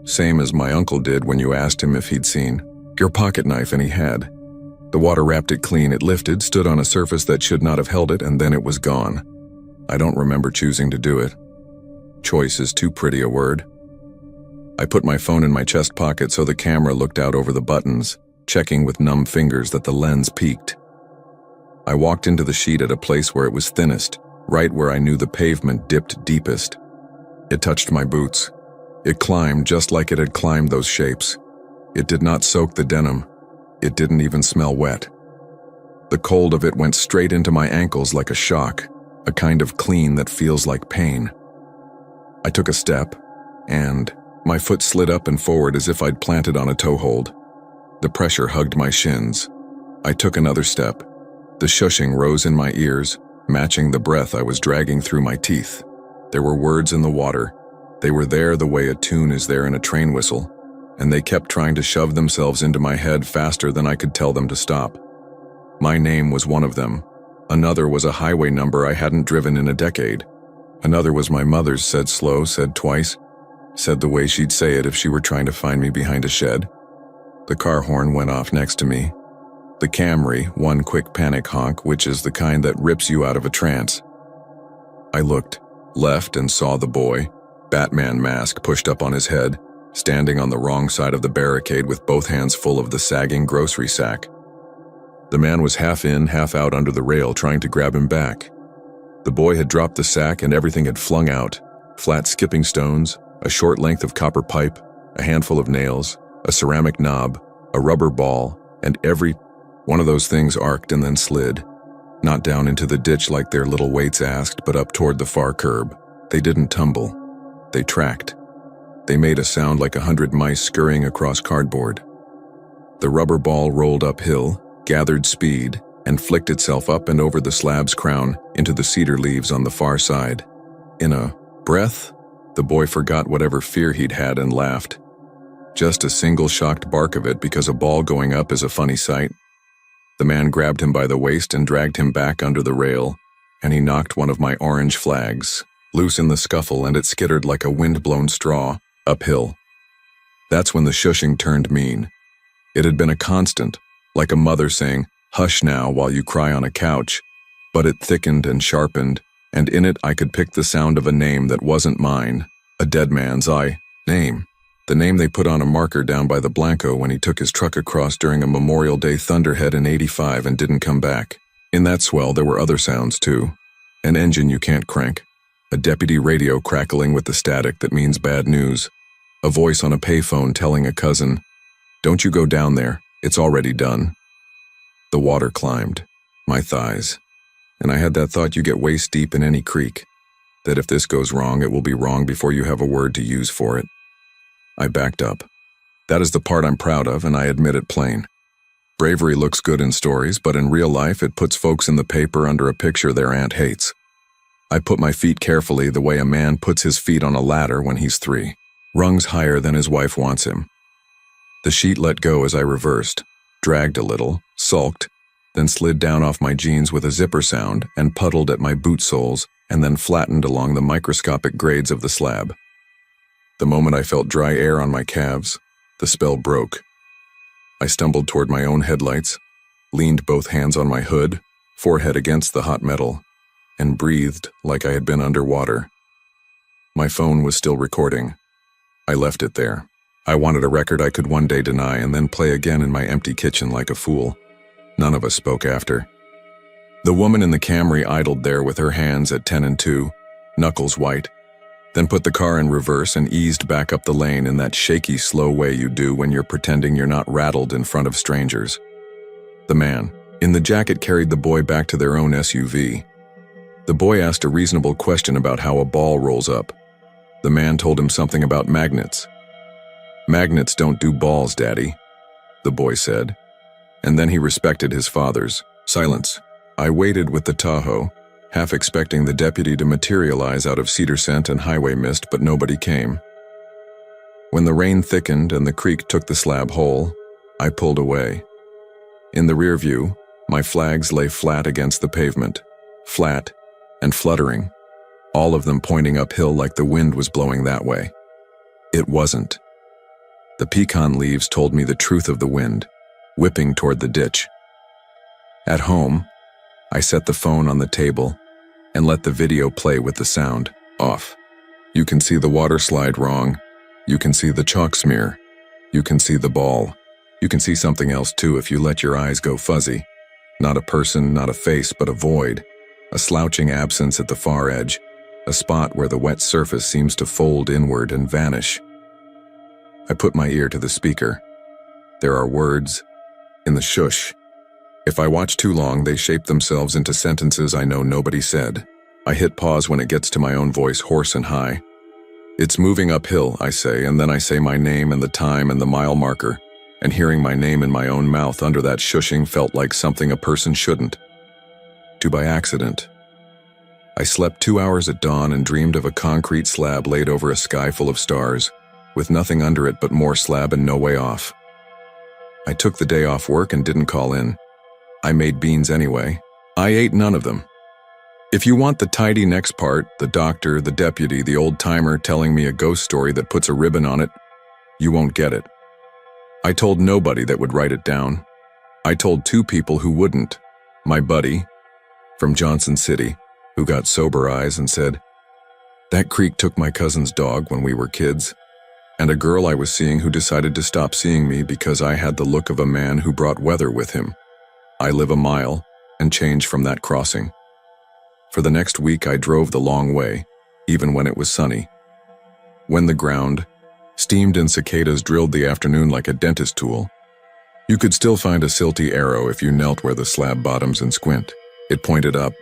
same as my uncle did when you asked him if he'd seen your pocket knife, and he had. The water wrapped it clean, it lifted, stood on a surface that should not have held it, and then it was gone. I don't remember choosing to do it. Choice is too pretty a word. I put my phone in my chest pocket so the camera looked out over the buttons, checking with numb fingers that the lens peaked. I walked into the sheet at a place where it was thinnest, right where I knew the pavement dipped deepest. It touched my boots. It climbed just like it had climbed those shapes. It did not soak the denim. It didn't even smell wet. The cold of it went straight into my ankles like a shock, a kind of clean that feels like pain. I took a step, and my foot slid up and forward as if I'd planted on a toehold. The pressure hugged my shins. I took another step. The shushing rose in my ears, matching the breath I was dragging through my teeth. There were words in the water. They were there the way a tune is there in a train whistle, and they kept trying to shove themselves into my head faster than I could tell them to stop. My name was one of them. Another was a highway number I hadn't driven in a decade. Another was my mother's, said slow, said twice, said the way she'd say it if she were trying to find me behind a shed. The car horn went off next to me. The Camry, one quick panic honk, which is the kind that rips you out of a trance. I looked left and saw the boy, Batman mask pushed up on his head, standing on the wrong side of the barricade with both hands full of the sagging grocery sack. The man was half in, half out under the rail, trying to grab him back. The boy had dropped the sack and everything had flung out. Flat skipping stones, a short length of copper pipe, a handful of nails, a ceramic knob, a rubber ball, and every one of those things arced and then slid. Not down into the ditch like their little weights asked, but up toward the far curb. They didn't tumble. They tracked. They made a sound like 100 mice scurrying across cardboard. The rubber ball rolled uphill, gathered speed, and flicked itself up and over the slab's crown into the cedar leaves on the far side. In a breath, the boy forgot whatever fear he'd had and laughed. Just a single shocked bark of it because a ball going up is a funny sight. The man grabbed him by the waist and dragged him back under the rail, and he knocked one of my orange flags loose in the scuffle, and it skittered like a wind-blown straw uphill. That's when the shushing turned mean. It had been a constant, like a mother saying, "Hush now while you cry on a couch," but it thickened and sharpened, and in it I could pick the sound of a name that wasn't mine, a dead man's name. The name they put on a marker down by the Blanco when he took his truck across during a Memorial Day thunderhead in '85 and didn't come back. In that swell there were other sounds too. An engine you can't crank. A deputy radio crackling with the static that means bad news. A voice on a payphone telling a cousin, "Don't you go down there, it's already done." The water climbed, my thighs, and I had that thought you get waist deep in any creek, that if this goes wrong, it will be wrong before you have a word to use for it. I backed up. That is the part I'm proud of, and I admit it plain. Bravery looks good in stories, but in real life it puts folks in the paper under a picture their aunt hates. I put my feet carefully the way a man puts his feet on a ladder when he's 3 rungs higher than his wife wants him. The sheet let go as I reversed, dragged a little, sulked, then slid down off my jeans with a zipper sound and puddled at my boot soles and then flattened along the microscopic grades of the slab. The moment I felt dry air on my calves, the spell broke. I stumbled toward my own headlights, leaned both hands on my hood, forehead against the hot metal, and breathed like I had been underwater. My phone was still recording. I left it there. I wanted a record I could one day deny and then play again in my empty kitchen like a fool. None of us spoke after. The woman in the Camry idled there with her hands at 10 and 2, knuckles white, then put the car in reverse and eased back up the lane in that shaky, slow way you do when you're pretending you're not rattled in front of strangers. The man in the jacket carried the boy back to their own SUV. The boy asked a reasonable question about how a ball rolls up. The man told him something about magnets. "Magnets don't do balls, Daddy," the boy said. And then he respected his father's silence. I waited with the Tahoe, half expecting the deputy to materialize out of cedar scent and highway mist, but nobody came. When the rain thickened and the creek took the slab whole, I pulled away. In the rear view, my flags lay flat against the pavement, flat and fluttering, all of them pointing uphill like the wind was blowing that way. It wasn't. The pecan leaves told me the truth of the wind, whipping toward the ditch. At home, I set the phone on the table and let the video play with the sound off. You can see the water slide wrong. You can see the chalk smear. You can see the ball. You can see something else too if you let your eyes go fuzzy. Not a person, not a face, but a void. A slouching absence at the far edge. A spot where the wet surface seems to fold inward and vanish. I put my ear to the speaker. There are words in the shush. If I watch too long, they shape themselves into sentences I know nobody said. I hit pause when it gets to my own voice, hoarse and high. "It's moving uphill," I say, and then I say my name and the time and the mile marker, and hearing my name in my own mouth under that shushing felt like something a person shouldn't do by accident. I slept 2 hours at dawn and dreamed of a concrete slab laid over a sky full of stars, with nothing under it but more slab and no way off. I took the day off work and didn't call in. I made beans anyway. I ate none of them. If you want the tidy next part, the doctor, the deputy, the old-timer telling me a ghost story that puts a ribbon on it, you won't get it. I told nobody that would write it down. I told 2 people who wouldn't. My buddy, from Johnson City, who got sober eyes and said, "That creek took my cousin's dog when we were kids," and a girl I was seeing who decided to stop seeing me because I had the look of a man who brought weather with him. I live a mile and change from that crossing. For the next week I drove the long way, even when it was sunny. When the ground steamed and cicadas drilled the afternoon like a dentist tool, you could still find a silty arrow if you knelt where the slab bottoms and squint. It pointed up.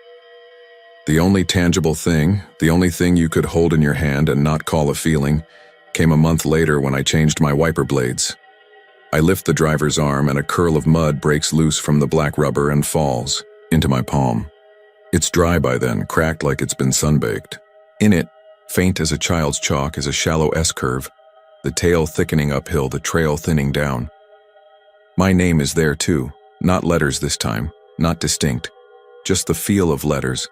The only tangible thing, the only thing you could hold in your hand and not call a feeling, came a month later when I changed my wiper blades. I lift the driver's arm and a curl of mud breaks loose from the black rubber and falls into my palm. It's dry by then, cracked like it's been sunbaked. In it, faint as a child's chalk, is a shallow S-curve, the tail thickening uphill, the trail thinning down. My name is there too, not letters this time, not distinct, just the feel of letters.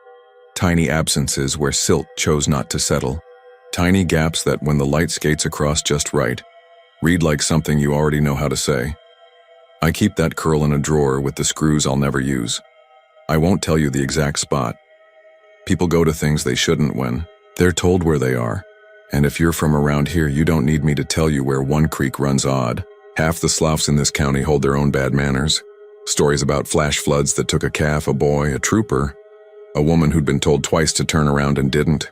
Tiny absences where silt chose not to settle. Tiny gaps that, when the light skates across just right, read like something you already know how to say. I keep that curl in a drawer with the screws I'll never use. I won't tell you the exact spot. People go to things they shouldn't when they're told where they are. And if you're from around here, you don't need me to tell you where one creek runs odd. Half the sloughs in this county hold their own bad manners. Stories about flash floods that took a calf, a boy, a trooper, a woman who'd been told twice to turn around and didn't.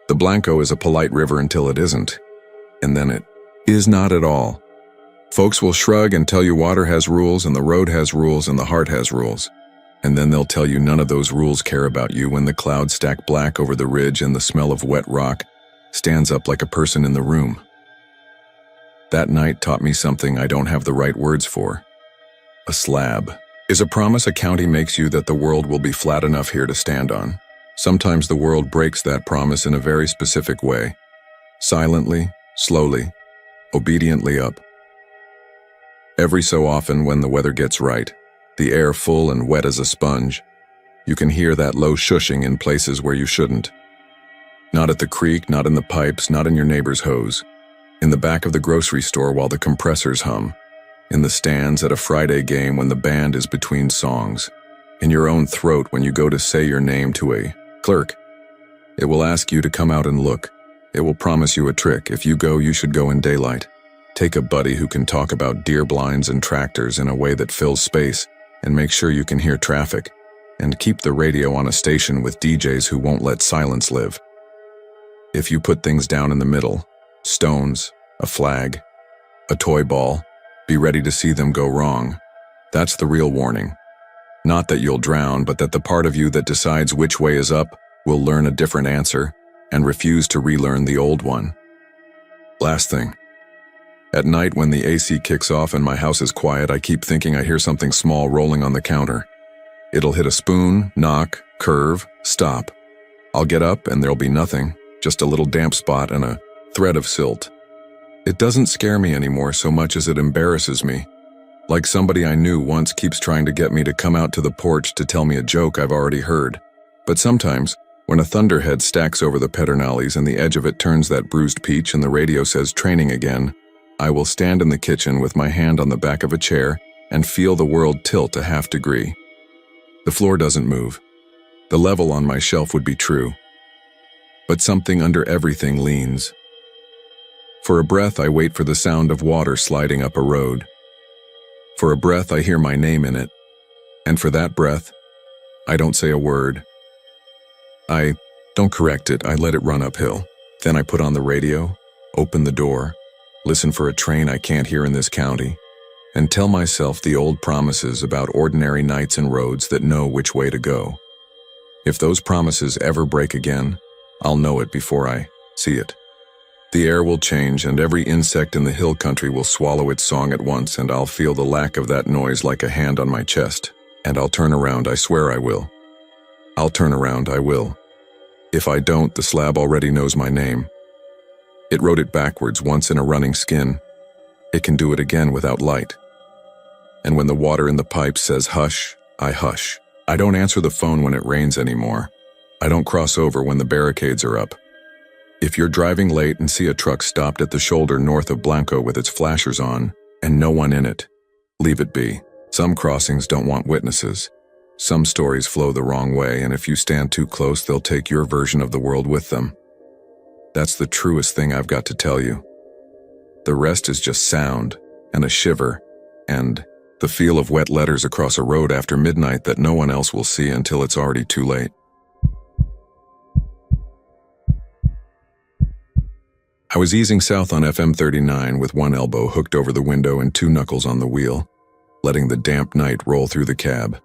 The Blanco is a polite river until it isn't. And then it is not at all. Folks will shrug and tell you water has rules and the road has rules and the heart has rules. And then they'll tell you none of those rules care about you when the clouds stack black over the ridge and the smell of wet rock stands up like a person in the room. That night taught me something I don't have the right words for. A slab is a promise a county makes you that the world will be flat enough here to stand on. Sometimes the world breaks that promise in a very specific way. Silently, slowly, obediently up. Every so often when the weather gets right, the air full and wet as a sponge, you can hear that low shushing in places where you shouldn't. Not at the creek, not in the pipes, not in your neighbor's hose. In the back of the grocery store while the compressors hum. In the stands at a Friday game when the band is between songs. In your own throat when you go to say your name to a clerk. It will ask you to come out and look. It will promise you a trick. If you go, you should go in daylight. Take a buddy who can talk about deer blinds and tractors in a way that fills space, and make sure you can hear traffic. And keep the radio on a station with DJs who won't let silence live. If you put things down in the middle, stones, a flag, a toy ball, be ready to see them go wrong. That's the real warning. Not that you'll drown, but that the part of you that decides which way is up will learn a different answer and refuse to relearn the old one. Last thing. At night when the AC kicks off and my house is quiet, I keep thinking I hear something small rolling on the counter. It'll hit a spoon, knock, curve, stop. I'll get up and there'll be nothing, just a little damp spot and a thread of silt. It doesn't scare me anymore so much as it embarrasses me. Like somebody I knew once keeps trying to get me to come out to the porch to tell me a joke I've already heard. But sometimes, when a thunderhead stacks over the pedernales and the edge of it turns that bruised peach and the radio says training again, I will stand in the kitchen with my hand on the back of a chair and feel the world tilt a half degree. The floor doesn't move. The level on my shelf would be true. But something under everything leans. For a breath, I wait for the sound of water sliding up a road. For a breath, I hear my name in it. And for that breath, I don't say a word. I don't correct it, I let it run uphill. Then I put on the radio, open the door, listen for a train I can't hear in this county, and tell myself the old promises about ordinary nights and roads that know which way to go. If those promises ever break again, I'll know it before I see it. The air will change and every insect in the hill country will swallow its song at once, and I'll feel the lack of that noise like a hand on my chest. And I'll turn around, I swear I will. I'll turn around, I will. If I don't, the slab already knows my name. It wrote it backwards once in a running skin. It can do it again without light. And when the water in the pipe says hush, I hush. I don't answer the phone when it rains anymore. I don't cross over when the barricades are up. If you're driving late and see a truck stopped at the shoulder north of Blanco with its flashers on, and no one in it, leave it be. Some crossings don't want witnesses. Some stories flow the wrong way, and if you stand too close, they'll take your version of the world with them. That's the truest thing I've got to tell you. The rest is just sound, and a shiver, and the feel of wet letters across a road after midnight that no one else will see until it's already too late. I was easing south on FM 39 with one elbow hooked over the window and two knuckles on the wheel, letting the damp night roll through the cab.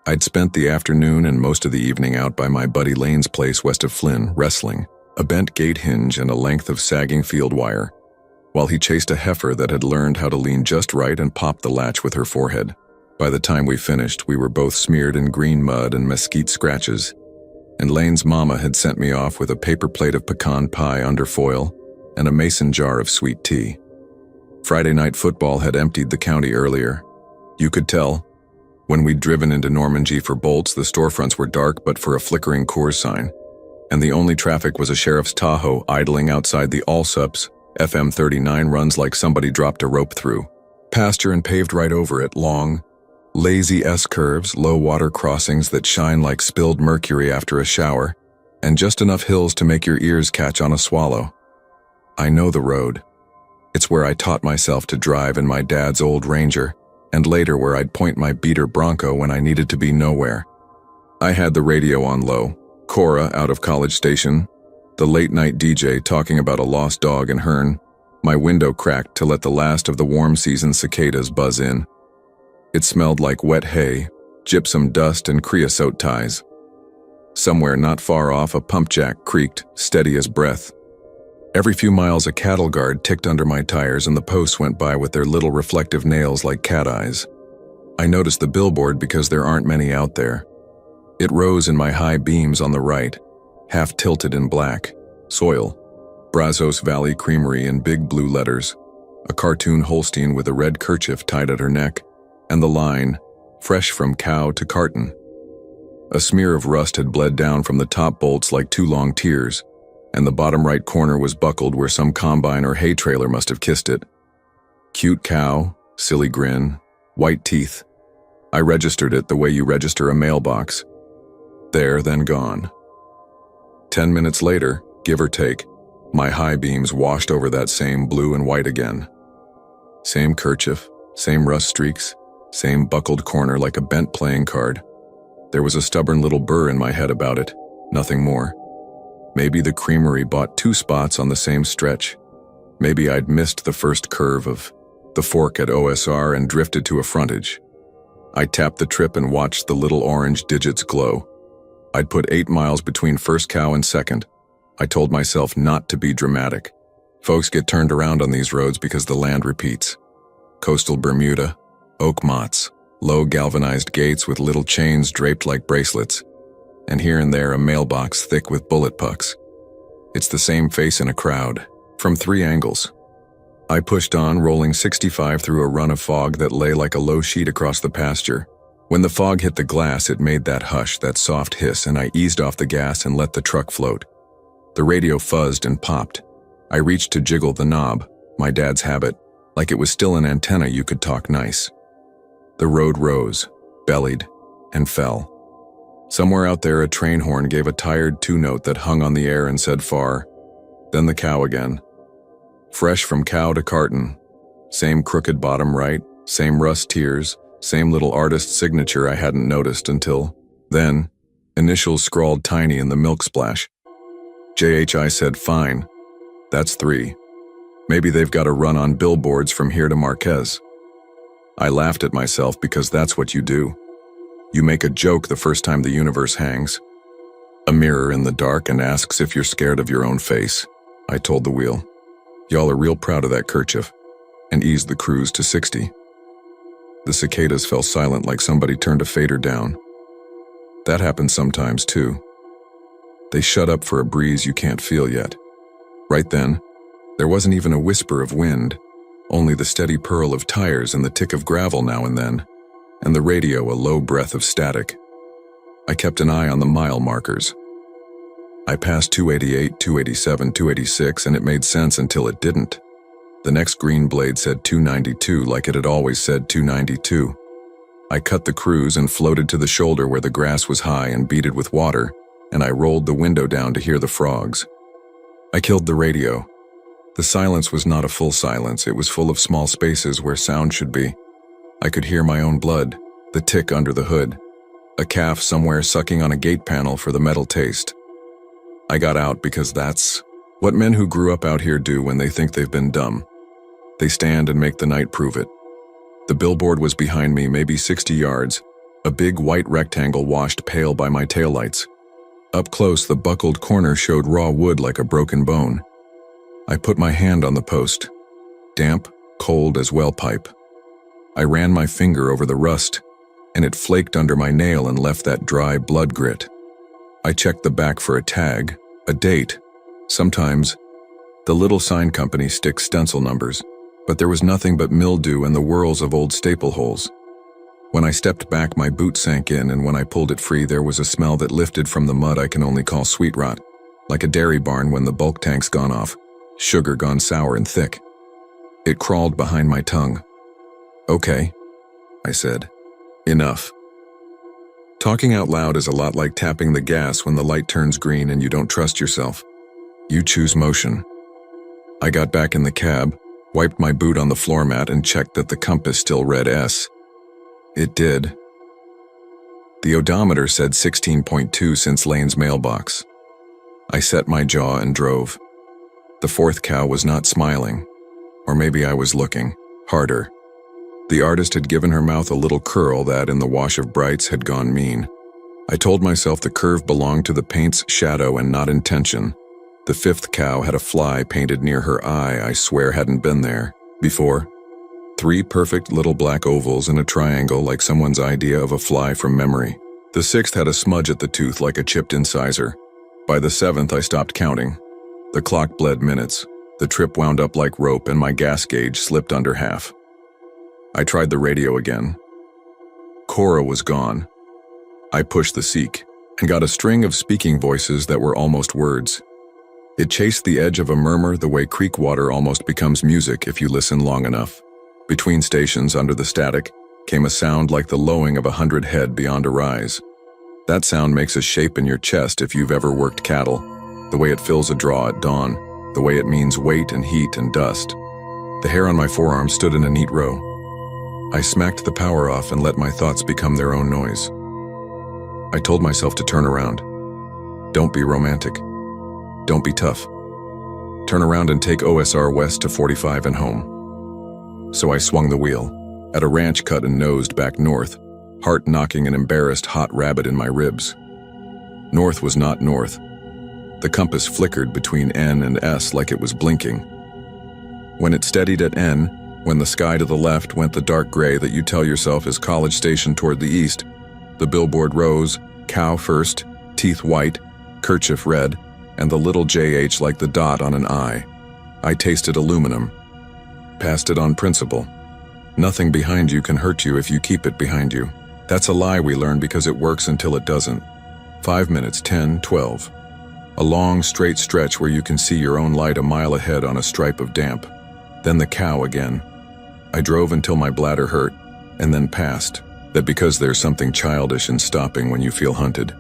I'd spent the afternoon and most of the evening out by my buddy Lane's place west of Flynn, wrestling, a bent gate hinge and a length of sagging field wire, while he chased a heifer that had learned how to lean just right and pop the latch with her forehead. By the time we finished, we were both smeared in green mud and mesquite scratches, and Lane's mama had sent me off with a paper plate of pecan pie under foil and a mason jar of sweet tea. Friday night football had emptied the county earlier. You could tell. When we'd driven into Normandy for bolts, the storefronts were dark but for a flickering Coors sign, and the only traffic was a sheriff's Tahoe idling outside the Allsups. FM 39 runs like somebody dropped a rope through. Pasture and paved right over it, long, lazy S-curves, low water crossings that shine like spilled mercury after a shower, and just enough hills to make your ears catch on a swallow. I know the road. It's where I taught myself to drive in my dad's old Ranger, and later where I'd point my beater Bronco when I needed to be nowhere. I had the radio on low, Cora out of College Station, the late-night DJ talking about a lost dog in Hearn, my window cracked to let the last of the warm season cicadas buzz in. It smelled like wet hay, gypsum dust, and creosote ties. Somewhere not far off, a pump jack creaked, steady as breath. Every few miles a cattle guard ticked under my tires and the posts went by with their little reflective nails like cat eyes. I noticed the billboard because there aren't many out there. It rose in my high beams on the right, half tilted in black. Soil, Brazos Valley Creamery in big blue letters, a cartoon Holstein with a red kerchief tied at her neck, and the line, fresh from cow to carton. A smear of rust had bled down from the top bolts like two long tears, and the bottom right corner was buckled where some combine or hay trailer must have kissed it. Cute cow, silly grin, white teeth. I registered it the way you register a mailbox. There, then gone. 10 minutes later, give or take, my high beams washed over that same blue and white again. Same kerchief, same rust streaks, same buckled corner like a bent playing card. There was a stubborn little burr in my head about it, nothing more. Maybe the creamery bought 2 spots on the same stretch. Maybe I'd missed the first curve of the fork at OSR and drifted to a frontage. I tapped the trip and watched the little orange digits glow. I'd put 8 miles between first cow and second. I told myself not to be dramatic. Folks get turned around on these roads because the land repeats. Coastal Bermuda, oak mottes, low galvanized gates with little chains draped like bracelets, and here and there a mailbox thick with bullet pucks. It's the same face in a crowd, from 3 angles. I pushed on, rolling 65 through a run of fog that lay like a low sheet across the pasture. When the fog hit the glass, it made that hush, that soft hiss, and I eased off the gas and let the truck float. The radio fuzzed and popped. I reached to jiggle the knob, my dad's habit, like it was still an antenna you could talk nice. The road rose, bellied, and fell. Somewhere out there a train horn gave a tired 2-note that hung on the air and said far. Then the cow again. Fresh from cow to carton. Same crooked bottom right, same rust tears, same little artist signature I hadn't noticed until then. Initials scrawled tiny in the milk splash. JHI said fine. That's 3. Maybe they've got a run on billboards from here to Marquez. I laughed at myself because that's what you do. You make a joke the first time the universe hangs. A mirror in the dark and asks if you're scared of your own face, I told the wheel. Y'all are real proud of that kerchief, and eased the cruise to 60. The cicadas fell silent like somebody turned a fader down. That happens sometimes too. They shut up for a breeze you can't feel yet. Right then, there wasn't even a whisper of wind, only the steady purl of tires and the tick of gravel now and then, and the radio a low breath of static. I kept an eye on the mile markers. I passed 288, 287, 286, and it made sense until it didn't. The next green blade said 292 like it had always said 292. I cut the cruise and floated to the shoulder where the grass was high and beaded with water, and I rolled the window down to hear the frogs. I killed the radio. The silence was not a full silence, it was full of small spaces where sound should be. I could hear my own blood, the tick under the hood, a calf somewhere sucking on a gate panel for the metal taste. I got out because that's what men who grew up out here do when they think they've been dumb. They stand and make the night prove it. The billboard was behind me, maybe 60 yards, a big white rectangle washed pale by my taillights. Up close, the buckled corner showed raw wood like a broken bone. I put my hand on the post, damp, cold as well pipe. I ran my finger over the rust, and it flaked under my nail and left that dry blood grit. I checked the back for a tag, a date. Sometimes, the little sign company sticks stencil numbers, but there was nothing but mildew and the whirls of old staple holes. When I stepped back, my boot sank in, and when I pulled it free, there was a smell that lifted from the mud I can only call sweet rot, like a dairy barn when the bulk tank's gone off, sugar gone sour and thick. It crawled behind my tongue. Okay, I said. Enough. Talking out loud is a lot like tapping the gas when the light turns green and you don't trust yourself. You choose motion. I got back in the cab, wiped my boot on the floor mat, and checked that the compass still read S. It did. The odometer said 16.2 since Lane's mailbox. I set my jaw and drove. The fourth cow was not smiling. Or maybe I was looking harder. The artist had given her mouth a little curl that, in the wash of brights, had gone mean. I told myself the curve belonged to the paint's shadow and not intention. The fifth cow had a fly painted near her eye I swear hadn't been there before. 3 perfect little black ovals in a triangle like someone's idea of a fly from memory. The sixth had a smudge at the tooth like a chipped incisor. By the 7th, I stopped counting. The clock bled minutes. The trip wound up like rope and my gas gauge slipped under half. I tried the radio again. Cora was gone. I pushed the seek and got a string of speaking voices that were almost words. It chased the edge of a murmur the way creek water almost becomes music if you listen long enough. Between stations under the static came a sound like the lowing of 100 head beyond a rise. That sound makes a shape in your chest if you've ever worked cattle, the way it fills a draw at dawn, the way it means weight and heat and dust. The hair on my forearm stood in a neat row. I smacked the power off and let my thoughts become their own noise. I told myself to turn around. Don't be romantic. Don't be tough. Turn around and take OSR west to 45 and home. So I swung the wheel, at a ranch cut and nosed back north, heart knocking an embarrassed hot rabbit in my ribs. North was not north. The compass flickered between N and S like it was blinking. When it steadied at N, when the sky to the left went the dark gray that you tell yourself is College Station toward the east, the billboard rose, cow first, teeth white, kerchief red, and the little JH like the dot on an I. I tasted aluminum. Passed it on principle. Nothing behind you can hurt you if you keep it behind you. That's a lie we learn because it works until it doesn't. 5 minutes, 10, 12. A long, straight stretch where you can see your own light a mile ahead on a stripe of damp. Then the cow again. I drove until my bladder hurt, and then passed. That because there's something childish in stopping when you feel hunted.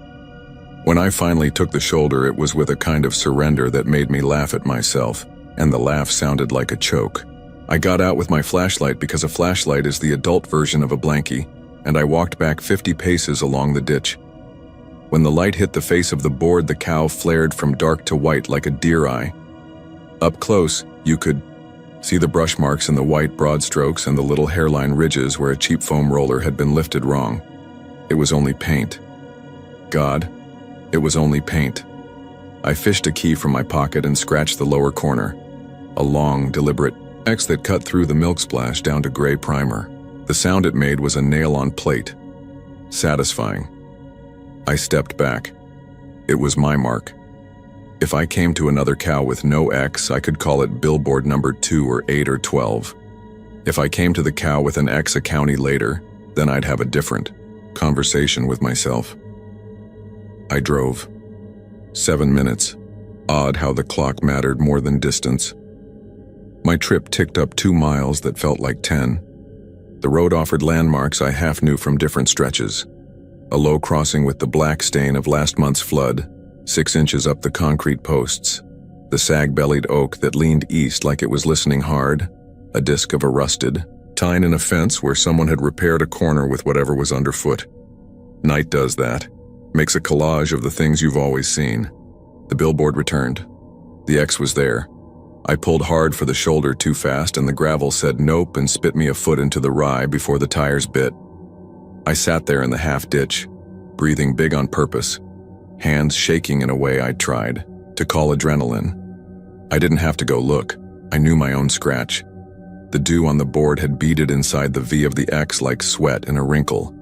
When I finally took the shoulder, it was with a kind of surrender that made me laugh at myself, and the laugh sounded like a choke. I got out with my flashlight because a flashlight is the adult version of a blankie, and I walked back 50 paces along the ditch. When the light hit the face of the board, the cow flared from dark to white like a deer eye. Up close, you could see the brush marks in the white broad strokes and the little hairline ridges where a cheap foam roller had been lifted wrong. It was only paint. God, it was only paint. I fished a key from my pocket and scratched the lower corner. A long, deliberate X that cut through the milk splash down to gray primer. The sound it made was a nail on plate. Satisfying. I stepped back. It was my mark. If I came to another cow with no X, I could call it billboard number 2 or 8 or 12. If I came to the cow with an X a county later, then I'd have a different conversation with myself. I drove. 7 minutes. Odd how the clock mattered more than distance. My trip ticked up 2 miles that felt like 10. The road offered landmarks I half knew from different stretches. A low crossing with the black stain of last month's flood, 6 inches up the concrete posts. The sag-bellied oak that leaned east like it was listening hard, a disc of a rusted tine in a fence where someone had repaired a corner with whatever was underfoot. Night does that. Makes a collage of the things you've always seen. The billboard returned. The X was there. I pulled hard for the shoulder too fast and the gravel said nope and spit me a foot into the rye before the tires bit. I sat there in the half-ditch, breathing big on purpose, hands shaking in a way I'd tried to call adrenaline. I didn't have to go look. I knew my own scratch. The dew on the board had beaded inside the V of the X like sweat in a wrinkle.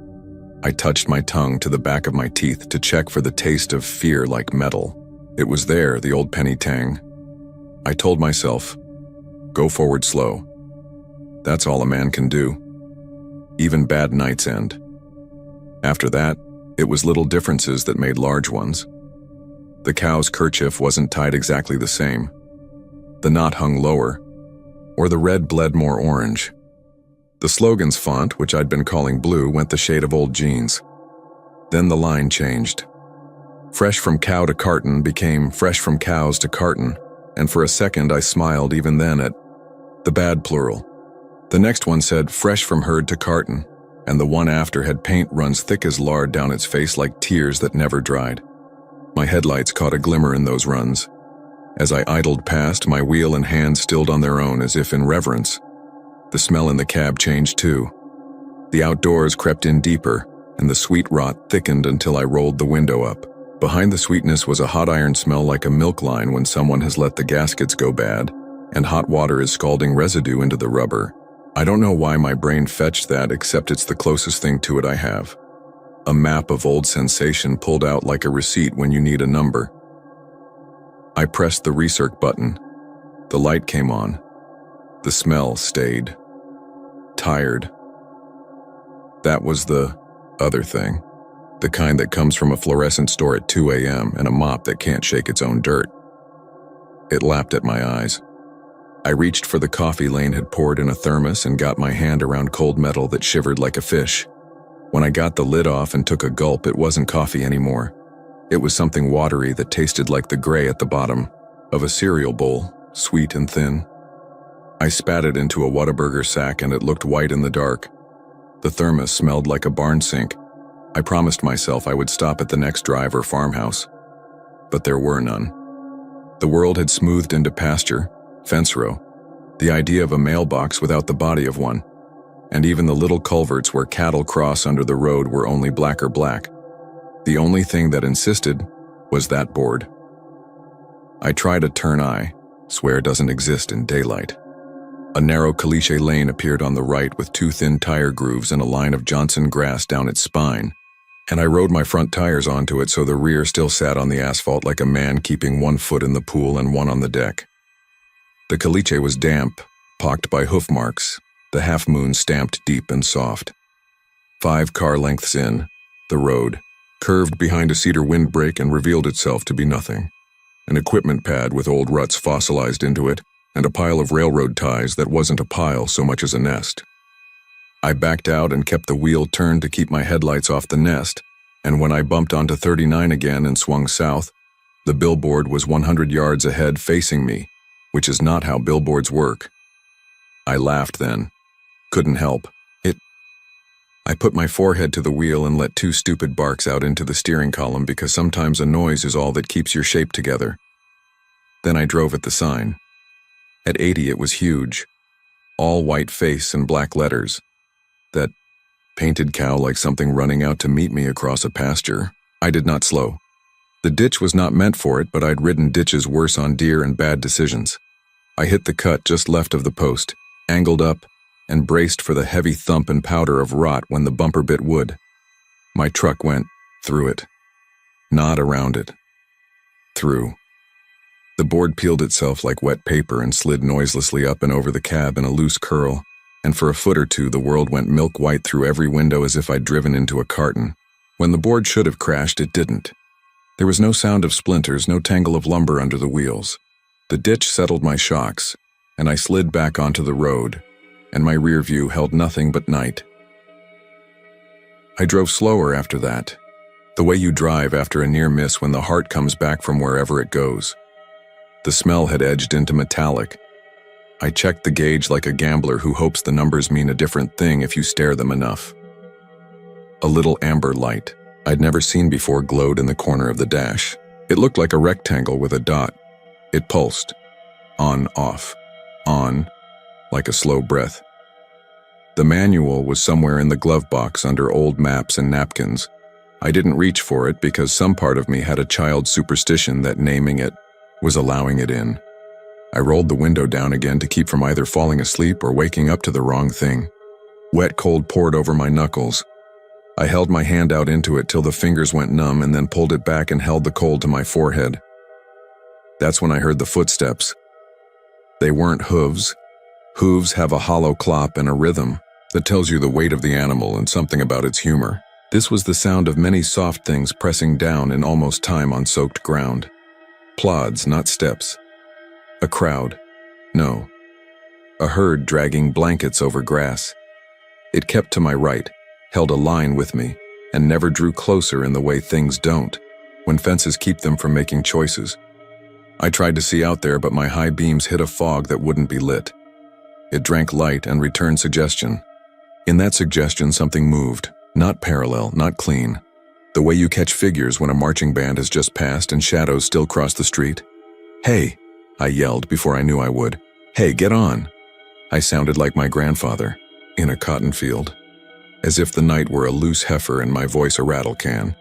I touched my tongue to the back of my teeth to check for the taste of fear like metal. It was there, the old penny tang. I told myself, go forward slow. That's all a man can do. Even bad nights end. After that, it was little differences that made large ones. The cow's kerchief wasn't tied exactly the same. The knot hung lower, or the red bled more orange. The slogan's font, which I'd been calling blue, went the shade of old jeans. Then the line changed. Fresh from cow to carton became fresh from cows to carton, and for a second I smiled even then at the bad plural. The next one said fresh from herd to carton, and the one after had paint runs thick as lard down its face like tears that never dried. My headlights caught a glimmer in those runs. As I idled past, my wheel and hand stilled on their own as if in reverence. The smell in the cab changed too. The outdoors crept in deeper, and the sweet rot thickened until I rolled the window up. Behind the sweetness was a hot iron smell like a milk line when someone has let the gaskets go bad, and hot water is scalding residue into the rubber. I don't know why my brain fetched that, except it's the closest thing to it I have. A map of old sensation pulled out like a receipt when you need a number. I pressed the recirc button. The light came on. The smell stayed. Tired. That was the other thing. The kind that comes from a fluorescent store at 2 a.m. and a mop that can't shake its own dirt. It lapped at my eyes. I reached for the coffee Lane had poured in a thermos and got my hand around cold metal that shivered like a fish. When I got the lid off and took a gulp, it wasn't coffee anymore. It was something watery that tasted like the gray at the bottom of a cereal bowl, sweet and thin. I spat it into a Whataburger sack and it looked white in the dark. The thermos smelled like a barn sink. I promised myself I would stop at the next drive or farmhouse. But there were none. The world had smoothed into pasture, fence row, the idea of a mailbox without the body of one, and even the little culverts where cattle cross under the road were only black or black. The only thing that insisted was that board. I tried a turn eye, swear doesn't exist in daylight. A narrow caliche lane appeared on the right with 2 thin tire grooves and a line of Johnson grass down its spine, and I rode my front tires onto it so the rear still sat on the asphalt like a man keeping 1 foot in the pool and 1 on the deck. The caliche was damp, pocked by hoof marks, the half-moon stamped deep and soft. 5 car lengths in, the road curved behind a cedar windbreak and revealed itself to be nothing. An equipment pad with old ruts fossilized into it, and a pile of railroad ties that wasn't a pile so much as a nest. I backed out and kept the wheel turned to keep my headlights off the nest, and when I bumped onto 39 again and swung south, the billboard was 100 yards ahead facing me, which is not how billboards work. I laughed then. Couldn't help. I put my forehead to the wheel and let 2 stupid barks out into the steering column because sometimes a noise is all that keeps your shape together. Then I drove at the sign. At 80 it was huge. All white face and black letters. That painted cow like something running out to meet me across a pasture. I did not slow. The ditch was not meant for it, but I'd ridden ditches worse on deer and bad decisions. I hit the cut just left of the post, angled up, and braced for the heavy thump and powder of rot when the bumper bit wood. My truck went through it. Not around it. Through. The board peeled itself like wet paper and slid noiselessly up and over the cab in a loose curl, and for a foot or two the world went milk white through every window as if I'd driven into a carton. When the board should have crashed, it didn't. There was no sound of splinters, no tangle of lumber under the wheels. The ditch settled my shocks, and I slid back onto the road, and my rear view held nothing but night. I drove slower after that, the way you drive after a near miss when the heart comes back from wherever it goes. The smell had edged into metallic. I checked the gauge like a gambler who hopes the numbers mean a different thing if you stare them enough. A little amber light I'd never seen before glowed in the corner of the dash. It looked like a rectangle with a dot. It pulsed. On, off. On, like a slow breath. The manual was somewhere in the glove box under old maps and napkins. I didn't reach for it because some part of me had a child's superstition that naming it was allowing it in. I rolled the window down again to keep from either falling asleep or waking up to the wrong thing. Wet cold poured over my knuckles. I held my hand out into it till the fingers went numb and then pulled it back and held the cold to my forehead. That's when I heard the footsteps. They weren't hooves. Hooves have a hollow clop and a rhythm that tells you the weight of the animal and something about its humor. This was the sound of many soft things pressing down in almost time on soaked ground. Plods, not steps. A crowd. No. A herd dragging blankets over grass. It kept to my right, held a line with me, and never drew closer in the way things don't, when fences keep them from making choices. I tried to see out there, but my high beams hit a fog that wouldn't be lit. It drank light and returned suggestion. In that suggestion, something moved, not parallel, not clean. The way you catch figures when a marching band has just passed and shadows still cross the street. "Hey," I yelled before I knew I would. "Hey, get on." I sounded like my grandfather, in a cotton field, as if the night were a loose heifer and my voice a rattle can.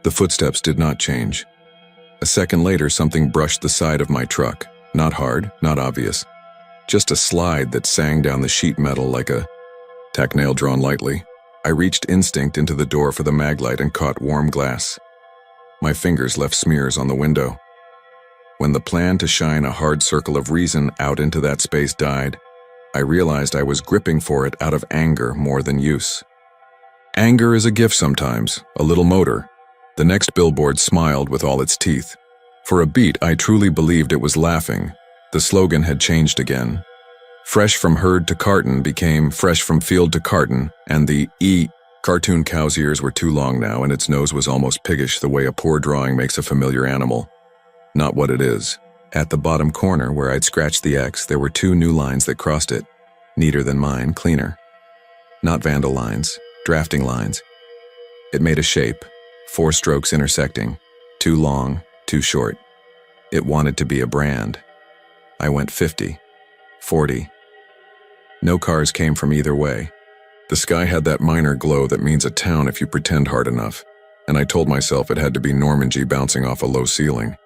The footsteps did not change. A second later, something brushed the side of my truck. Not hard, not obvious. Just a slide that sang down the sheet metal like a tack nail drawn lightly. I reached instinct into the door for the maglite and caught warm glass. My fingers left smears on the window. When the plan to shine a hard circle of reason out into that space died, I realized I was gripping for it out of anger more than use. Anger is a gift sometimes, a little motor. The next billboard smiled with all its teeth. For a beat, I truly believed it was laughing. The slogan had changed again. Fresh from herd to carton became fresh from field to carton, and the cartoon cow's ears were too long now, and its nose was almost piggish the way a poor drawing makes a familiar animal. Not what it is. At the bottom corner, where I'd scratched the X, there were 2 new lines that crossed it. Neater than mine, cleaner. Not vandal lines, drafting lines. It made a shape, 4 strokes intersecting. Too long, too short. It wanted to be a brand. I went 50, 40. No cars came from either way. The sky had that minor glow that means a town if you pretend hard enough, and I told myself it had to be Normandy bouncing off a low ceiling,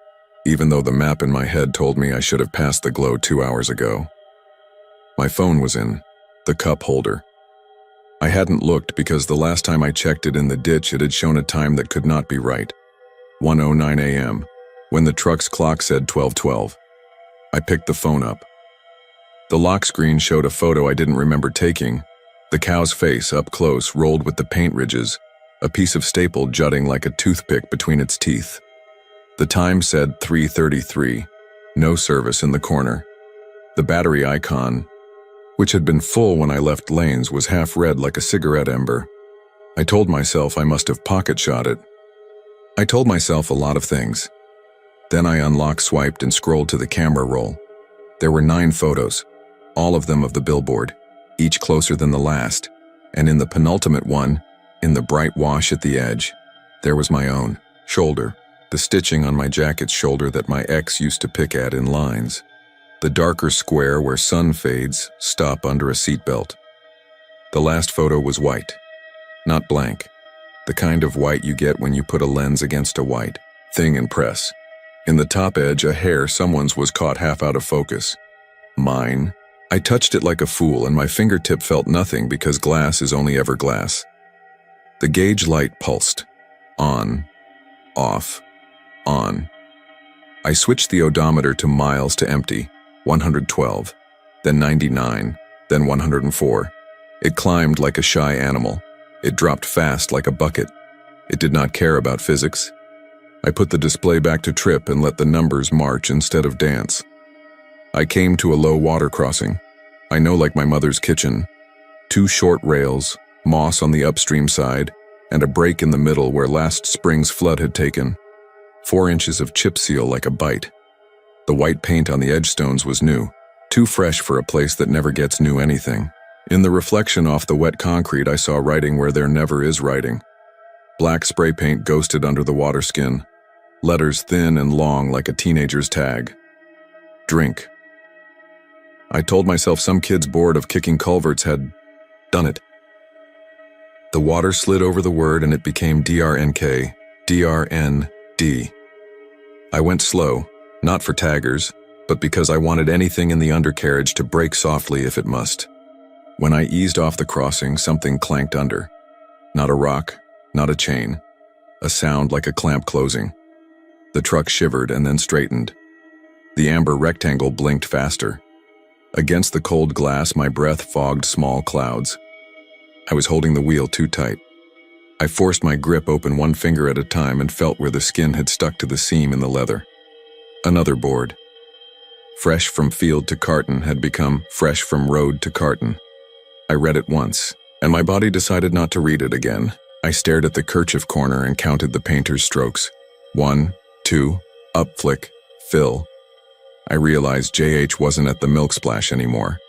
even though the map in my head told me I should have passed the glow 2 hours ago. My phone was in the cup holder. I hadn't looked because the last time I checked it in the ditch it had shown a time that could not be right. 1:09 a.m., when the truck's clock said 12:12. I picked the phone up. The lock screen showed a photo I didn't remember taking. The cow's face, up close, rolled with the paint ridges, a piece of staple jutting like a toothpick between its teeth. The time said 3:33, no service in the corner. The battery icon, which had been full when I left lanes, was half red like a cigarette ember. I told myself I must have pocket shot it. I told myself a lot of things. Then I unlocked, swiped, and scrolled to the camera roll. There were 9 photos, all of them of the billboard, each closer than the last, and in the penultimate one, in the bright wash at the edge, there was my own shoulder, the stitching on my jacket's shoulder that my ex used to pick at in lines. The darker square where sun fades stop under a seatbelt. The last photo was white, not blank, the kind of white you get when you put a lens against a white thing and press. In the top edge, a hair someone's was caught half out of focus. Mine. I touched it like a fool and my fingertip felt nothing because glass is only ever glass. The gauge light pulsed. On. Off. On. I switched the odometer to miles to empty. 112, then 99, then 104. It climbed like a shy animal. It dropped fast like a bucket. It did not care about physics. I put the display back to trip and let the numbers march instead of dance. I came to a low water crossing. I know, like my mother's kitchen. 2 short rails, moss on the upstream side, and a break in the middle where last spring's flood had taken. 4 inches of chip seal like a bite. The white paint on the edge stones was new, too fresh for a place that never gets new anything. In the reflection off the wet concrete, I saw writing where there never is writing. Black spray paint ghosted under the water skin. Letters thin and long like a teenager's tag. Drink. I told myself some kids bored of kicking culverts had done it. The water slid over the word and it became DRNK, DRND. I went slow, not for taggers, but because I wanted anything in the undercarriage to break softly if it must. When I eased off the crossing, something clanked under. Not a rock, not a chain. A sound like a clamp closing. The truck shivered and then straightened. The amber rectangle blinked faster. Against the cold glass, my breath fogged small clouds. I was holding the wheel too tight. I forced my grip open 1 finger at a time and felt where the skin had stuck to the seam in the leather. Another board. Fresh from field to carton had become fresh from road to carton. I read it once, and my body decided not to read it again. I stared at the kerchief corner and counted the painter's strokes. 1, 2, up flick, fill. I realized JH wasn't at the milk splash anymore.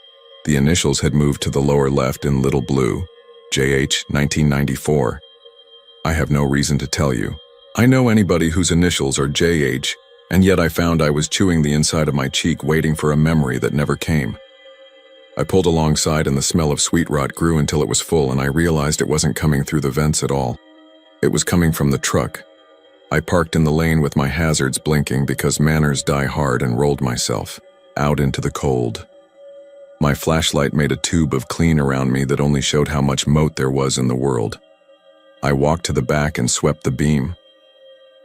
The initials had moved to the lower left in little blue. JH 1994. I have no reason to tell you. I know anybody whose initials are JH, and yet I found I was chewing the inside of my cheek waiting for a memory that never came. I pulled alongside and the smell of sweet rot grew until it was full and I realized it wasn't coming through the vents at all. It was coming from the truck, I parked in the lane with my hazards blinking because manners die hard and rolled myself out into the cold. My flashlight made a tube of clean around me that only showed how much moat there was in the world. I walked to the back and swept the beam.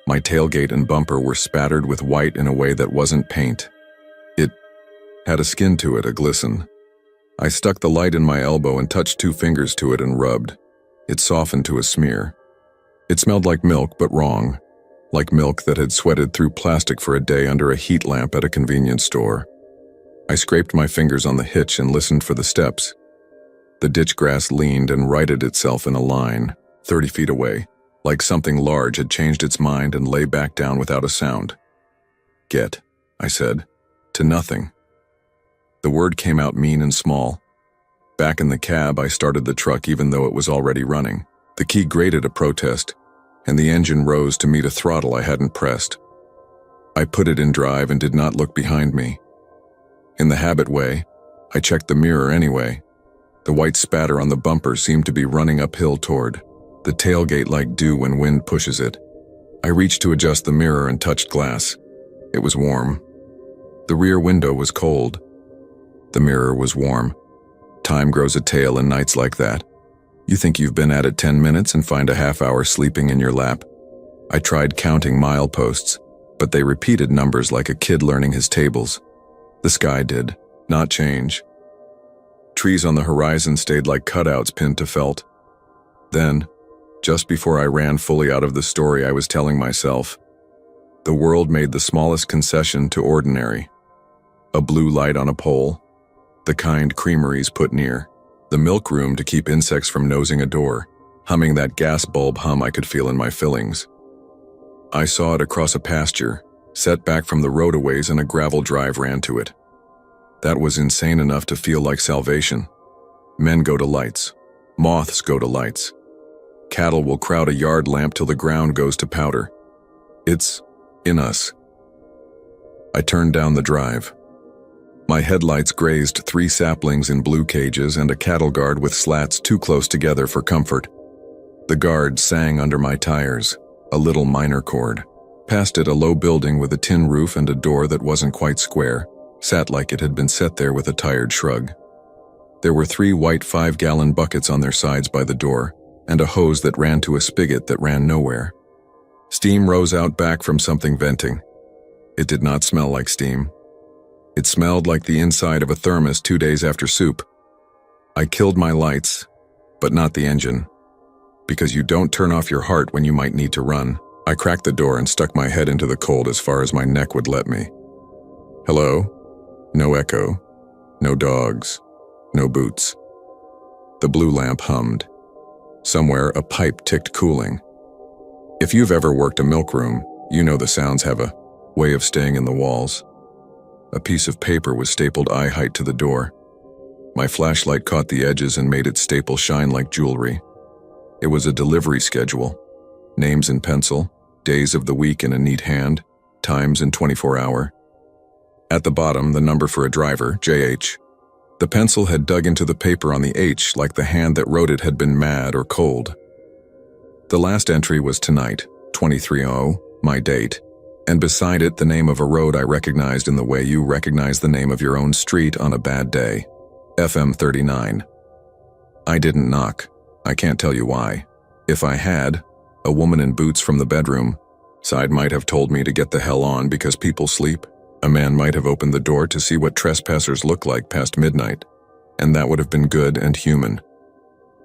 My tailgate and bumper were spattered with white in a way that wasn't paint. It had a skin to it, a glisten. I stuck the light in my elbow and touched 2 fingers to it and rubbed. It softened to a smear. It smelled like milk, but wrong. Like milk that had sweated through plastic for a day under a heat lamp at a convenience store. I scraped my fingers on the hitch and listened for the steps. The ditch grass leaned and righted itself in a line, 30 feet away, like something large had changed its mind and lay back down without a sound. "Get," I said, "to nothing." The word came out mean and small. Back in the cab, I started the truck even though it was already running. The key grated a protest, and the engine rose to meet a throttle I hadn't pressed. I put it in drive and did not look behind me. In the habit way, I checked the mirror anyway. The white spatter on the bumper seemed to be running uphill toward the tailgate like dew when wind pushes it. I reached to adjust the mirror and touched glass. It was warm. The rear window was cold. The mirror was warm. Time grows a tail in nights like that. You think you've been at it 10 minutes and find a half-hour sleeping in your lap. I tried counting mileposts, but they repeated numbers like a kid learning his tables. The sky did, not change. Trees on the horizon stayed like cutouts pinned to felt. Then, just before I ran fully out of the story I was telling myself, the world made the smallest concession to ordinary. A blue light on a pole, the kind creameries put near, the milk room to keep insects from nosing a door, humming that gas bulb hum I could feel in my fillings. I saw it across a pasture, set back from the roadaways, and a gravel drive ran to it. That was insane enough to feel like salvation. Men go to lights. Moths go to lights. Cattle will crowd a yard lamp till the ground goes to powder. It's in us. I turned down the drive. My headlights grazed 3 saplings in blue cages and a cattle guard with slats too close together for comfort. The guard sang under my tires, a little minor chord. Past it, a low building with a tin roof and a door that wasn't quite square, sat like it had been set there with a tired shrug. There were 3 white 5-gallon buckets on their sides by the door, and a hose that ran to a spigot that ran nowhere. Steam rose out back from something venting. It did not smell like steam. It smelled like the inside of a thermos 2 days after soup. I killed my lights, but not the engine. Because you don't turn off your heart when you might need to run. I cracked the door and stuck my head into the cold as far as my neck would let me. Hello? No echo. No dogs. No boots. The blue lamp hummed. Somewhere, a pipe ticked cooling. If you've ever worked a milk room, you know the sounds have a way of staying in the walls. A piece of paper was stapled eye height to the door. My flashlight caught the edges and made its staple shine like jewelry. It was a delivery schedule. Names in pencil, days of the week in a neat hand, times in 24-hour. At the bottom, the number for a driver, JH. The pencil had dug into the paper on the H like the hand that wrote it had been mad or cold. The last entry was tonight, 23:00, my date, and beside it the name of a road I recognized in the way you recognize the name of your own street on a bad day, FM 39. I didn't knock. I can't tell you why. If I had, a woman in boots from the bedroom side might have told me to get the hell on because people sleep. A man might have opened the door to see what trespassers look like past midnight, and that would have been good and human.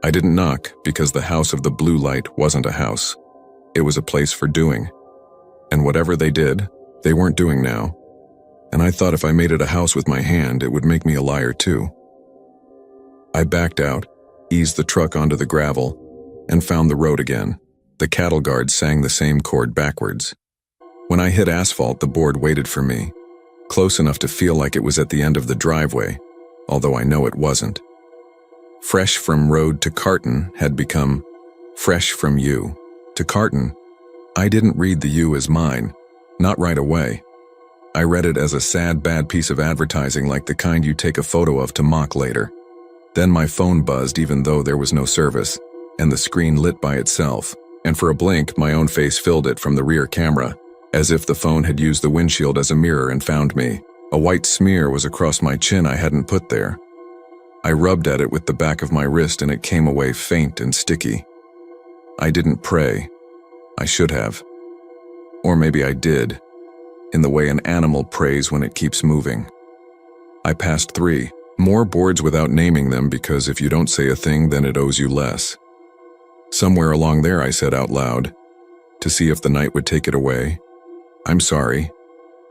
I didn't knock because the house of the blue light wasn't a house. It was a place for doing. And whatever they did, they weren't doing now. And I thought if I made it a house with my hand, it would make me a liar too. I backed out, eased the truck onto the gravel, and found the road again. The cattle guard sang the same chord backwards. When I hit asphalt, the board waited for me, close enough to feel like it was at the end of the driveway, although I know it wasn't. Fresh from road to carton had become fresh from you to carton. I didn't read the U as mine, not right away. I read it as a sad, bad piece of advertising like the kind you take a photo of to mock later. Then my phone buzzed even though there was no service, and the screen lit by itself, and for a blink, my own face filled it from the rear camera, as if the phone had used the windshield as a mirror and found me. A white smear was across my chin I hadn't put there. I rubbed at it with the back of my wrist and it came away faint and sticky. I didn't pray. I should have. Or maybe I did, in the way an animal prays when it keeps moving. I passed 3 more boards without naming them because if you don't say a thing, then it owes you less. Somewhere along there I said out loud, to see if the night would take it away, "I'm sorry,"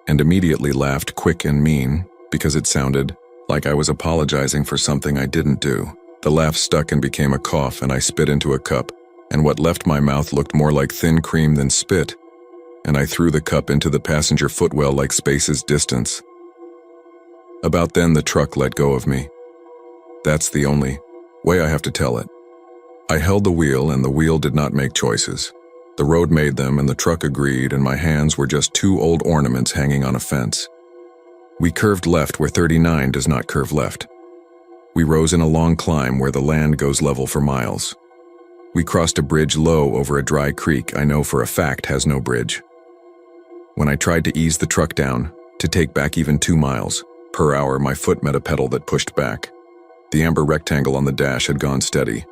and immediately laughed quick and mean because it sounded like I was apologizing for something I didn't do. The laugh stuck and became a cough, and I spit into a cup, and what left my mouth looked more like thin cream than spit, and I threw the cup into the passenger footwell like space's distance. About then the truck let go of me. That's the only way I have to tell it. I held the wheel and the wheel did not make choices. The road made them and the truck agreed, and my hands were just 2 old ornaments hanging on a fence. We curved left where 39 does not curve left. We rose in a long climb where the land goes level for miles. We crossed a bridge low over a dry creek I know for a fact has no bridge. When I tried to ease the truck down, to take back even 2 miles per hour, my foot met a pedal that pushed back. The amber rectangle on the dash had gone steady,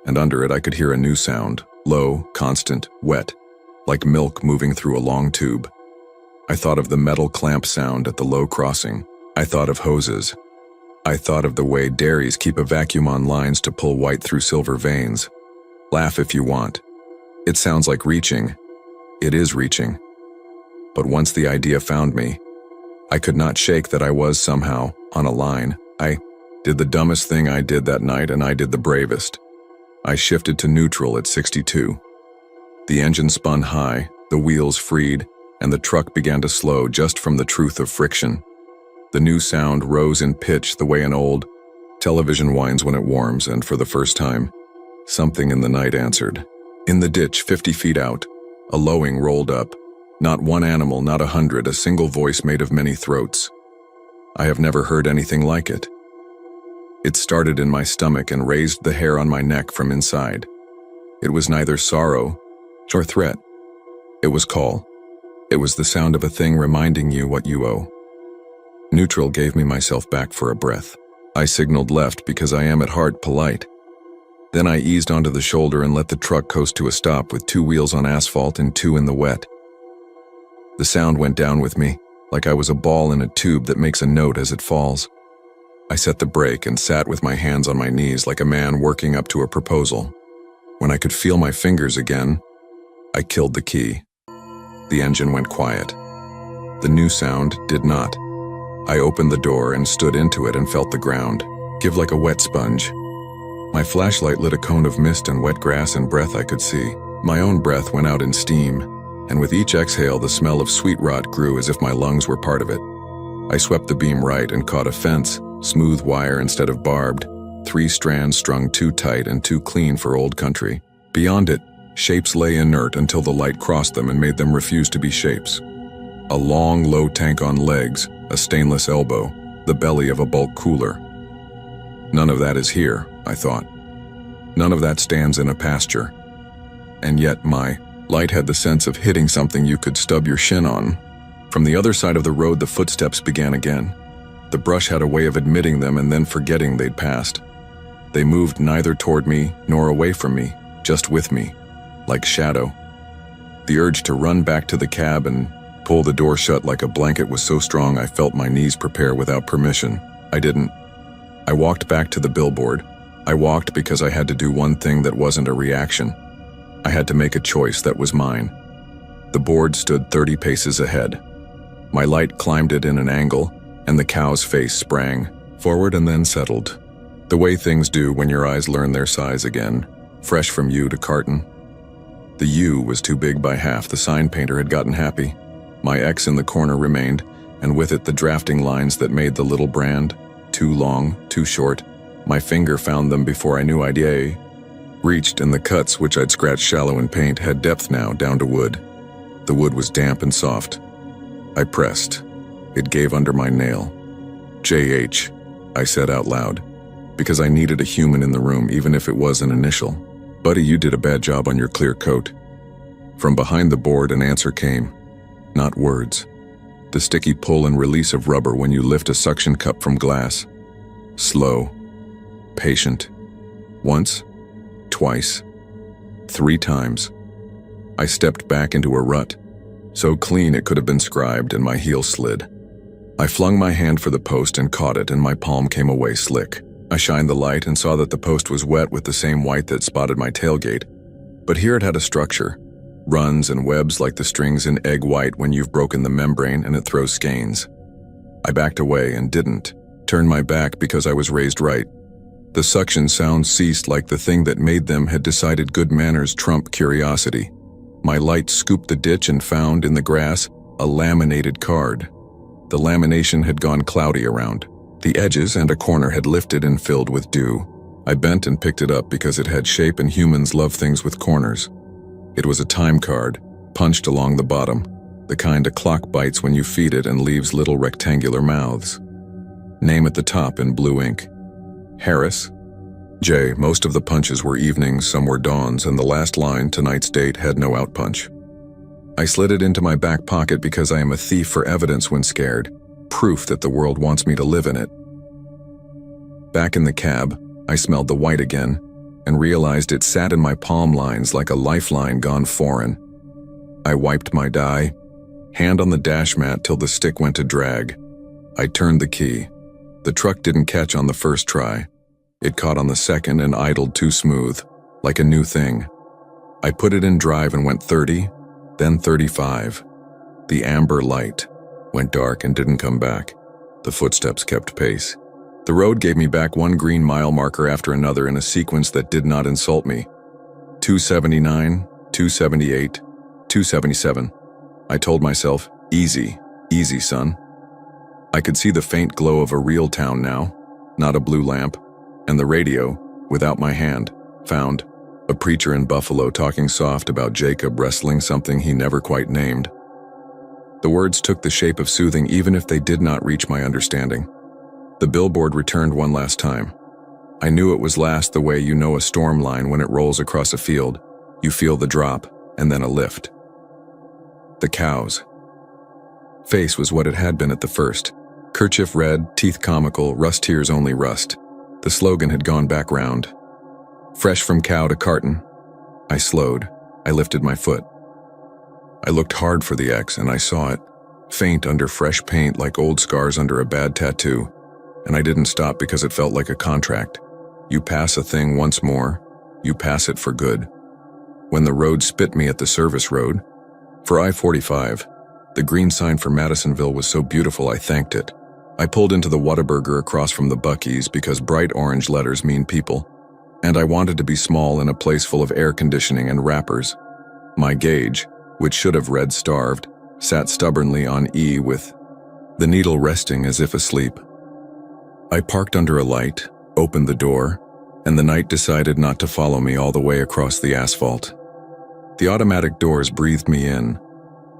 and under it I could hear a new sound, low, constant, wet, like milk moving through a long tube. I thought of the metal clamp sound at the low crossing. I thought of hoses. I thought of the way dairies keep a vacuum on lines to pull white through silver veins. Laugh if you want. It sounds like reaching. It is reaching. But once the idea found me, I could not shake that I was somehow on a line. I did the dumbest thing I did that night, and I did the bravest. I shifted to neutral at 62. The engine spun high, the wheels freed, and the truck began to slow just from the truth of friction. The new sound rose in pitch the way an old television whines when it warms, and for the first time, something in the night answered. In the ditch 50 feet out, a lowing rolled up. Not one animal, not 100, a single voice made of many throats. I have never heard anything like it. It started in my stomach and raised the hair on my neck from inside. It was neither sorrow nor threat. It was call. It was the sound of a thing reminding you what you owe. Neutral gave me myself back for a breath. I signaled left because I am at heart polite. Then I eased onto the shoulder and let the truck coast to a stop with 2 wheels on asphalt and 2 in the wet. The sound went down with me, like I was a ball in a tube that makes a note as it falls. I set the brake and sat with my hands on my knees like a man working up to a proposal. When I could feel my fingers again, I killed the key. The engine went quiet. The new sound did not. I opened the door and stood into it and felt the ground give like a wet sponge. My flashlight lit a cone of mist and wet grass and breath I could see. My own breath went out in steam, and with each exhale the smell of sweet rot grew as if my lungs were part of it. I swept the beam right and caught a fence, smooth wire instead of barbed, 3 strands strung too tight and too clean for old country. Beyond it, shapes lay inert until the light crossed them and made them refuse to be shapes. A long, low tank on legs, a stainless elbow, the belly of a bulk cooler. None of that is here, I thought. None of that stands in a pasture. And yet my light had the sense of hitting something you could stub your shin on. From the other side of the road the footsteps began again. The brush had a way of admitting them and then forgetting they'd passed. They moved neither toward me nor away from me, just with me, like shadow. The urge to run back to the cab and pull the door shut like a blanket was so strong I felt my knees prepare without permission. I didn't. I walked back to the billboard. I walked because I had to do one thing that wasn't a reaction. I had to make a choice that was mine. The board stood 30 paces ahead. My light climbed it in an angle, and the cow's face sprang forward and then settled. The way things do when your eyes learn their size again, fresh from U to carton. The U was too big by half. The sign painter had gotten happy. My X in the corner remained, and with it the drafting lines that made the little brand. Too long, too short. My finger found them before I knew I'd reached, and the cuts, which I'd scratched shallow in paint, had depth now down to wood. The wood was damp and soft. I pressed. It gave under my nail. JH, I said out loud, because I needed a human in the room, even if it was an initial. Buddy, you did a bad job on your clear coat. From behind the board, an answer came. Not words. The sticky pull and release of rubber when you lift a suction cup from glass. Slow. Patient. Once. Twice. 3 times. I stepped back into a rut, so clean it could have been scribed, and my heel slid. I flung my hand for the post and caught it, and my palm came away slick. I shined the light and saw that the post was wet with the same white that spotted my tailgate. But here it had a structure. Runs and webs like the strings in egg white when you've broken the membrane and it throws skeins. I backed away and didn't turn my back because I was raised right. The suction sound ceased like the thing that made them had decided good manners trump curiosity. My light scooped the ditch and found in the grass a laminated card. The lamination had gone cloudy around. The edges and a corner had lifted and filled with dew. I bent and picked it up because it had shape and humans love things with corners. It was a time card, punched along the bottom, the kind a clock bites when you feed it and leaves little rectangular mouths. Name at the top in blue ink. Harris. J. Most of the punches were evenings, some were dawns, and the last line, tonight's date, had no outpunch. I slid it into my back pocket because I am a thief for evidence when scared, proof that the world wants me to live in it. Back in the cab, I smelled the white again, and realized it sat in my palm lines like a lifeline gone foreign. I wiped my dye, hand on the dash mat till the stick went to drag. I turned the key. The truck didn't catch on the first try. It caught on the second and idled too smooth, like a new thing. I put it in drive and went 30, then 35. The amber light went dark and didn't come back. The footsteps kept pace. The road gave me back one green mile marker after another in a sequence that did not insult me. 279, 278, 277. I told myself, easy, easy, son. I could see the faint glow of a real town now, not a blue lamp, and the radio, without my hand, found a preacher in Buffalo talking soft about Jacob wrestling something he never quite named. The words took the shape of soothing even if they did not reach my understanding. The billboard returned one last time. I knew it was last the way you know a storm line when it rolls across a field. You feel the drop, and then a lift. The cows. Face was what it had been at the first. Kerchief red, teeth comical, rust tears only rust. The slogan had gone back round. Fresh from cow to carton. I slowed. I lifted my foot. I looked hard for the X, and I saw it, faint under fresh paint like old scars under a bad tattoo. And I didn't stop because it felt like a contract. You pass a thing once more, you pass it for good. When the road spit me at the service road, for I-45, the green sign for Madisonville was so beautiful I thanked it. I pulled into the Whataburger across from the Buc-ee's because bright orange letters mean people, and I wanted to be small in a place full of air conditioning and wrappers. My gauge, which should have read starved, sat stubbornly on E with the needle resting as if asleep. I parked under a light, opened the door, and the night decided not to follow me all the way across the asphalt. The automatic doors breathed me in.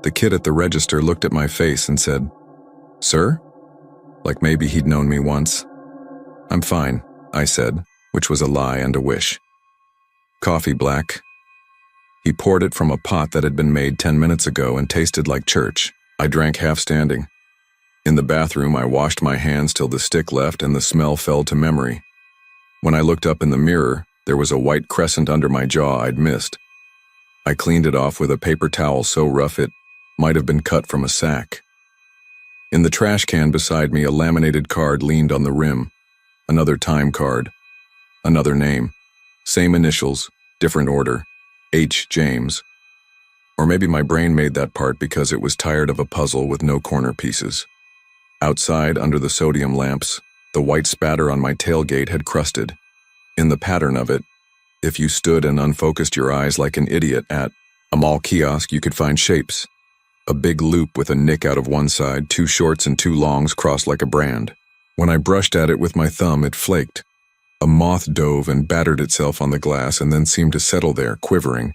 The kid at the register looked at my face and said, "Sir?" Like maybe he'd known me once. "I'm fine," I said, which was a lie and a wish. "Coffee black." He poured it from a pot that had been made 10 minutes ago and tasted like church. I drank half standing. In the bathroom, I washed my hands till the stick left and the smell fell to memory. When I looked up in the mirror, there was a white crescent under my jaw I'd missed. I cleaned it off with a paper towel so rough it might have been cut from a sack. In the trash can beside me, a laminated card leaned on the rim. Another time card. Another name. Same initials, different order. H. James. Or maybe my brain made that part because it was tired of a puzzle with no corner pieces. Outside, under the sodium lamps, the white spatter on my tailgate had crusted. In the pattern of it, if you stood and unfocused your eyes like an idiot at a mall kiosk, you could find shapes. A big loop with a nick out of one side, 2 shorts and 2 longs crossed like a brand. When I brushed at it with my thumb, it flaked. A moth dove and battered itself on the glass and then seemed to settle there, quivering.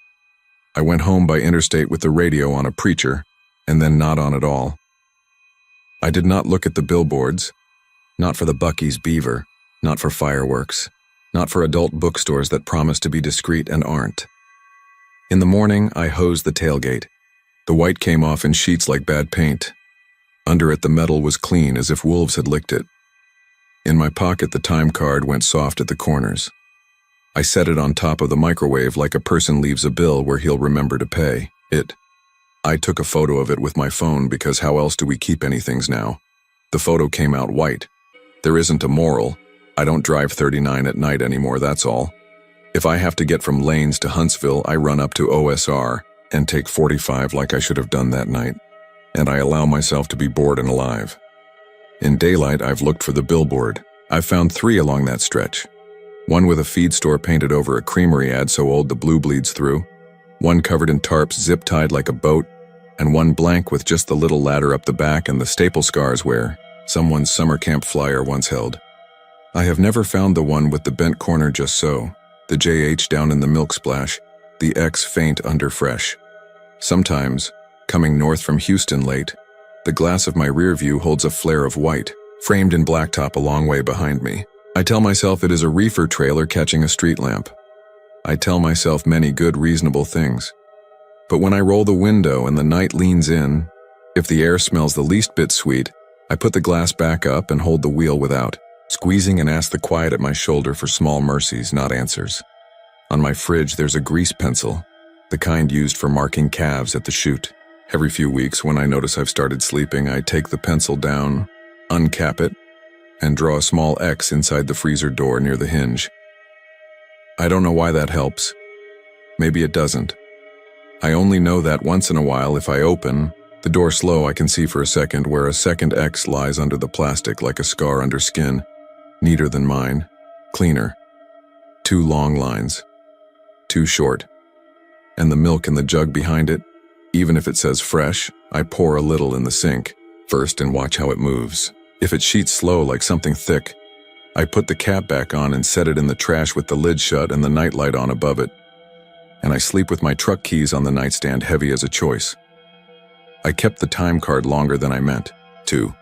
I went home by interstate with the radio on a preacher, and then not on at all. I did not look at the billboards, not for the Buc-ee's beaver, not for fireworks, not for adult bookstores that promise to be discreet and aren't. In the morning, I hosed the tailgate. The white came off in sheets like bad paint. Under it, the metal was clean as if wolves had licked it. In my pocket, the time card went soft at the corners. I set it on top of the microwave like a person leaves a bill where he'll remember to pay it. I took a photo of it with my phone because how else do we keep anythings now? The photo came out white. There isn't a moral. I don't drive 39 at night anymore, that's all. If I have to get from Lanes to Huntsville, I run up to OSR and take 45 like I should have done that night. And I allow myself to be bored and alive. In daylight, I've looked for the billboard. I've found 3 along that stretch. One with a feed store painted over a creamery ad so old the blue bleeds through. One covered in tarps zip-tied like a boat. And one blank with just the little ladder up the back and the staple scars where someone's summer camp flyer once held. I have never found the one with the bent corner just so, the JH down in the milk splash, the X faint under fresh. Sometimes, coming north from Houston late, the glass of my rear view holds a flare of white, framed in blacktop a long way behind me. I tell myself it is a reefer trailer catching a street lamp. I tell myself many good reasonable things. But when I roll the window and the night leans in, if the air smells the least bit sweet, I put the glass back up and hold the wheel without, squeezing and ask the quiet at my shoulder for small mercies, not answers. On my fridge there's a grease pencil, the kind used for marking calves at the chute. Every few weeks when I notice I've started sleeping, I take the pencil down, uncap it, and draw a small X inside the freezer door near the hinge. I don't know why that helps. Maybe it doesn't. I only know that once in a while if I open the door slow I can see for a second where a second X lies under the plastic like a scar under skin, neater than mine, cleaner. 2 long lines, 2 short. And the milk in the jug behind it, even if it says fresh, I pour a little in the sink first and watch how it moves. If it sheets slow like something thick, I put the cap back on and set it in the trash with the lid shut and the nightlight on above it. And I sleep with my truck keys on the nightstand heavy as a choice. I kept the time card longer than I meant, too.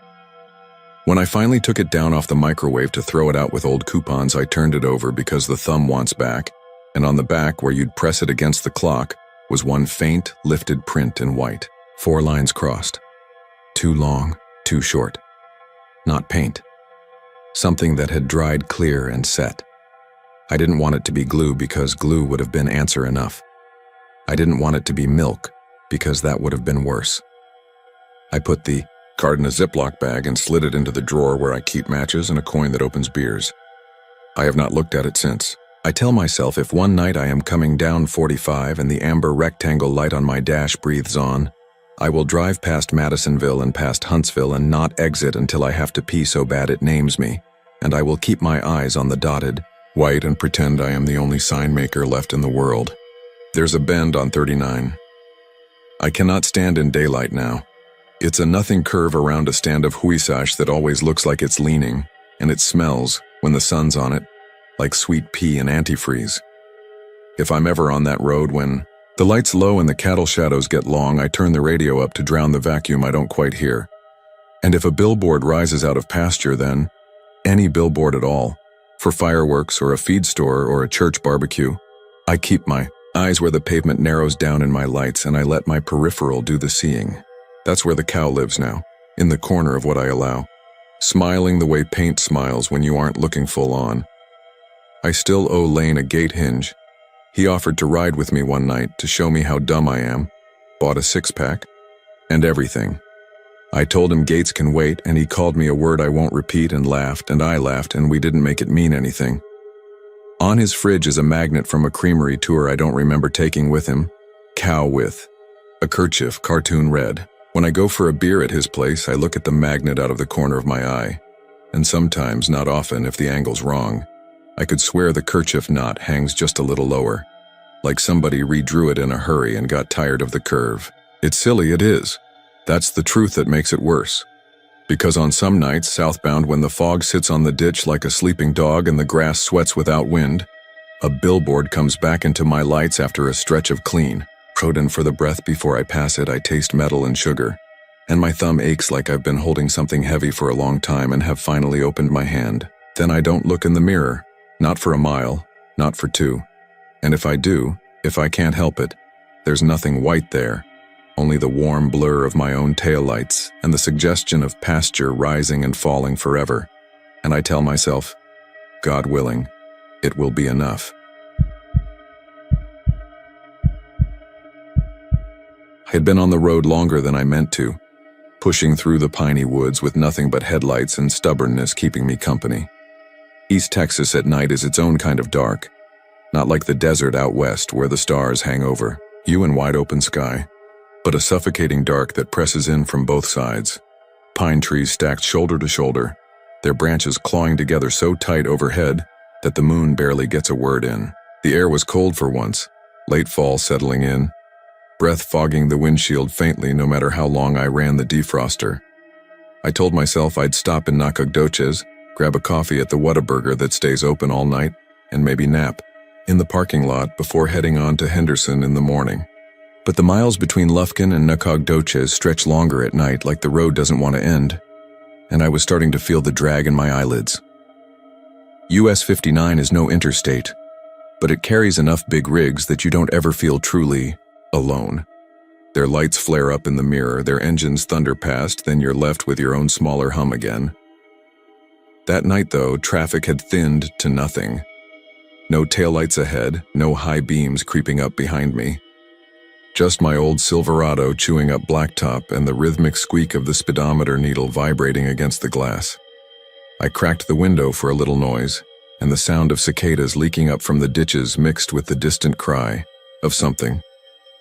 When I finally took it down off the microwave to throw it out with old coupons, I turned it over because the thumb wants back, and on the back where you'd press it against the clock was one faint, lifted print in white, 4 lines crossed. 2 long, 2 short. Not paint. Something that had dried clear and set. I didn't want it to be glue because glue would have been answer enough. I didn't want it to be milk because that would have been worse. I put the card in a Ziploc bag and slid it into the drawer where I keep matches and a coin that opens beers. I have not looked at it since. I tell myself if one night I am coming down 45 and the amber rectangle light on my dash breathes on, I will drive past Madisonville and past Huntsville and not exit until I have to pee so bad it names me, and I will keep my eyes on the dotted white and pretend I am the only sign maker left in the world. There's a bend on 39. I cannot stand in daylight now. It's a nothing curve around a stand of huisache that always looks like it's leaning, and it smells, when the sun's on it, like sweet pea and antifreeze. If I'm ever on that road when the light's low and the cattle shadows get long, I turn the radio up to drown the vacuum I don't quite hear. And if a billboard rises out of pasture, then any billboard at all, for fireworks or a feed store or a church barbecue, I keep my eyes where the pavement narrows down in my lights and I let my peripheral do the seeing. That's where the cow lives now, in the corner of what I allow, smiling the way paint smiles when you aren't looking full on. I still owe Lane a gate hinge. He offered to ride with me one night to show me how dumb I am, bought a 6-pack, and everything. I told him gates can wait, and he called me a word I won't repeat and I laughed, and we didn't make it mean anything. On his fridge is a magnet from a creamery tour I don't remember taking with him, cow with a kerchief, cartoon red. When I go for a beer at his place, I look at the magnet out of the corner of my eye, and sometimes, not often, if the angle's wrong, I could swear the kerchief knot hangs just a little lower, like somebody redrew it in a hurry and got tired of the curve. It's silly, it is. That's the truth that makes it worse. Because on some nights, southbound, when the fog sits on the ditch like a sleeping dog and the grass sweats without wind, a billboard comes back into my lights after a stretch of clean. And for the breath before I pass it, I taste metal and sugar, and my thumb aches like I've been holding something heavy for a long time and have finally opened my hand. Then I don't look in the mirror, not for a mile, not for 2. And if I do, if I can't help it, There's nothing white there, only the warm blur of my own taillights and the suggestion of pasture rising and falling forever. And I tell myself, God willing, it will be enough. I had been on the road longer than I meant to, pushing through the piney woods with nothing but headlights and stubbornness keeping me company. East Texas at night is its own kind of dark, not like the desert out west where the stars hang over you in wide open sky, but a suffocating dark that presses in from both sides. Pine trees stacked shoulder to shoulder, their branches clawing together so tight overhead that the moon barely gets a word in. The air was cold for once, late fall settling in, breath fogging the windshield faintly no matter how long I ran the defroster. I told myself I'd stop in Nacogdoches, grab a coffee at the Whataburger that stays open all night, and maybe nap in the parking lot before heading on to Henderson in the morning. But the miles between Lufkin and Nacogdoches stretch longer at night, like the road doesn't want to end, and I was starting to feel the drag in my eyelids. US 59 is no interstate, but it carries enough big rigs that you don't ever feel truly alone. Their lights flare up in the mirror, their engines thunder past, then you're left with your own smaller hum again. That night, though, traffic had thinned to nothing. No taillights ahead, no high beams creeping up behind me. Just my old Silverado chewing up blacktop and the rhythmic squeak of the speedometer needle vibrating against the glass. I cracked the window for a little noise, and the sound of cicadas leaking up from the ditches mixed with the distant cry of something.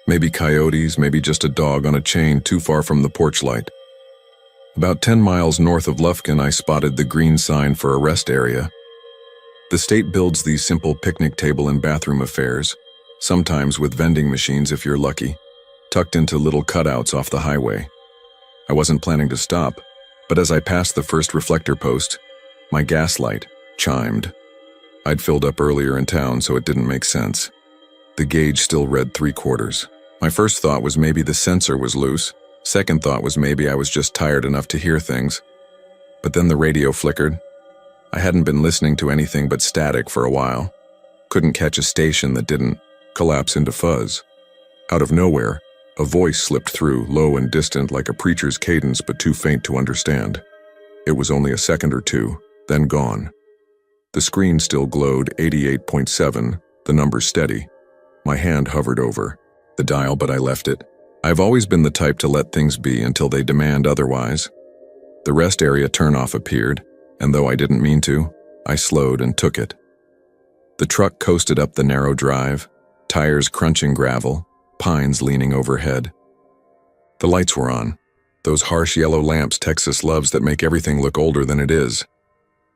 Maybe coyotes, maybe just a dog on a chain too far from the porch light. About 10 miles north of Lufkin, I spotted the green sign for a rest area. The state builds these simple picnic table and bathroom affairs, sometimes with vending machines if you're lucky, tucked into little cutouts off the highway. I wasn't planning to stop, but as I passed the first reflector post, my gas light chimed. I'd filled up earlier in town, so it didn't make sense. The gauge still read 3/4. My first thought was maybe the sensor was loose. Second thought was maybe I was just tired enough to hear things. But then the radio flickered. I hadn't been listening to anything but static for a while. Couldn't catch a station that didn't collapse into fuzz. Out of nowhere, a voice slipped through, low and distant like a preacher's cadence but too faint to understand. It was only a second or two, then gone. The screen still glowed 88.7, the number steady. My hand hovered over the dial, but I left it. I've always been the type to let things be until they demand otherwise. The rest area turnoff appeared, and though I didn't mean to, I slowed and took it. The truck coasted up the narrow drive, tires crunching gravel, pines leaning overhead. The lights were on, those harsh yellow lamps Texas loves that make everything look older than it is.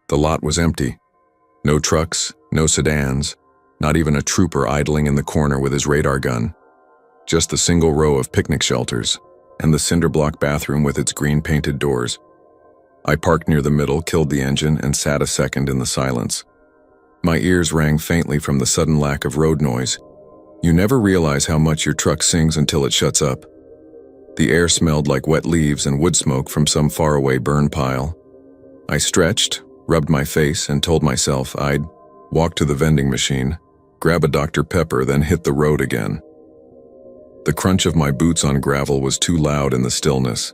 The lot was empty. No trucks, no sedans, not even a trooper idling in the corner with his radar gun. Just the single row of picnic shelters and the cinder block bathroom with its green-painted doors. I parked near the middle, killed the engine, and sat a second in the silence. My ears rang faintly from the sudden lack of road noise. You never realize how much your truck sings until it shuts up. The air smelled like wet leaves and wood smoke from some faraway burn pile. I stretched, rubbed my face, and told myself I'd walk to the vending machine, grab a Dr. Pepper, then hit the road again. The crunch of my boots on gravel was too loud in the stillness.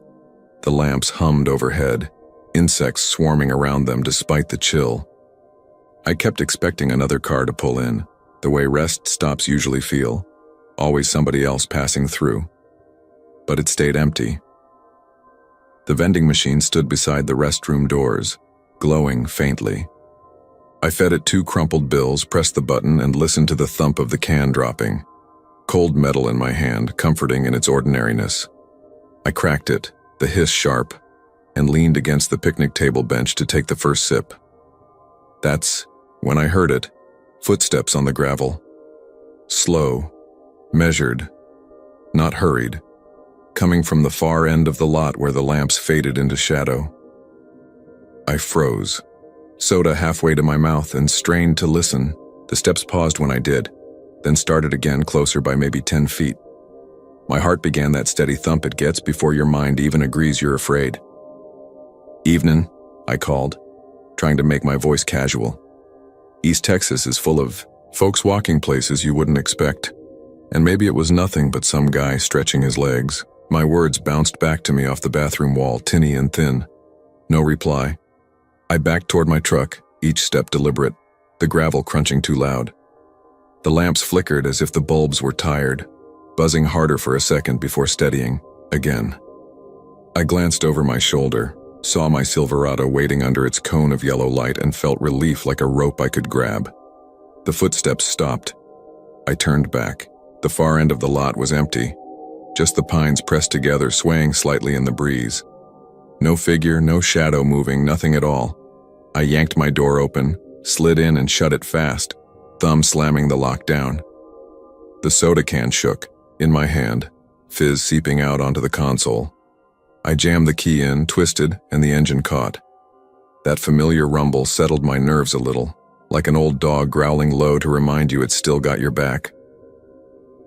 The lamps hummed overhead, insects swarming around them despite the chill. I kept expecting another car to pull in, the way rest stops usually feel, always somebody else passing through. But it stayed empty. The vending machine stood beside the restroom doors, glowing faintly. I fed it 2 crumpled bills, pressed the button, and listened to the thump of the can dropping. Cold metal in my hand, comforting in its ordinariness. I cracked it, the hiss sharp, and leaned against the picnic table bench to take the first sip. That's when I heard it, footsteps on the gravel. Slow, measured, not hurried, coming from the far end of the lot where the lamps faded into shadow. I froze, soda halfway to my mouth, and strained to listen. The steps paused when I did, then started again, closer by maybe 10 feet. My heart began that steady thump it gets before your mind even agrees you're afraid. "Evenin'," I called, trying to make my voice casual. East Texas is full of folks walking places you wouldn't expect. And maybe it was nothing but some guy stretching his legs. My words bounced back to me off the bathroom wall, tinny and thin. No reply. I backed toward my truck, each step deliberate, the gravel crunching too loud. The lamps flickered as if the bulbs were tired, buzzing harder for a second before steadying, again. I glanced over my shoulder, saw my Silverado waiting under its cone of yellow light and felt relief like a rope I could grab. The footsteps stopped. I turned back. The far end of the lot was empty, just the pines pressed together, swaying slightly in the breeze. No figure, no shadow moving, nothing at all. I yanked my door open, slid in and shut it fast, thumb slamming the lock down. The soda can shook, in my hand, fizz seeping out onto the console. I jammed the key in, twisted, and the engine caught. That familiar rumble settled my nerves a little, like an old dog growling low to remind you it's still got your back.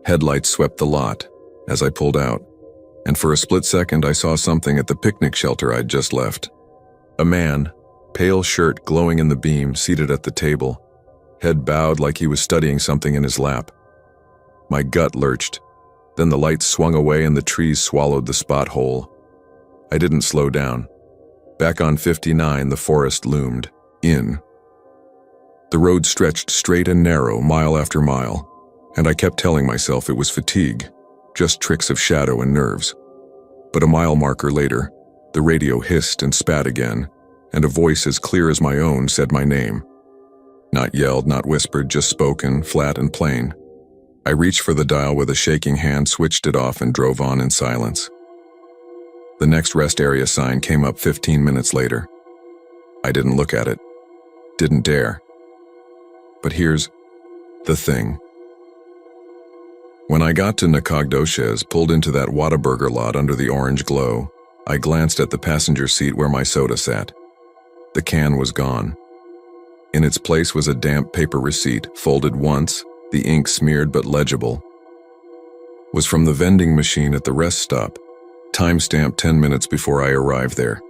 Headlights swept the lot as I pulled out, and for a split second I saw something at the picnic shelter I'd just left. A man, pale shirt glowing in the beam, seated at the table, head bowed like he was studying something in his lap. My gut lurched. Then the lights swung away and the trees swallowed the spot whole. I didn't slow down. Back on 59, the forest loomed, in. The road stretched straight and narrow, mile after mile, and I kept telling myself it was fatigue, just tricks of shadow and nerves. But a mile marker later, the radio hissed and spat again, and a voice as clear as my own said my name. Not yelled, not whispered, just spoken, flat and plain. I reached for the dial with a shaking hand, switched it off, and drove on in silence. The next rest area sign came up 15 minutes later. I didn't look at it. Didn't dare. But here's the thing. When I got to Nacogdoches, pulled into that Whataburger lot under the orange glow, I glanced at the passenger seat where my soda sat. The can was gone. In its place was a damp paper receipt, folded once, the ink smeared but legible. Was from the vending machine at the rest stop, time-stamped 10 minutes before I arrived there.